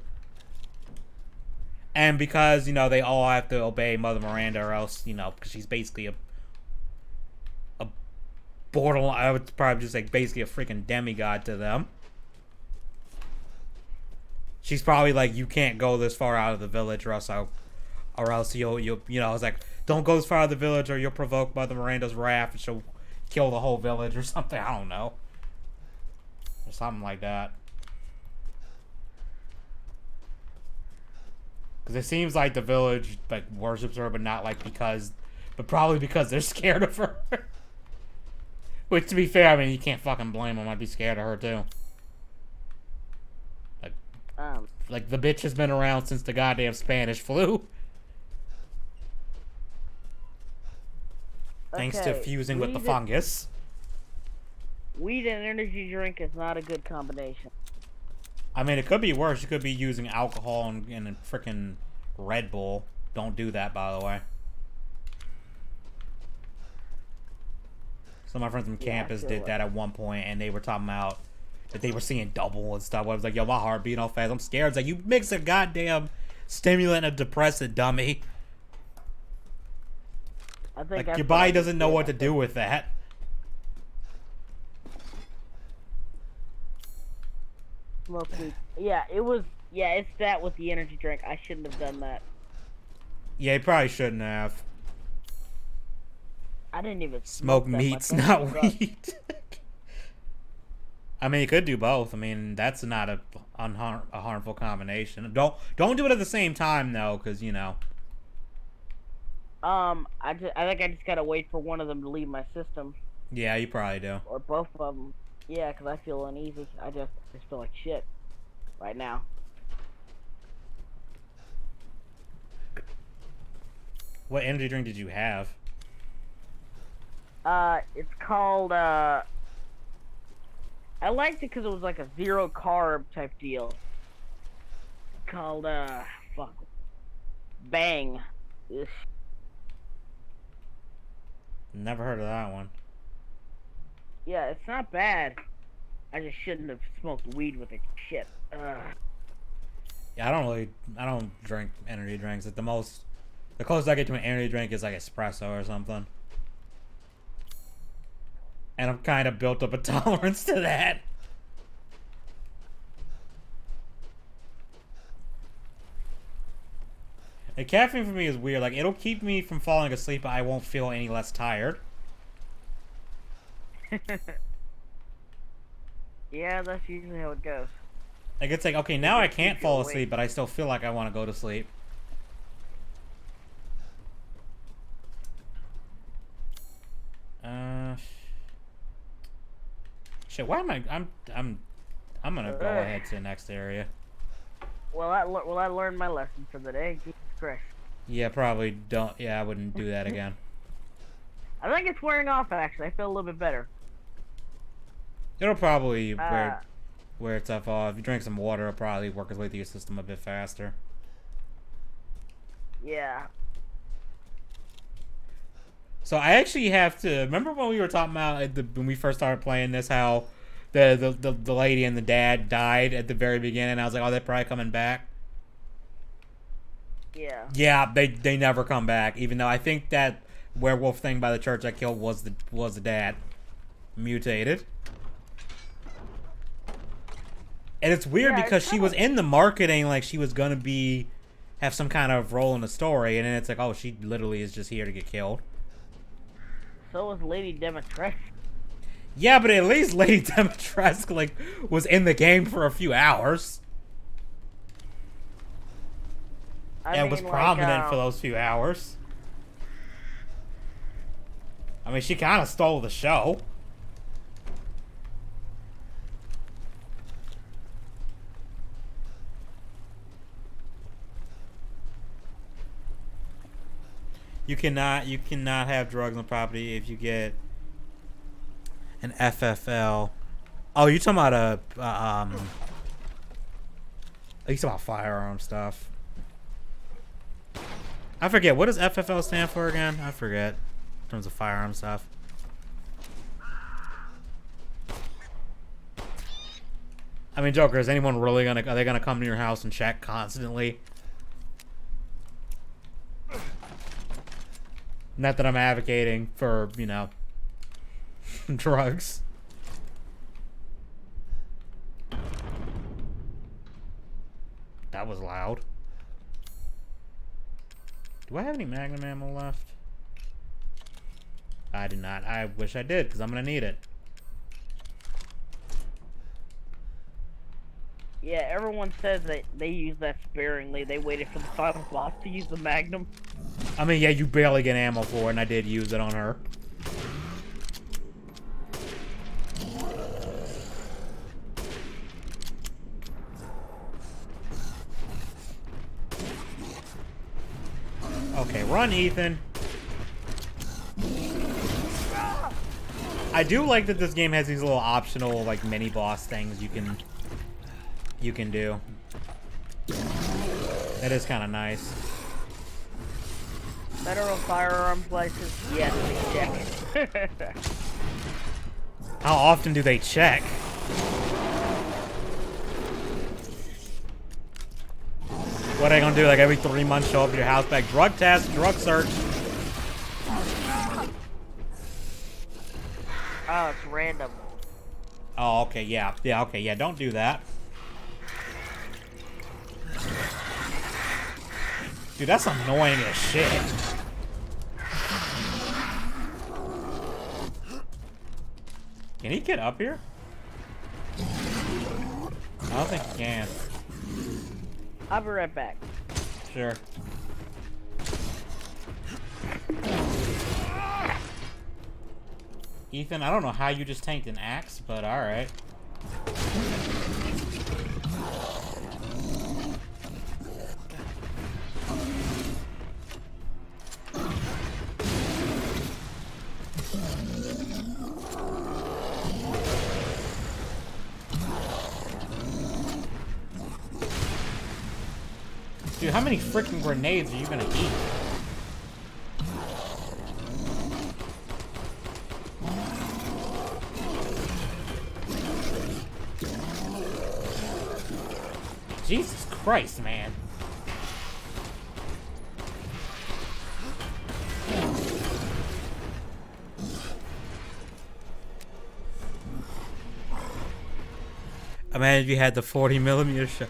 And because, you know, they all have to obey Mother Miranda or else, you know, because she's basically a borderline, I would probably just say basically a freaking demigod to them. She's probably like, you can't go this far out of the village or else you'll you know, it's like, don't go this far out of the village or you'll provoke Mother Miranda's wrath and she'll kill the whole village or something. I don't know. Or something like that. Because it seems like the village, like, worships her, but not, like, because... But probably because they're scared of her. Which, to be fair, I mean, you can't fucking blame them. I'd be scared of her, too. Like, the bitch has been around since the goddamn Spanish flu. Thanks to fusing with the fungus. Weed and energy drink is not a good combination. I mean, it could be worse. You could be using alcohol and a freaking Red Bull. Don't do that, by the way. Some of my friends from campus did that at one point, and they were talking about that they were seeing double and stuff. I was like, yo, my heart beating all fast. I'm scared. It's like, you mix a goddamn stimulant and a depressant, dummy. I think like, your body doesn't know what to do with that. Smoke weed. Yeah, it was... Yeah, it's that with the energy drink. I shouldn't have done that. Yeah, you probably shouldn't have. I didn't even smoke meats, not weed. I mean, you could do both. I mean, that's not a harmful combination. Don't do it at the same time though, because you know. I think I just gotta wait for one of them to leave my system. Yeah, you probably do. Or both of them. Yeah, because I feel uneasy. I just feel like shit right now. What energy drink did you have? It's called, I liked it because it was like a zero carb type deal. Called, fuck. Bang. Ugh. Never heard of that one. Yeah, it's not bad. I just shouldn't have smoked weed with it. Shit. Yeah, I don't drink energy drinks. At the closest I get to an energy drink is like espresso or something. And I've kind of built up a tolerance to that. And caffeine for me is weird. Like, it'll keep me from falling asleep, but I won't feel any less tired. Yeah, that's usually how it goes. Like, it's like, okay, now I can't fall asleep, but I still feel like I want to go to sleep. Shit, why am I'm gonna go ahead to the next area. Well, I learned my lesson for the day. Jesus Christ. Yeah, probably don't. Yeah, I wouldn't do that again. I think it's wearing off, actually. I feel a little bit better. It'll probably wear itself off. If you drink some water, it'll probably work its way through your system a bit faster. Yeah. So I actually have to remember when we were talking about when we first started playing this, how the lady and the dad died at the very beginning. I was like, oh, they're probably coming back. Yeah. Yeah, they never come back. Even though I think that werewolf thing by the church I killed was the dad, mutated. And it's weird because she was in the marketing like she was gonna have some kind of role in the story, and then it's like, oh, she literally is just here to get killed. So was Lady Demetrescu. Yeah, but at least Lady Demetrescu like was in the game for a few hours. And was prominent for those few hours. I mean, she kind of stole the show. You cannot have drugs on property if you get an FFL. Oh, you talking about you talking about firearm stuff? I forget, what does FFL stand for again? I forget. In terms of firearm stuff. I mean, Joker, is anyone really are they gonna come to your house and check constantly? Not that I'm advocating for, you know, drugs. That was loud. Do I have any Magnum ammo left? I do not. I wish I did, because I'm going to need it. Yeah, everyone says that they use that sparingly. They waited for the final boss to use the Magnum. I mean, yeah, you barely get ammo for it, and I did use it on her. Okay, run, Ethan. I do like that this game has these little optional, like, mini-boss things you can do. That is kind of nice. Federal firearms license? Yes, they check it. How often do they check? What are they gonna do? Like every 3 months, show up at your house, back drug test, drug search. Oh, it's random. Oh, okay, yeah, okay, yeah. Don't do that, dude. That's annoying as shit. Can he get up here? I don't think he can. I'll be right back. Sure. Ethan, I don't know how you just tanked an axe, but alright. Dude, how many freaking grenades are you gonna eat? Jesus Christ, man. Imagine if you had the 40mm shot.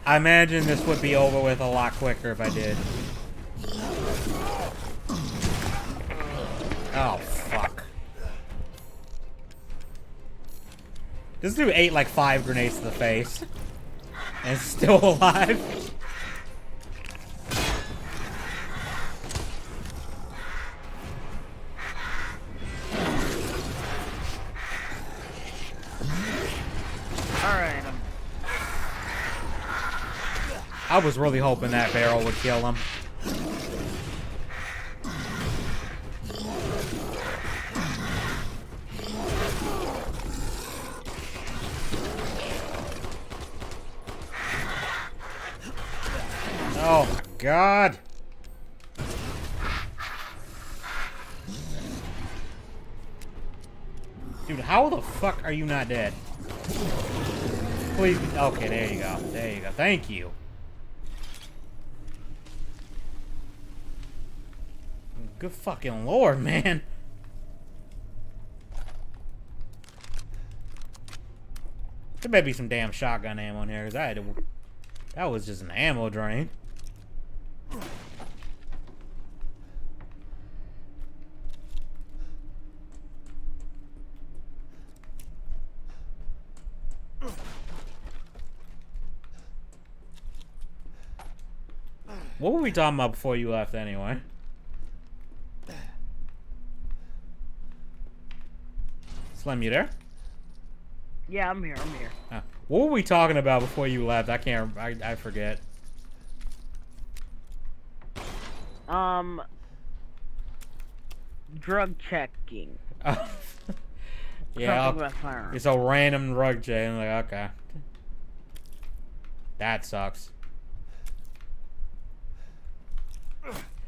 I imagine this would be over with a lot quicker if I did. Oh, fuck. This dude ate like 5 grenades to the face. And is still alive. Alright, I was really hoping that barrel would kill him. Oh my god. Dude, how the fuck are you not dead? Please. Okay, there you go. There you go. Thank you. Good fucking lord, man. There may be some damn shotgun ammo in here, because I had to. That was just an ammo drain. What were we talking about before you left, anyway? Slim, you there? Yeah, I'm here. I'm here. What were we talking about before you left? I can't. I forget. Drug checking. Yeah. Something about firearms. It's a random drug check. I'm like, okay. That sucks.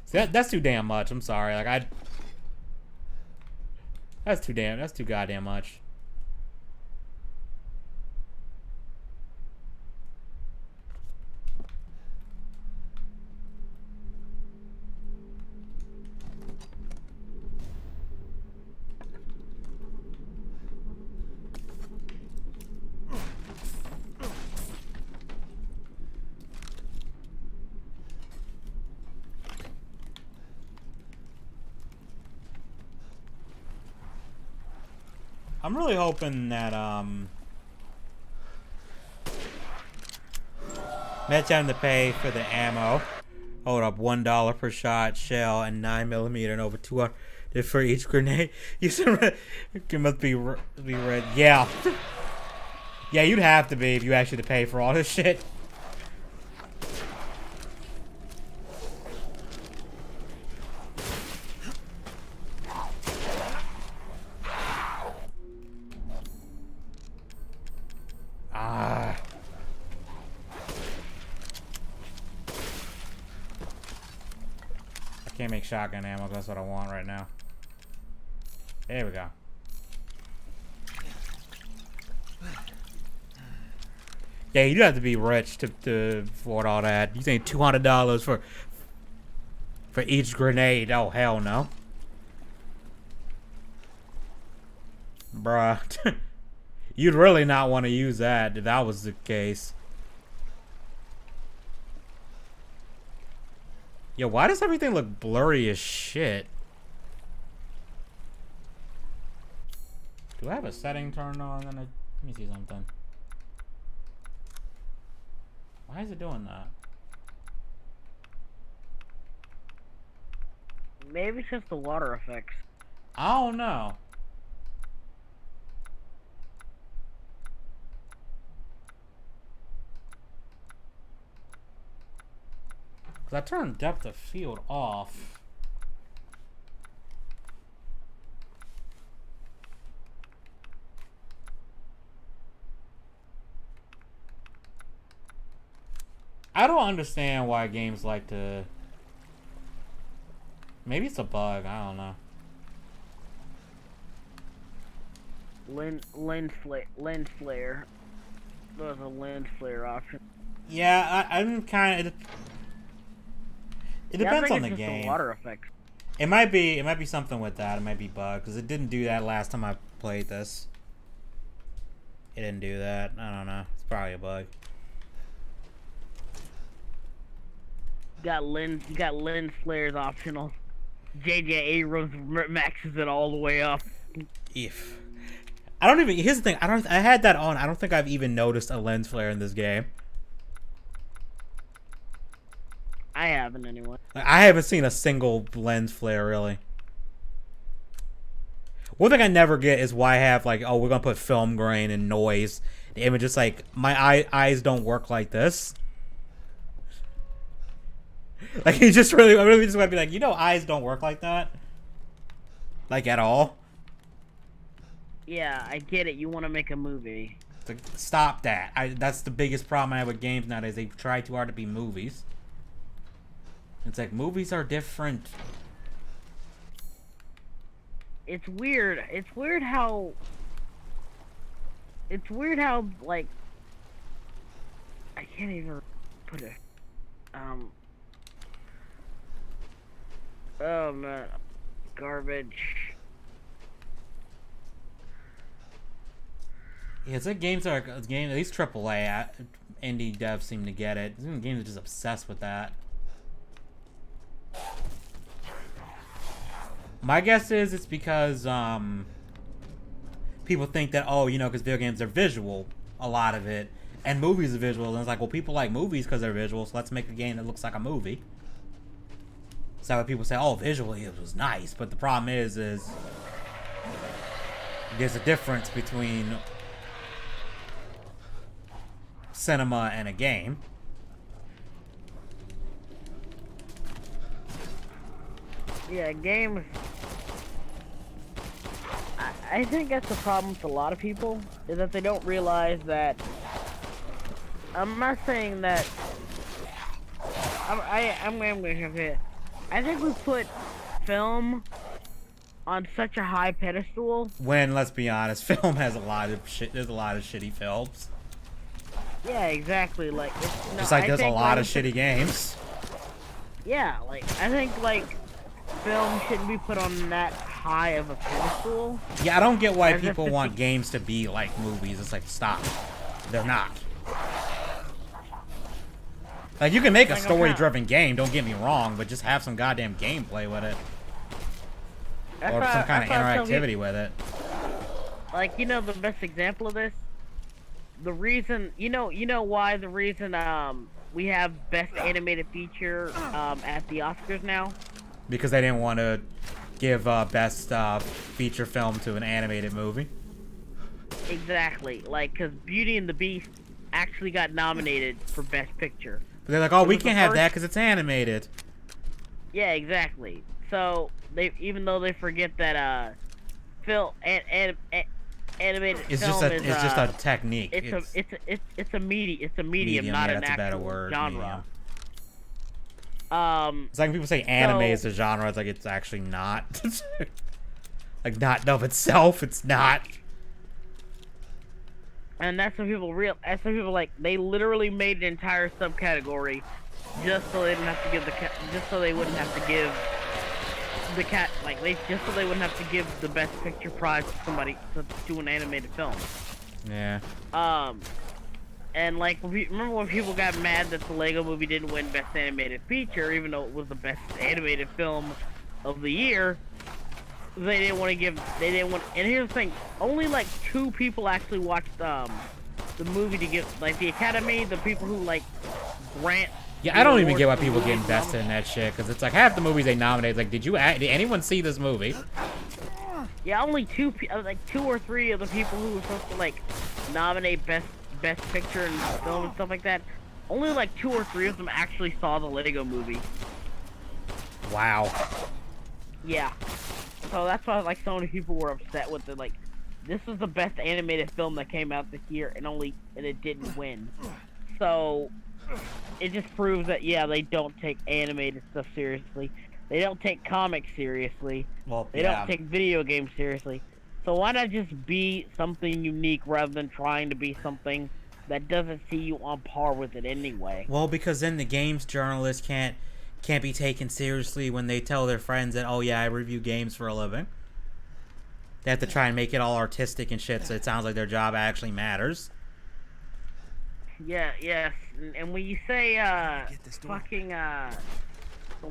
See, that's too damn much. I'm sorry. Like That's too goddamn much. I'm really hoping that Met time to pay for the ammo. Hold up, $1 per shot, shell, and 9mm, and over 200 for each grenade. You said it must be red. Yeah, yeah, you'd have to be if you actually had to pay for all this shit. Can't make shotgun ammo, that's what I want right now. There we go. Yeah, you'd have to be rich to afford all that. You think $200 for each grenade? Oh, hell no. Bruh. You'd really not want to use that if that was the case. Yo, why does everything look blurry as shit? Do I have a setting turned on? Let me see something. Why is it doing that? Maybe it's just the water effects. I don't know. Because I turned depth of field off. I don't understand why games like to... Maybe it's a bug, I don't know. Lens flare. There's a lens flare option. Yeah, I'm kind of... It depends on the just game. The water effects. It might be something with that. It might be bug because it didn't do that last time I played this. It didn't do that. I don't know. It's probably a bug. You got lens flares optional. JJ Abrams maxes it all the way up. If I don't even here's the thing. I had that on. I don't think I've even noticed a lens flare in this game. I haven't anyway. Like, I haven't seen a single lens flare really. One thing I never get is why I have like, oh, we're gonna put film grain and noise. The image is like my eyes don't work like this. Like he just really, I really just want to be like, you know, eyes don't work like that, like at all. Yeah, I get it. You want to make a movie. Stop that. That's the biggest problem I have with games nowadays. They try too hard to be movies. It's like movies are different. It's weird. It's weird how like I can't even put it. Oh man, garbage. Yeah, it's like games are at least AAA indie devs seem to get it. Some games are just obsessed with that. My guess is it's because people think that, oh, you know, because video games are visual, a lot of it, and movies are visual, and it's like, well, people like movies because they're visual, so let's make a game that looks like a movie. So when people say, oh, visually it was nice, but the problem is there's a difference between cinema and a game. Yeah, games. I think that's the problem with a lot of people, is that they don't realize that. I'm not saying that. I'm going to have it. I think we put film on such a high pedestal. When, let's be honest, film has a lot of shit. There's a lot of shitty films. Yeah, exactly. Like, Just like there's a lot of shitty games. Yeah, like I think like film shouldn't be put on that high of a pedestal. Yeah, I don't get why As if people it's want games to be like movies. It's like, stop. They're not. Like, you can make a Like, story-driven game, don't get me wrong, but just have some goddamn gameplay with it. Or some kind of interactivity with it. Like, you know the best example of this? The reason, you know why the reason we have best animated feature at the Oscars now? Because they didn't want to give best feature film to an animated movie. Exactly. Like, because Beauty and the Beast actually got nominated for best picture. But they're like, oh, we can't have that because it's animated. Yeah, exactly. So even though they forget that animated It's film just a technique. It's a medium, not yeah, an that's a better actual word, genre. It's like when people say anime is a genre. It's like it's actually not. Like, not of itself, it's not. And that's when people like they literally made an entire subcategory just so they didn't have to give just so they wouldn't have to give the cat like just so they wouldn't have to give the best picture prize to somebody to do an animated film. Yeah. And like remember when people got mad that the Lego Movie didn't win best animated feature even though it was the best animated film of the year? They didn't want, and here's the thing, only like 2 people actually watched the movie to get, like the Academy, the people who like grant. Yeah, I don't even get why people get invested in that shit, because it's like half the movies they nominate, like, did anyone see this movie? Yeah, only 2 or 3 of the people who were supposed to like nominate best picture and film and stuff like that, only like 2 or 3 of them actually saw the Lego Movie. Wow. Yeah. So that's why like so many people were upset with it. Like, this was the best animated film that came out this year, and it didn't win. So it just proves that yeah, they don't take animated stuff seriously. They don't take comics seriously. Well, they don't take video games seriously. So why not just be something unique rather than trying to be something that doesn't see you on par with it anyway? Well, because then the games journalists can't be taken seriously when they tell their friends that, oh yeah, I review games for a living. They have to try and make it all artistic and shit, so it sounds like their job actually matters. Yeah, yes. And when you say, fucking, The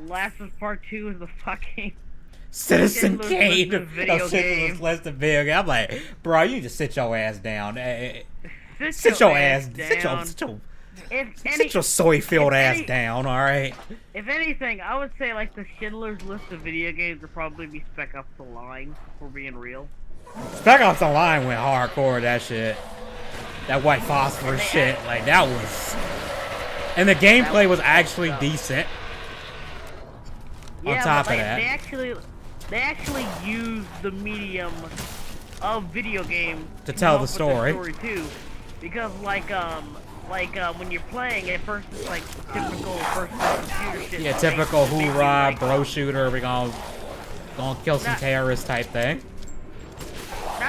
Last of Us Part 2 is the fucking... Citizen Kane of video game. List of video game. I'm like, bro, you just sit your ass down. Sit your ass down. Sit your soy-filled ass down, alright? If anything, I would say, like, the Schindler's List of video games would probably be Spec Ops: The Line, if we're being real. Spec Ops: The Line went hardcore, that shit. That white phosphorus shit, like, that was... And the gameplay was actually decent. Yeah, on top but, like, of that. They actually used the medium of video game to tell the story. Too. Because, like, when you're playing at first, it's like typical first-person shooter shit. Yeah, typical Basically, hoorah, like, bro shooter. We gonna kill some terrorists type thing.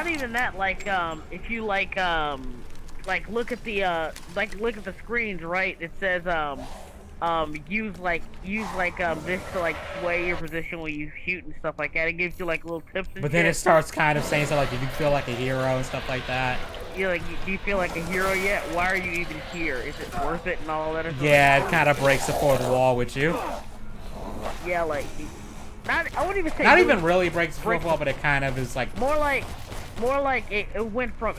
not even that. Like if you look at the look at the screens, right? It says use this to like sway your position when you shoot and stuff like that. It gives you like little tips and But then shit. it starts kind of saying something like, "If you feel like a hero" and stuff like that. You're like, do you feel like a hero yet? Why are you even here? Is it worth it and all that? Yeah, it kind of breaks the fourth wall with you. Yeah, like, I wouldn't even say. Not even really breaks the fourth wall, but it kind of is like. More like it went from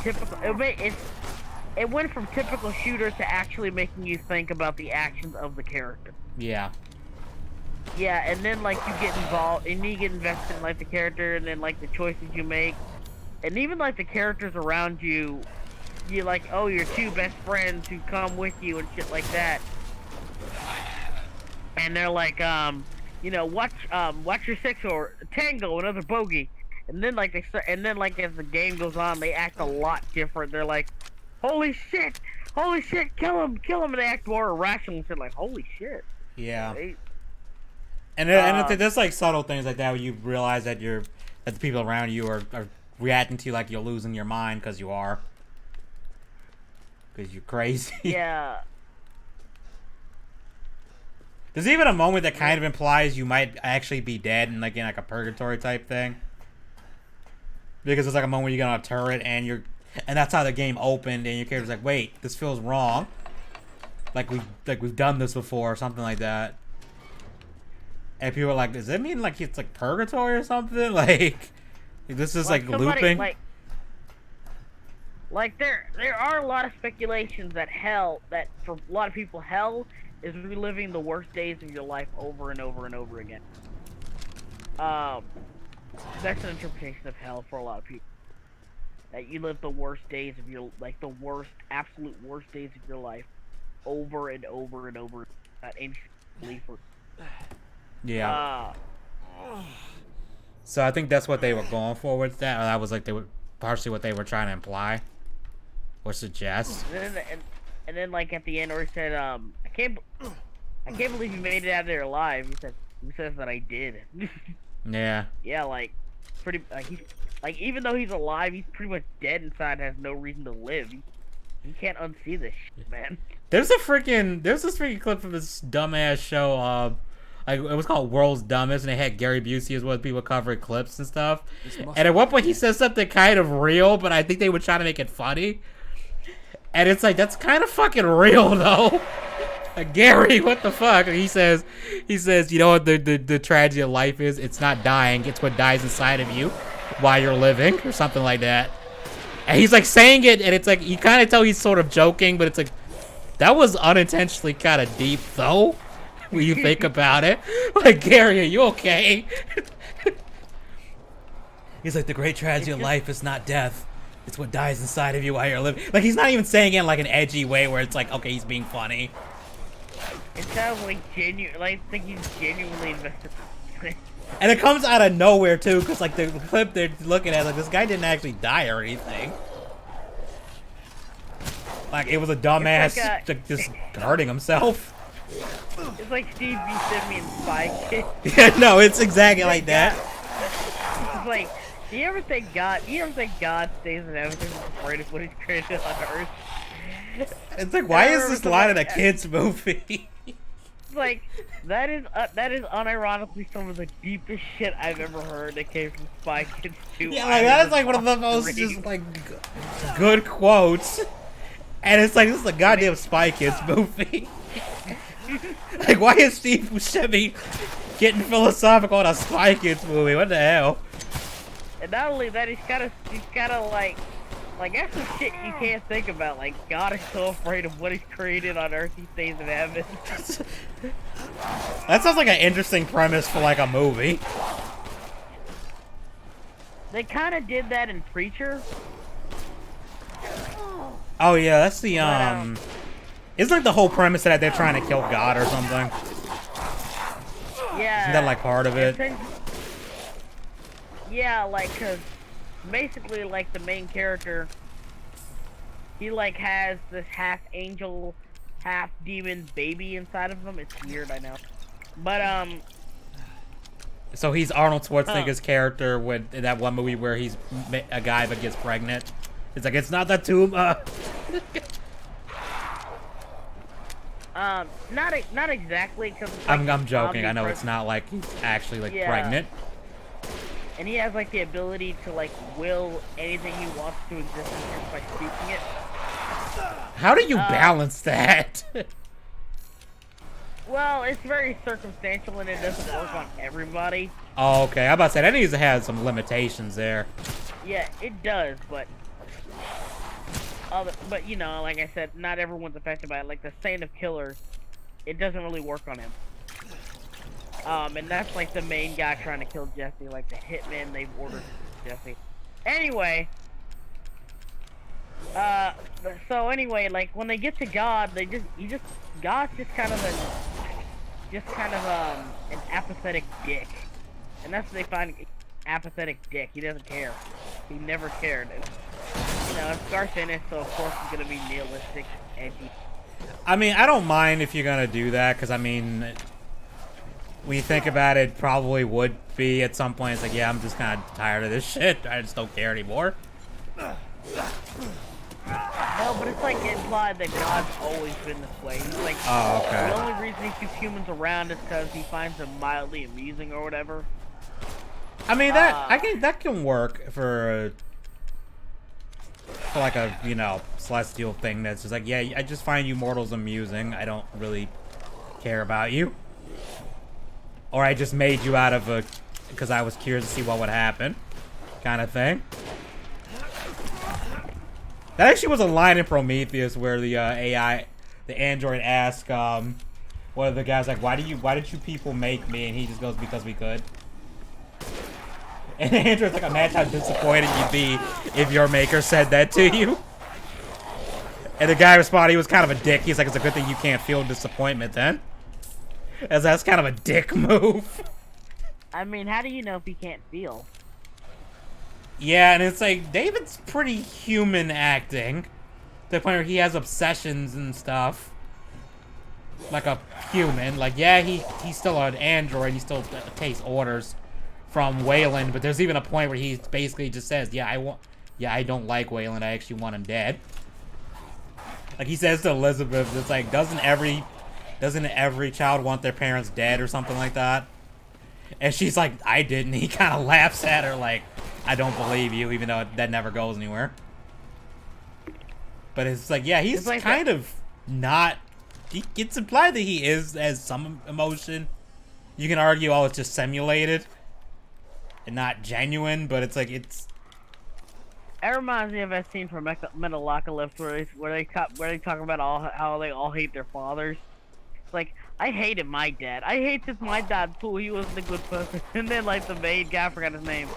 typical. It went from typical shooter to actually making you think about the actions of the character. Yeah. Yeah, and then like you get involved and you get invested in like the character and then like the choices you make. And even like the characters around you, you're like, oh, your two best friends who come with you and shit like that. And they're like, watch your six or tango, another bogey. And then like as the game goes on, they act a lot different. They're like, holy shit, kill him. And they act more irrational and shit like, holy shit. Yeah. Right? And there's like subtle things like that where you realize that the people around you are reacting to you like you're losing your mind because you are. Because you're crazy. Yeah. There's even a moment that kind of implies you might actually be dead and like in like a purgatory type thing. Because it's like a moment where you get on a turret and that's how the game opened and your character's like, wait, this feels wrong. Like we've done this before or something like that. And people are like, does that mean like it's like purgatory or something? Like this is like looping. Like there are a lot of speculations that for a lot of people hell is reliving the worst days of your life over and over and over again. That's an interpretation of hell for a lot of people. That you live the worst days of your absolute worst days of your life over and over and over. Not any for. Yeah. So I think that's what they were going for with that. Or that was like partially what they were trying to imply or suggest. And then like at the end, where he said, "I can't believe you made it out of there alive." He said, "Who says that I did?" Yeah. Yeah, like even though he's alive, he's pretty much dead inside. Has no reason to live. You can't unsee this shit, man. There's this freaking clip from this dumbass show. Like it was called World's Dumbest, and they had Gary Busey as one of the people covering clips and stuff. And at one point, he says something kind of real, but I think they were trying to make it funny. And it's like, that's kind of fucking real though. Like, Gary, what the fuck? And he says, you know what the tragedy of life is? It's not dying. It's what dies inside of you while you're living, or something like that. And he's like saying it, and it's like you kind of tell he's sort of joking, but it's like that was unintentionally kind of deep though. When you think about it, like, Gary, are you okay? He's like, the great tragedy of life is not death. It's what dies inside of you while you're living. Like, he's not even saying it in like an edgy way where it's like, okay, he's being funny. It sounds like genuine. Like, I think he's genuinely invested. And it comes out of nowhere too, because like the clip they're looking at, like this guy didn't actually die or anything. Like it was a dumbass just hurting himself. It's like Steve Buscemi and Spy Kids. Yeah, no, it's exactly like that. It's like, do you ever think God stays in heaven afraid of what he's created on Earth? It's like, why is this line in a kid's movie? It's like, that is unironically some of the deepest shit I've ever heard that came from Spy Kids 2. Yeah, like that is like one of the most just like good quotes. And it's like, this is a goddamn Spy Kids movie. Like, why is Steve Buscemi getting philosophical in a Spy Kids movie? What the hell? And not only that, he's gotta like that's some shit you can't think about. Like, God is so afraid of what he's created on Earth, he stays in heaven. That sounds like an interesting premise for like a movie. They kind of did that in Preacher. Oh yeah, that's the It's like the whole premise that they're trying to kill God or something. Yeah. Isn't that like part of it? Yeah, like, cause basically, like, the main character, he like has this half angel, half demon baby inside of him. It's weird, I know. But So he's Arnold Schwarzenegger's character in that one movie where he's a guy but gets pregnant. It's like, it's not the tumor. not exactly, because I'm joking. I know it's not like he's actually like pregnant. And he has like the ability to like will anything he wants to exist just by speaking it. How do you balance that? Well, it's very circumstantial and it doesn't work on everybody. Oh, okay. I'm about to say that needs to have some limitations there. Yeah, it does, but you know, like I said, not everyone's affected by it. Like the Saint of Killers, it doesn't really work on him. And that's like the main guy trying to kill Jesse, like the hitman they've ordered Jesse. Anyway, so anyway, like when they get to God, God's just kind of an apathetic dick, and that's what they find. Apathetic dick. He doesn't care. He never cared. And, you know, it's Garth Ennis, so of course it's gonna be nihilistic, edgy. I mean, I don't mind if you're gonna do that, because I mean, when you think about it, probably would be at some point. It's like, yeah, I'm just kind of tired of this shit. I just don't care anymore. No, but it's like implied that God's always been this way. He's like, oh, okay. The only reason he keeps humans around is because he finds them mildly amusing or whatever. I mean, that can work for like a, you know, celestial thing that's just like, yeah, I just find you mortals amusing. I don't really care about you. Or I just made you out of because I was curious to see what would happen, kind of thing. That actually was a line in Prometheus where the the android asked one of the guys, like, why did you people make me? And he just goes, because we could. And the android's like, imagine how disappointed you'd be if your maker said that to you. And the guy responded, he was kind of a dick. He's like, it's a good thing you can't feel disappointment then. As that's kind of a dick move. I mean, how do you know if he can't feel? Yeah, and it's like, David's pretty human acting. To the point where he has obsessions and stuff. Like a human. Like, yeah, he's still an android. He still takes orders from Wayland. But there's even a point where he basically just says, yeah, I don't like Wayland. I actually want him dead. Like, he says to Elizabeth, it's like, doesn't every child want their parents dead or something like that? And she's like, I didn't. He kind of laughs at her like, I don't believe you, even though that never goes anywhere. But it's like, yeah, he's like kind of not... It's implied that he has some emotion. You can argue, oh, it's just simulated and not genuine, but it's like, it's... It reminds me of that scene from Metalocalypse where they talk about how they all hate their fathers. It's like, I hated my dad. I hate this my dad too. He wasn't a good person. And then like the main guy, I forgot his name,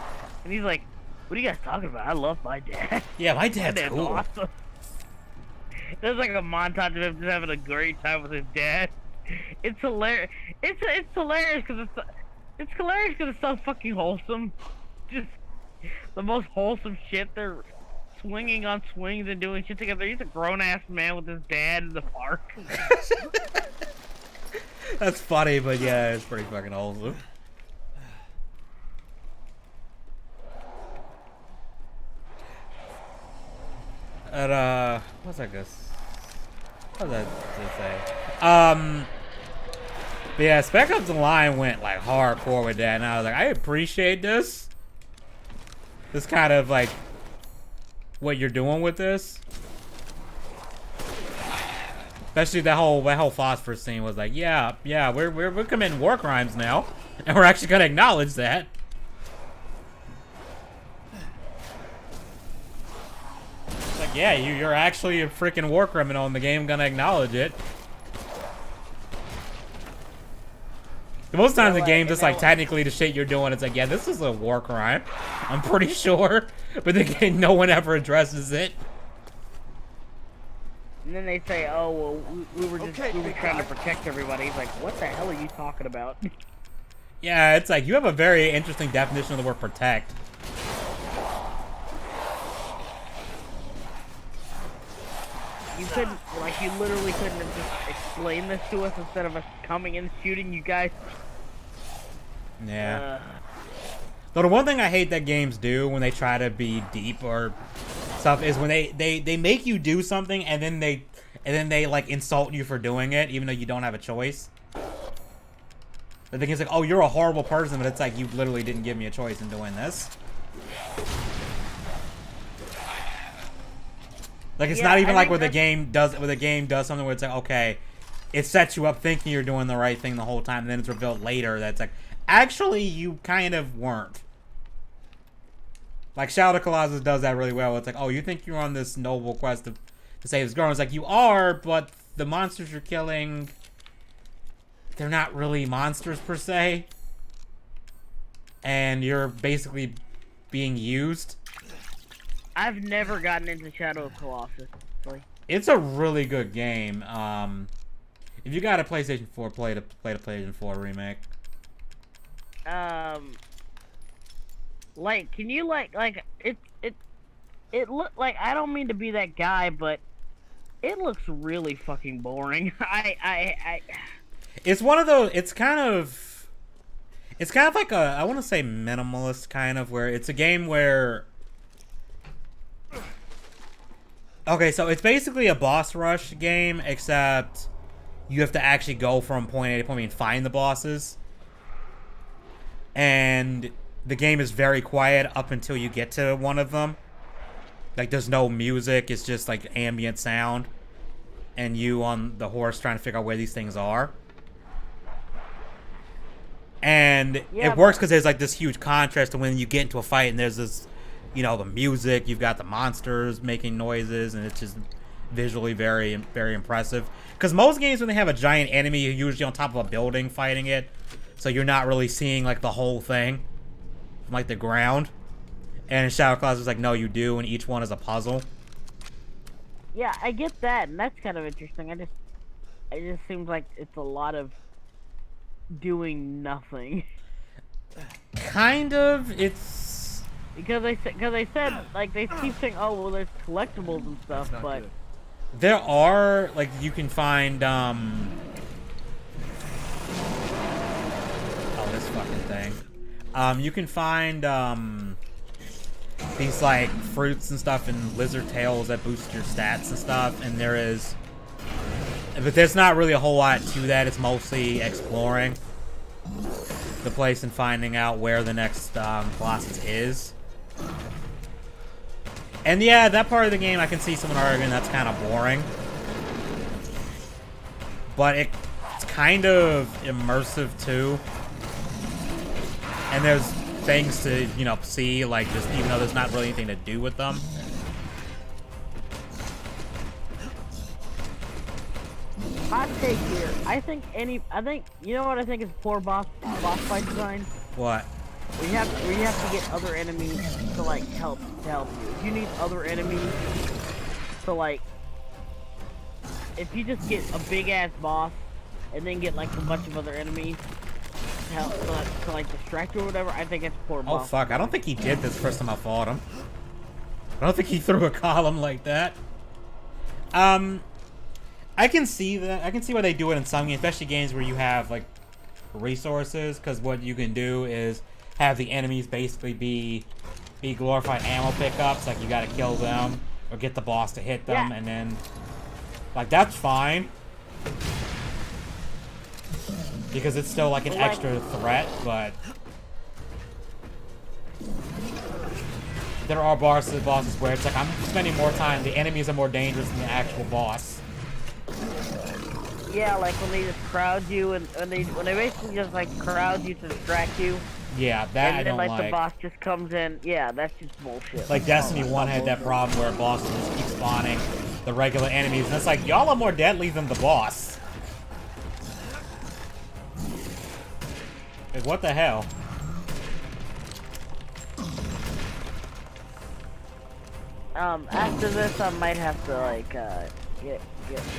and he's like, "What are you guys talking about? I love my dad." Yeah, my dad's cool. Awesome. There's like a montage of him just having a great time with his dad. It's hilarious. It's hilarious because it's so fucking wholesome. Just the most wholesome shit. They're swinging on swings and doing shit together. He's a grown-ass man with his dad in the park. That's funny, but yeah, it's pretty fucking wholesome. And, what's that guess? What's that to say? But yeah, Spec Ops: The Line went like hardcore with that, and I was like, I appreciate this. This kind of like what you're doing with this. Especially that whole phosphorus scene was like, yeah, we're committing war crimes now, and we're actually gonna acknowledge that. It's like, yeah, you're actually a freaking war criminal, and the game gonna acknowledge it. Most times the game just like technically the shit you're doing, it's like, yeah, this is a war crime. I'm pretty sure, but the game, no one ever addresses it. And then they say, "Oh, well, we were trying to protect everybody." He's like, "What the hell are you talking about?" Yeah, it's like you have a very interesting definition of the word protect. you couldn't, like, you literally couldn't have just explained this to us instead of us coming and shooting you guys. Yeah. Though the one thing I hate that games do when they try to be deep or stuff is when they make you do something and then they like insult you for doing it even though you don't have a choice. The thing is like, oh, you're a horrible person, but it's like you literally didn't give me a choice in doing this. Like it's not even like where the game does something where it's like, okay, it sets you up thinking you're doing the right thing the whole time, and then it's revealed later that it's like, actually you kind of weren't. Like Shadow of the Colossus does that really well. It's like, oh, you think you're on this noble quest to save this girl. It's like, you are, but the monsters you're killing, they're not really monsters per se. And you're basically being used. I've never gotten into Shadow of Colossus. It's a really good game. If you got a PlayStation 4, play the PlayStation 4 remake. Like, can you like it look like, I don't mean to be that guy, but it looks really fucking boring. It's one of those. It's kind of like a, I want to say minimalist kind of, where it's a game where. Okay, so it's basically a boss rush game, except you have to actually go from point A to point B and find the bosses. And the game is very quiet up until you get to one of them. Like, there's no music, it's just like ambient sound. And you on the horse trying to figure out where these things are. And it works because there's like this huge contrast to when you get into a fight and there's this, you know, the music, you've got the monsters making noises, and it's just visually very, very impressive. Because most games, when they have a giant enemy, you're usually on top of a building fighting it. So you're not really seeing like the whole thing from like the ground. And in Shadow of the Colossus, it's like, no, you do, and each one is a puzzle. Yeah, I get that, and that's kind of interesting. it just seems like it's a lot of doing nothing. Kind of. It's because they said like, they keep saying, oh well, there's collectibles and stuff, but good. there are, like, you can find oh, this fucking thing. You can find these like fruits and stuff and lizard tails that boost your stats and stuff, and but there's not really a whole lot to that. It's mostly exploring the place and finding out where the next Colossus is. And yeah, that part of the game, I can see someone arguing that's kind of boring. But it's kind of immersive too. And there's things to, you know, see, like, just even though there's not really anything to do with them. hot take here. I think you know what I think is poor boss fight design? What? We have to get other enemies to like help you. If you need other enemies to like, if you just get a big ass boss and then get like a bunch of other enemies to help to like distract you or whatever, I think it's poor boss. Oh fuck! I don't think he did this first time I fought him. I don't think he threw a column like that. I can see that. I can see why they do it in some games, especially games where you have like resources, because what you can do is have the enemies basically be glorified ammo pickups. Like, you got to kill them or get the boss to hit them, and then like that's fine because it's still like an extra threat. But there are bosses where it's like, I'm spending more time. The enemies are more dangerous than the actual boss. Yeah, like when they just crowd you, and when they basically just like crowd you to distract you. Yeah, that and I don't then, like. The boss just comes in. Yeah, that's just bullshit. Like Destiny 1 had that problem where bosses just keep spawning the regular enemies, and it's like, y'all are more deadly than the boss. Like, what the hell? After this, I might have to like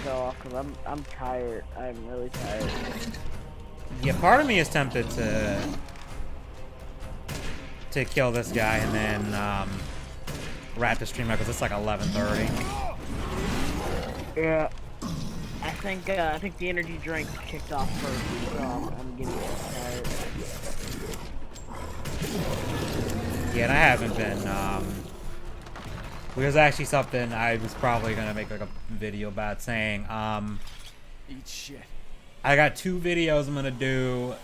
go off because I'm tired. I'm really tired. Yeah, part of me is tempted to kill this guy and then wrap the stream up because it's like 11:30. Yeah. I think the energy drink kicked off first, so I'm getting tired. Yeah, and I haven't been, there's actually something I was probably gonna make like a video about saying, Eat shit. I got 2 videos I'm gonna do,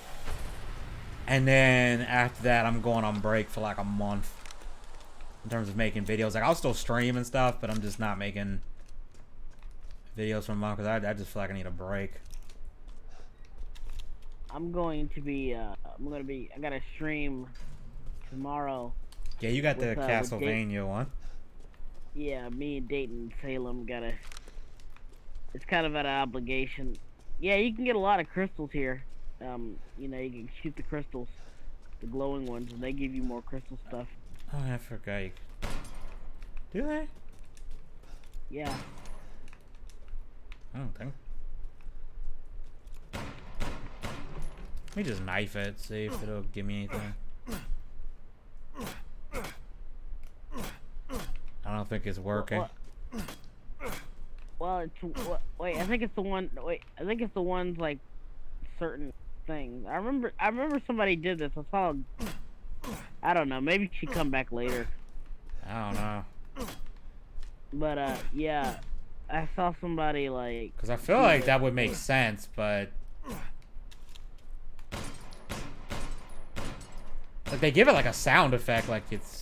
and then after that I'm going on break for like a month in terms of making videos. Like I'll still stream and stuff, but I'm just not making videos for a month because I just feel like I need a break. I gotta stream tomorrow. Yeah, you got the With Castlevania one. Yeah, me and Dayton Salem gotta. It's kind of an obligation. Yeah, you can get a lot of crystals here. You know, you can shoot the crystals, the glowing ones, and they give you more crystal stuff. Oh, I forgot. Do they? Yeah. I don't think. Let me just knife it, see if it'll give me anything. I don't think it's working. Well, wait. I think it's the one. Wait, I think it's the ones like certain things. I remember somebody did this. I saw. I don't know. Maybe she come back later. I don't know. But yeah, I saw somebody like. Because I feel like that would make sense, but like they give it like a sound effect, like it's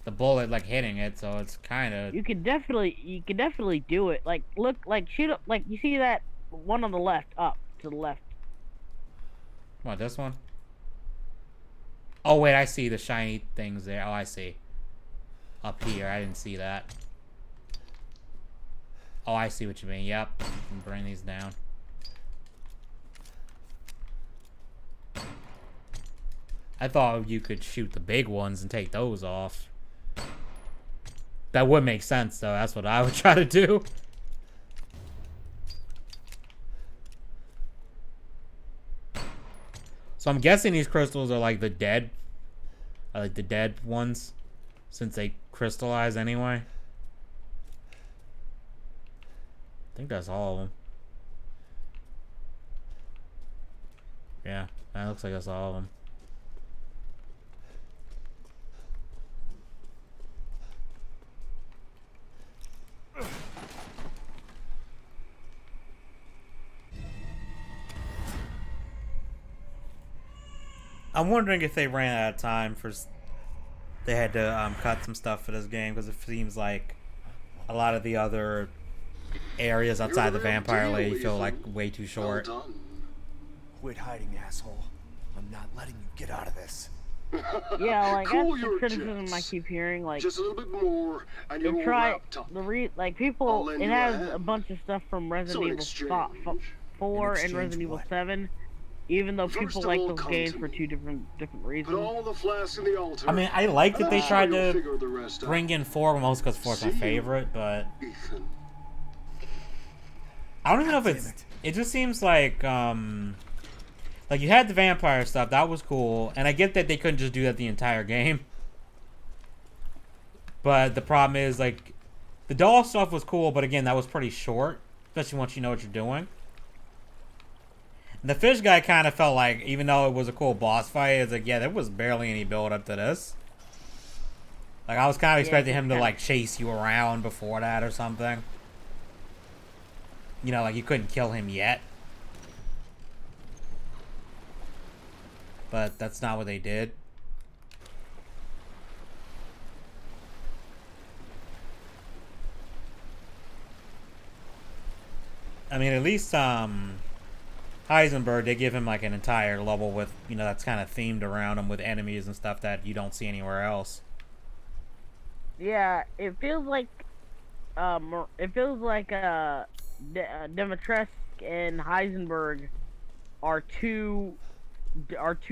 the bullet like hitting it, so it's kind of. You could definitely do it. Like look, like shoot up, like you see that one on the left, up to the left. What, this one? Oh wait, I see the shiny things there. Oh, I see. Up here, I didn't see that. Oh, I see what you mean. Yep, you can bring these down. I thought you could shoot the big ones and take those off. That would make sense, though. That's what I would try to do. So I'm guessing these crystals are like the dead ones, since they crystallize anyway. I think that's all of them. Yeah, that looks like that's all of them. I'm wondering if they ran out of time for. They had to cut some stuff for this game because it seems like a lot of the other areas outside the vampire lady feel like way too short. Well done. Quit hiding, asshole. I'm not letting you get out of this. Yeah, like Cool that's the your criticism jets. I keep hearing. Like Just a little bit more, and you're they all try wrapped up. like I'll people. lend It you a has hand. a bunch of stuff from So Resident in Evil exchange. 4 and exchange Resident Evil what? 7. Even though First people of like all, those come games to for me. two different Put reasons. all the flasks in the altar. I mean, I like that and they I'm tried sure you'll to figure the rest out. bring in 4 most because 4's my See you, favorite, but Ethan. I don't even know if God it's. damn it. It just seems like you had the vampire stuff that was cool, and I get that they couldn't just do that the entire game. But the problem is like the doll stuff was cool, but again that was pretty short, especially once you know what you're doing. And the fish guy kind of felt like, even though it was a cool boss fight, it's like, yeah, there was barely any build up to this. Like I was kind of expecting him to like chase you around before that or something. You know, like you couldn't kill him yet. But that's not what they did. I mean, at least Heisenberg, they give him like an entire level with, you know, that's kind of themed around him with enemies and stuff that you don't see anywhere else. Yeah, it feels like Dimitrescu and Heisenberg are two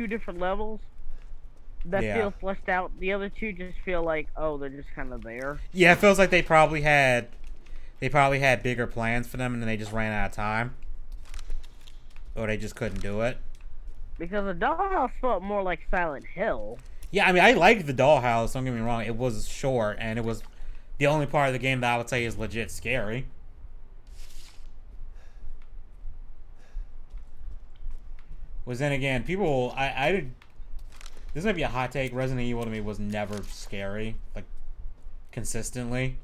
different levels that Yeah. feel fleshed out. The other two just feel like, oh, they're just kind of there. Yeah, it feels like they probably had bigger plans for them and then they just ran out of time. Or they just couldn't do it. Because the dollhouse felt more like Silent Hill. Yeah, I mean, I liked the dollhouse, don't get me wrong. It was short, and it was the only part of the game that I would say is legit scary. Was then again, people, I did. This might be a hot take. Resident Evil to me was never scary, like consistently.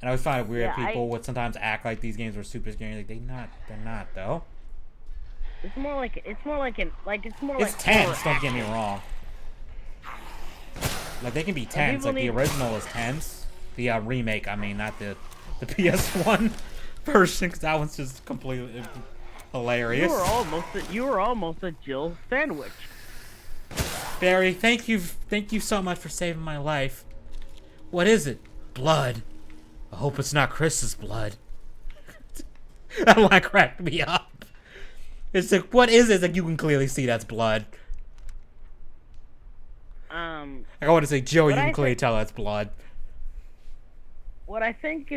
And I always find it weird people would sometimes act like these games were super scary. Like they're not though. It's more like it's like tense. horror Don't get me wrong. Like they can be tense. Like the original is tense. The remake, I mean, not the PS1 version, because that one's just completely hilarious. You were almost a Jill sandwich. Barry, thank you so much for saving my life. What is it? Blood. I hope it's not Chris's blood. That line cracked me up. It's like, what is it? It's like, you can clearly see that's blood. I want to say, Joe, you can clearly tell that's blood. I think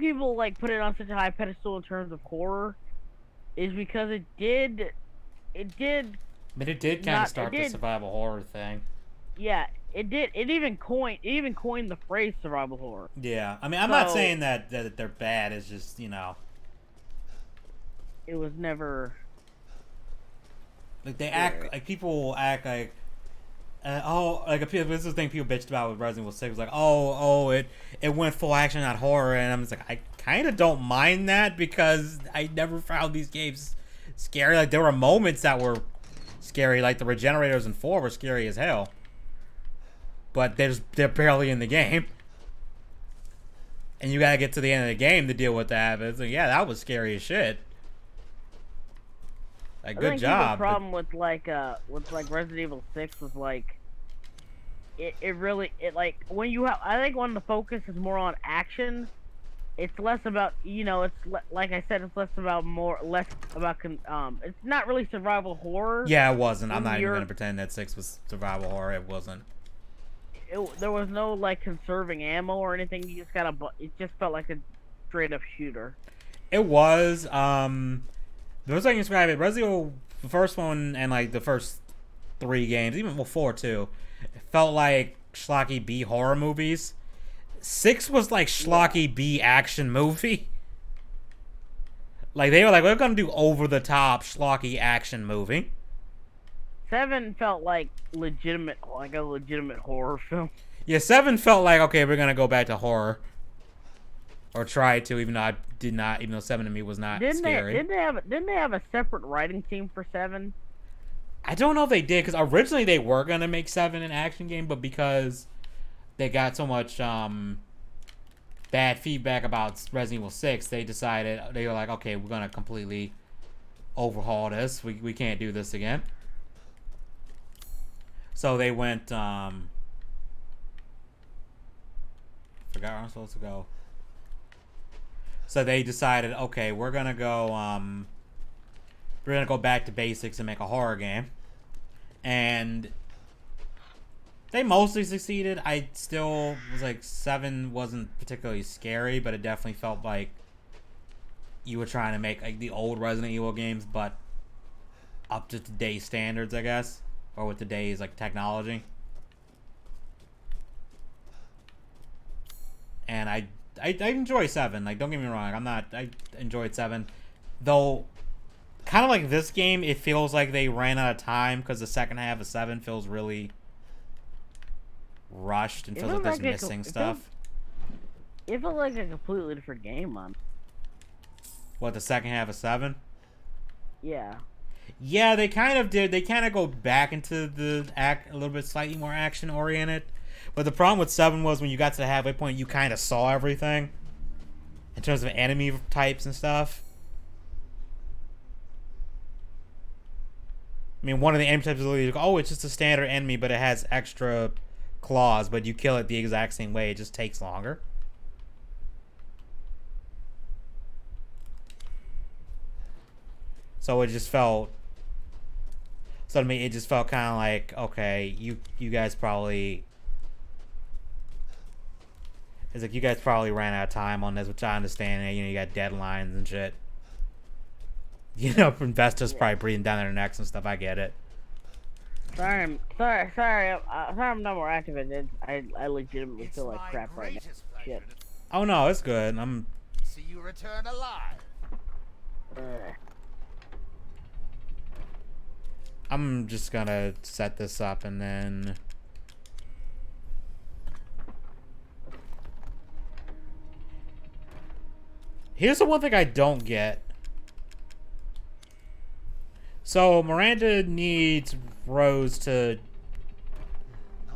people like put it on such a high pedestal in terms of horror is because it did But it did kind of start the survival horror thing. Yeah, it did. It even coined the phrase survival horror. Yeah, I mean, I'm not saying that they're bad. It's just, you know, it was never like they act like people act like this is the thing people bitched about with Resident Evil 6. Like, it went full action, not horror, and I'm just like, I kind of don't mind that because I never found these games scary. Like, there were moments that were scary, like the Regenerators in 4 were scary as hell, but they're barely in the game, and you gotta get to the end of the game to deal with that. But it's like, yeah, that was scary as shit. Like, good job. The problem with Resident Evil 6 was like when you have, I think when the focus is more on action, it's less about, you know, like I said, it's less about it's not really survival horror. Yeah, it wasn't. I'm not even gonna pretend that 6 was survival horror. It wasn't. There was no like conserving ammo or anything. You just it just felt like a straight up shooter. It was. The most I can describe it, Resident Evil, the first one and like the first 3 games, even 4 too, it felt like schlocky B horror movies. 6 was like schlocky B action movie. Like, they were like, we're gonna do over the top schlocky action movie. 7 felt like a legitimate horror film. Yeah, 7 felt like, okay, we're gonna go back to horror. Or try to, even though I did not, even though 7 to me was not scary. Didn't they have a separate writing team for 7? I don't know if they did, because originally they were gonna make 7 an action game, but because they got so much bad feedback about Resident Evil 6, they decided, they were like, okay, we're gonna completely overhaul this. We can't do this again. So they went, forgot where I'm supposed to go. So they decided, okay, we're gonna go back to basics and make a horror game. And they mostly succeeded. I still was like, 7 wasn't particularly scary, but it definitely felt like you were trying to make like the old Resident Evil games, but up to today's standards, I guess, or with today's like technology. And I enjoy 7. Like, don't get me wrong, I enjoyed 7, though. Kind of like this game, it feels like they ran out of time because the second half of 7 feels really rushed and feels like there's missing stuff. It felt like a completely different game, man. What, the second half of 7? Yeah. Yeah, they kind of did. They kind of go back into the act a little bit, slightly more action oriented. But the problem with 7 was when you got to the halfway point, you kind of saw everything in terms of enemy types and stuff. I mean, one of the enemy types is literally like, oh, it's just a standard enemy, but it has extra claws, but you kill it the exact same way. It just takes longer. So it just felt... So to me, it just felt kind of like, okay, you guys probably... It's like, you guys probably ran out of time on this, which I understand. You know, you got deadlines and shit. You know, investors probably breathing down their necks and stuff. I get it. Sorry, I'm not more active in it. I legitimately feel like crap right now. Shit. Oh no, it's good. you return alive. I'm just gonna set this up and then... Here's the one thing I don't get. So Miranda needs Rose to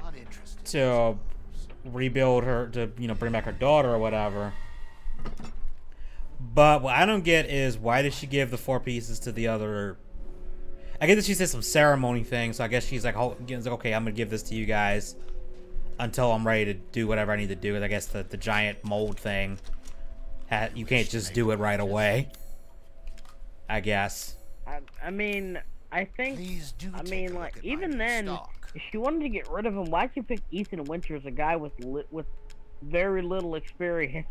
Not interested. to rebuild her, to, you know, bring back her daughter or whatever. But what I don't get is, why did she give the 4 pieces to the other? I guess that she said some ceremony thing, so I guess she's like, okay, I'm gonna give this to you guys until I'm ready to do whatever I need to do. And I guess the giant mold thing, you can't just do it right away, I guess. I mean, I think. Please do I take mean, a like, look at my even new then, stock. if she wanted to get rid of him, why'd you pick Ethan Winters, a guy with very little experience?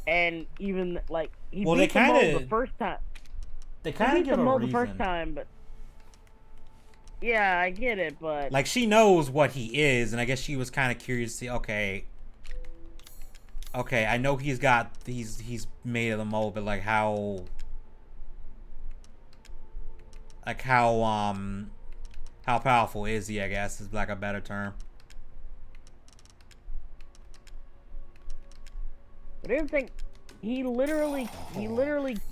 And even like he Well, beat they the mold kinda- the first time. They He kind of beat the give a mold reason. the first time, but yeah, I get it, but Like, she knows what he is, and I guess she was kind of curious to see, okay, I know he's made of the mold, but like how powerful is he, I guess, is like a better term. I didn't think he literally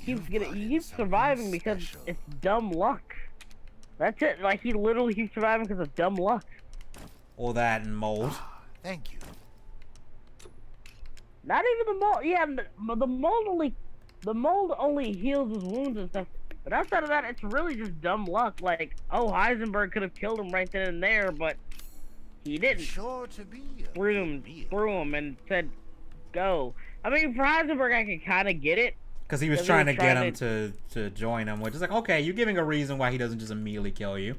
keeps he keeps surviving because it's dumb luck. That's it. Like, he literally keeps surviving because of dumb luck. All that and mold. Thank you. Not even the mold. Yeah, the mold only heals his wounds and stuff. But outside of that, it's really just dumb luck. Like, oh, Heisenberg could have killed him right then and there, but he didn't. Sure to be a Threw him and said, "Go." I mean, for Heisenberg, I can kind of get it. Because he was trying to get him to join him, which is like, okay, you're giving a reason why he doesn't just immediately kill you.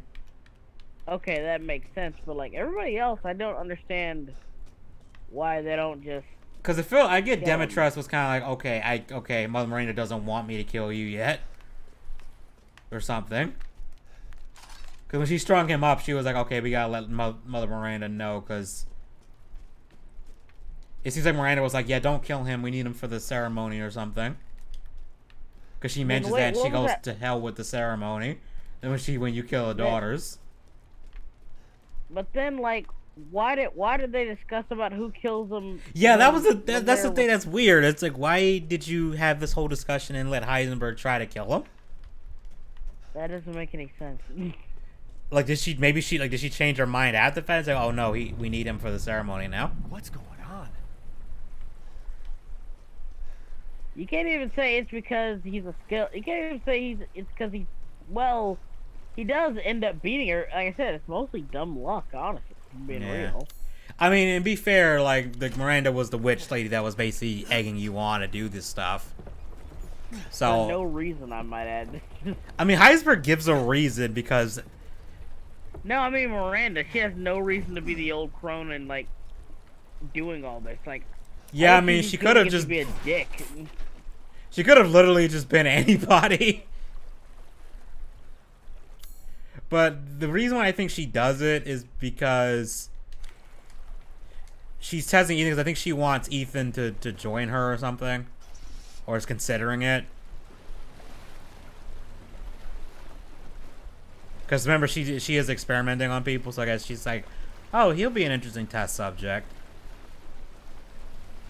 Okay, that makes sense. But like everybody else, I don't understand why they don't just. Because I get Demetrus was kind of like, okay, Mother Miranda doesn't want me to kill you yet, or something. Because when she strung him up, she was like, okay, we gotta let Mother Miranda know, because it seems like Miranda was like, yeah, don't kill him, we need him for the ceremony or something. Because she mentions that she goes to hell with the ceremony, and when you kill the daughters. But then, like, why did they discuss about who kills them? Yeah, that's the thing that's weird. It's like, why did you have this whole discussion and let Heisenberg try to kill him? That doesn't make any sense. Like, did she change her mind at the fact? It's like, oh no, we need him for the ceremony now. What's going on? You can't even say it's because he's a skill. You can't even say it's because he. Well, he does end up beating her. Like I said, it's mostly dumb luck, honestly. Being real. I mean, and be fair, like, the Miranda was the witch lady that was basically egging you on to do this stuff. So For no reason, I might add. I mean, Heisenberg gives a reason because. No, I mean Miranda. She has no reason to be the old crone and like doing all this. Like. Yeah, I mean, she could have just. Be a dick. She could have literally just been anybody. But the reason why I think she does it is because she's testing Ethan, because I think she wants Ethan to join her or something. Or is considering it. Because remember, she is experimenting on people, so I guess she's like, oh, he'll be an interesting test subject.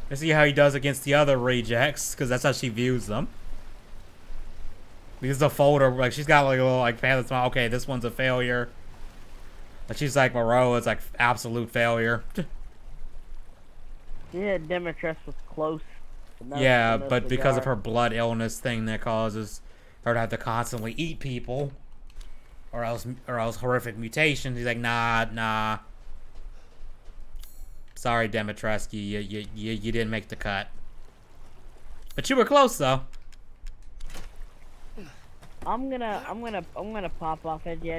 Let's see how he does against the other rejects, because that's how she views them. Because the folder, like, she's got like a little like fantasy smile. Okay, this one's a failure. But she's like, Moreau is like absolute failure. Yeah, Demetrus was close. Yeah, but because of her blood illness thing that causes her to have to constantly eat people, or else horrific mutations, he's like, nah. Sorry, Demetrescu, you didn't make the cut. But you were close though. I'm gonna pop off Edgy.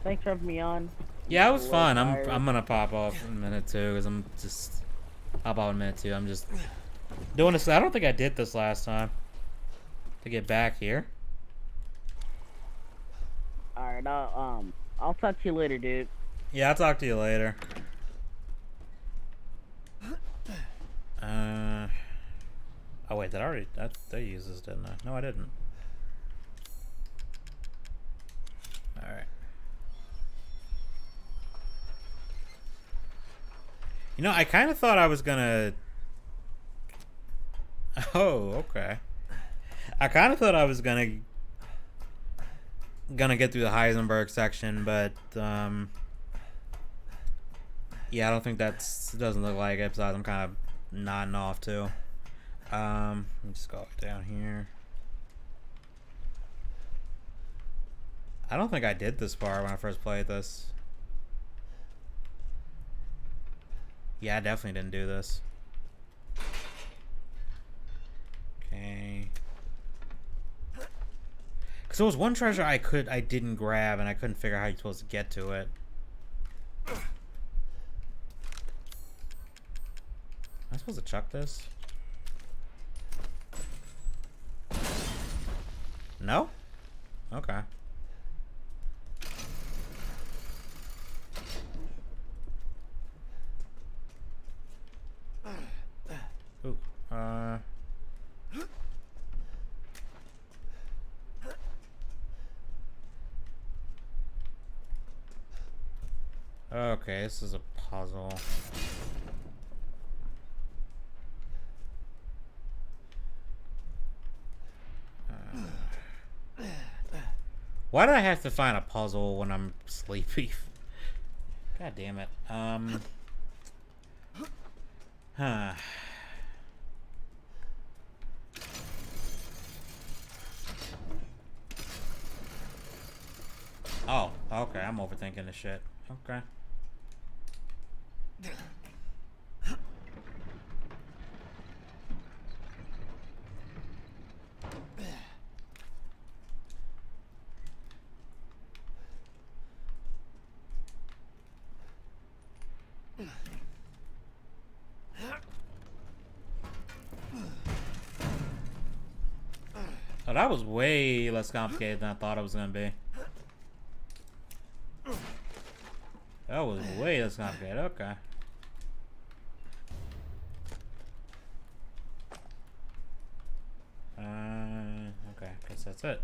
Thanks for having me on. Yeah, it was fun. I'm gonna pop off in a minute too, because I'm just hop out in a minute too. I'm just doing this. I don't think I did this last time to get back here. All right, I'll talk to you later, dude. Yeah, I'll talk to you later. Oh wait, that they used this, didn't I? No, I didn't. All right. You know, I kind of thought I was gonna. Oh, okay. I kind of thought I was gonna get through the Heisenberg section, but yeah, I don't think it doesn't look like it. Besides, I'm kind of nodding off too. Let me just go down here. I don't think I did this far when I first played this. Yeah, I definitely didn't do this. Okay. Because there was one treasure I didn't grab, and I couldn't figure out how you're supposed to get to it. Am I supposed to chuck this? No? Okay. Ooh, okay, this is a puzzle. Why do I have to find a puzzle when I'm sleepy? God damn it. Huh. Oh, okay, I'm overthinking this shit. Okay. Oh, that was way less complicated than I thought it was gonna be. That was way less complicated. Okay. Okay. Guess that's it.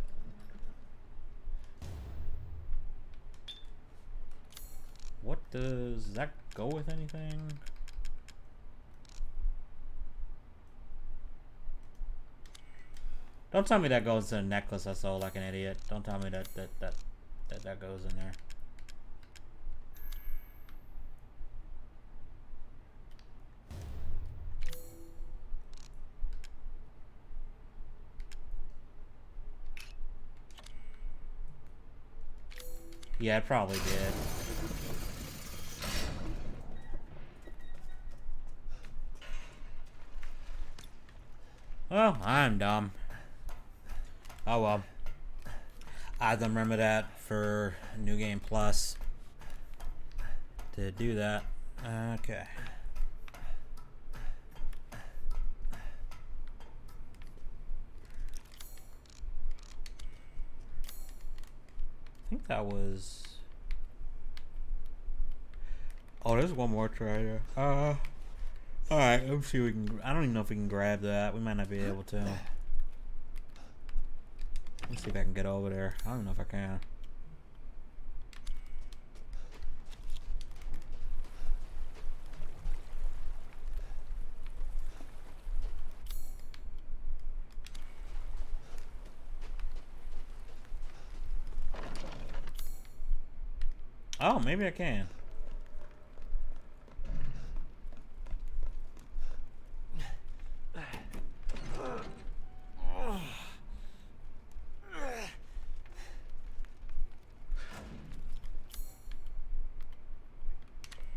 What does that go with anything? Don't tell me that goes to a necklace I sold like an idiot. Don't tell me that goes in there. Yeah, it probably did. Well, I'm dumb. Oh well. I have to remember that for New Game Plus to do that. Okay. I think that was. Oh, there's one more treasure. Alright, let's see if we can. I don't even know if we can grab that. We might not be able to. Let's see if I can get over there. I don't know if I can. Oh, maybe I can.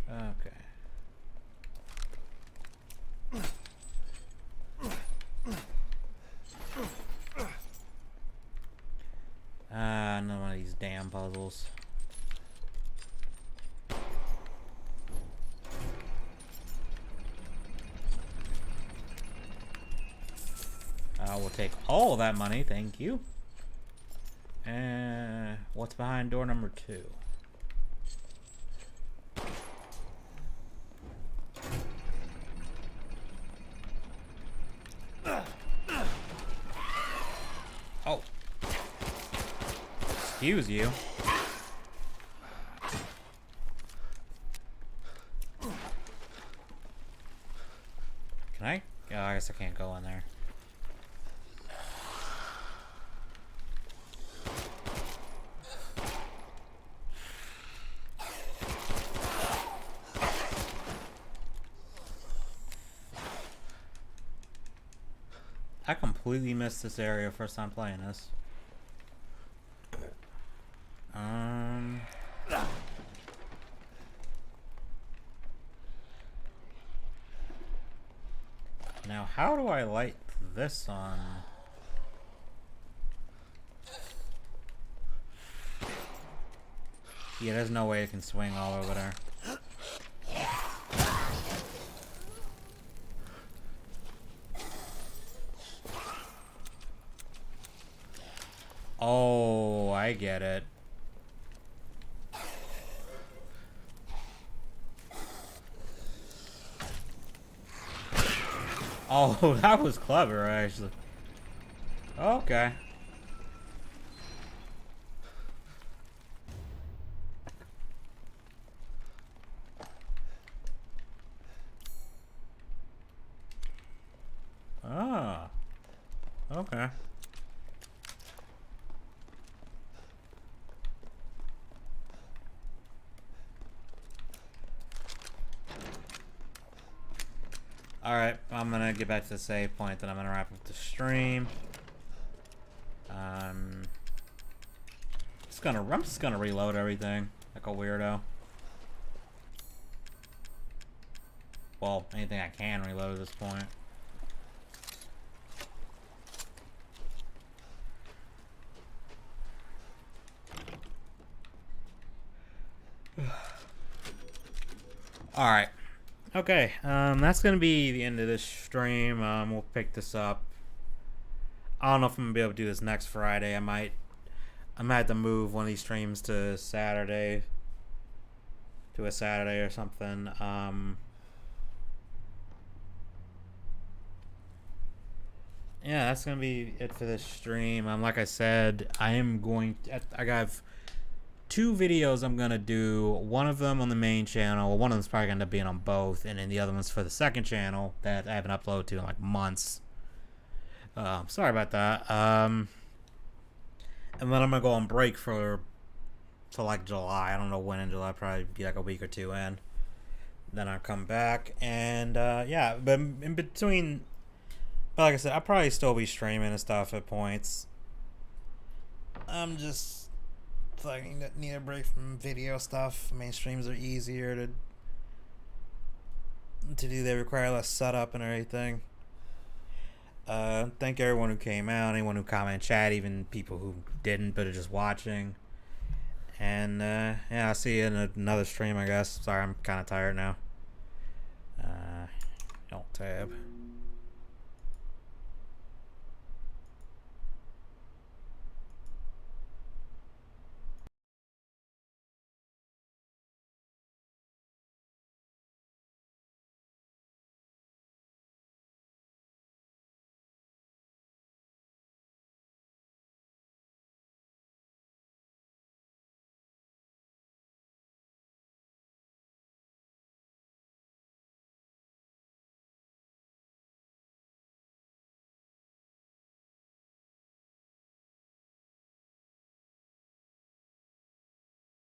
Okay. None of these damn puzzles. I will take all of that money, thank you. What's behind door number 2? excuse you. Can I? Oh, I guess I can't go in there. I completely missed this area first time playing this. Now how do I light this on? Yeah, there's no way it can swing all over there. Oh, I get it. Oh, that was clever, actually. Okay. Ah. Okay. Alright, I'm gonna get back to the save point, then I'm gonna wrap up the stream. I'm just gonna reload everything like a weirdo. Well, anything I can reload at this point. Alright. Okay, that's gonna be the end of this stream. We'll pick this up. I don't know if I'm gonna be able to do this next Friday. I might have to move one of these streams to Saturday. To a Saturday or something. Yeah, that's gonna be it for this stream. Like I said, I got 2 videos I'm gonna do. One of them on the main channel. One of them's probably gonna end up being on both, and then the other one's for the second channel that I haven't uploaded to in like months. Sorry about that. And then I'm gonna go on break till like July. I don't know when in July. Probably be like a week or 2 in. Then I'll come back, and yeah. But in between, like I said, I'll probably still be streaming and stuff at points. I'm just fucking need a break from video stuff. I mean, streams are easier to do. They require less setup and everything. Thank everyone who came out, anyone who commented, chat, even people who didn't but are just watching. And yeah, I'll see you in another stream, I guess. Sorry, I'm kind of tired now. Don't tab.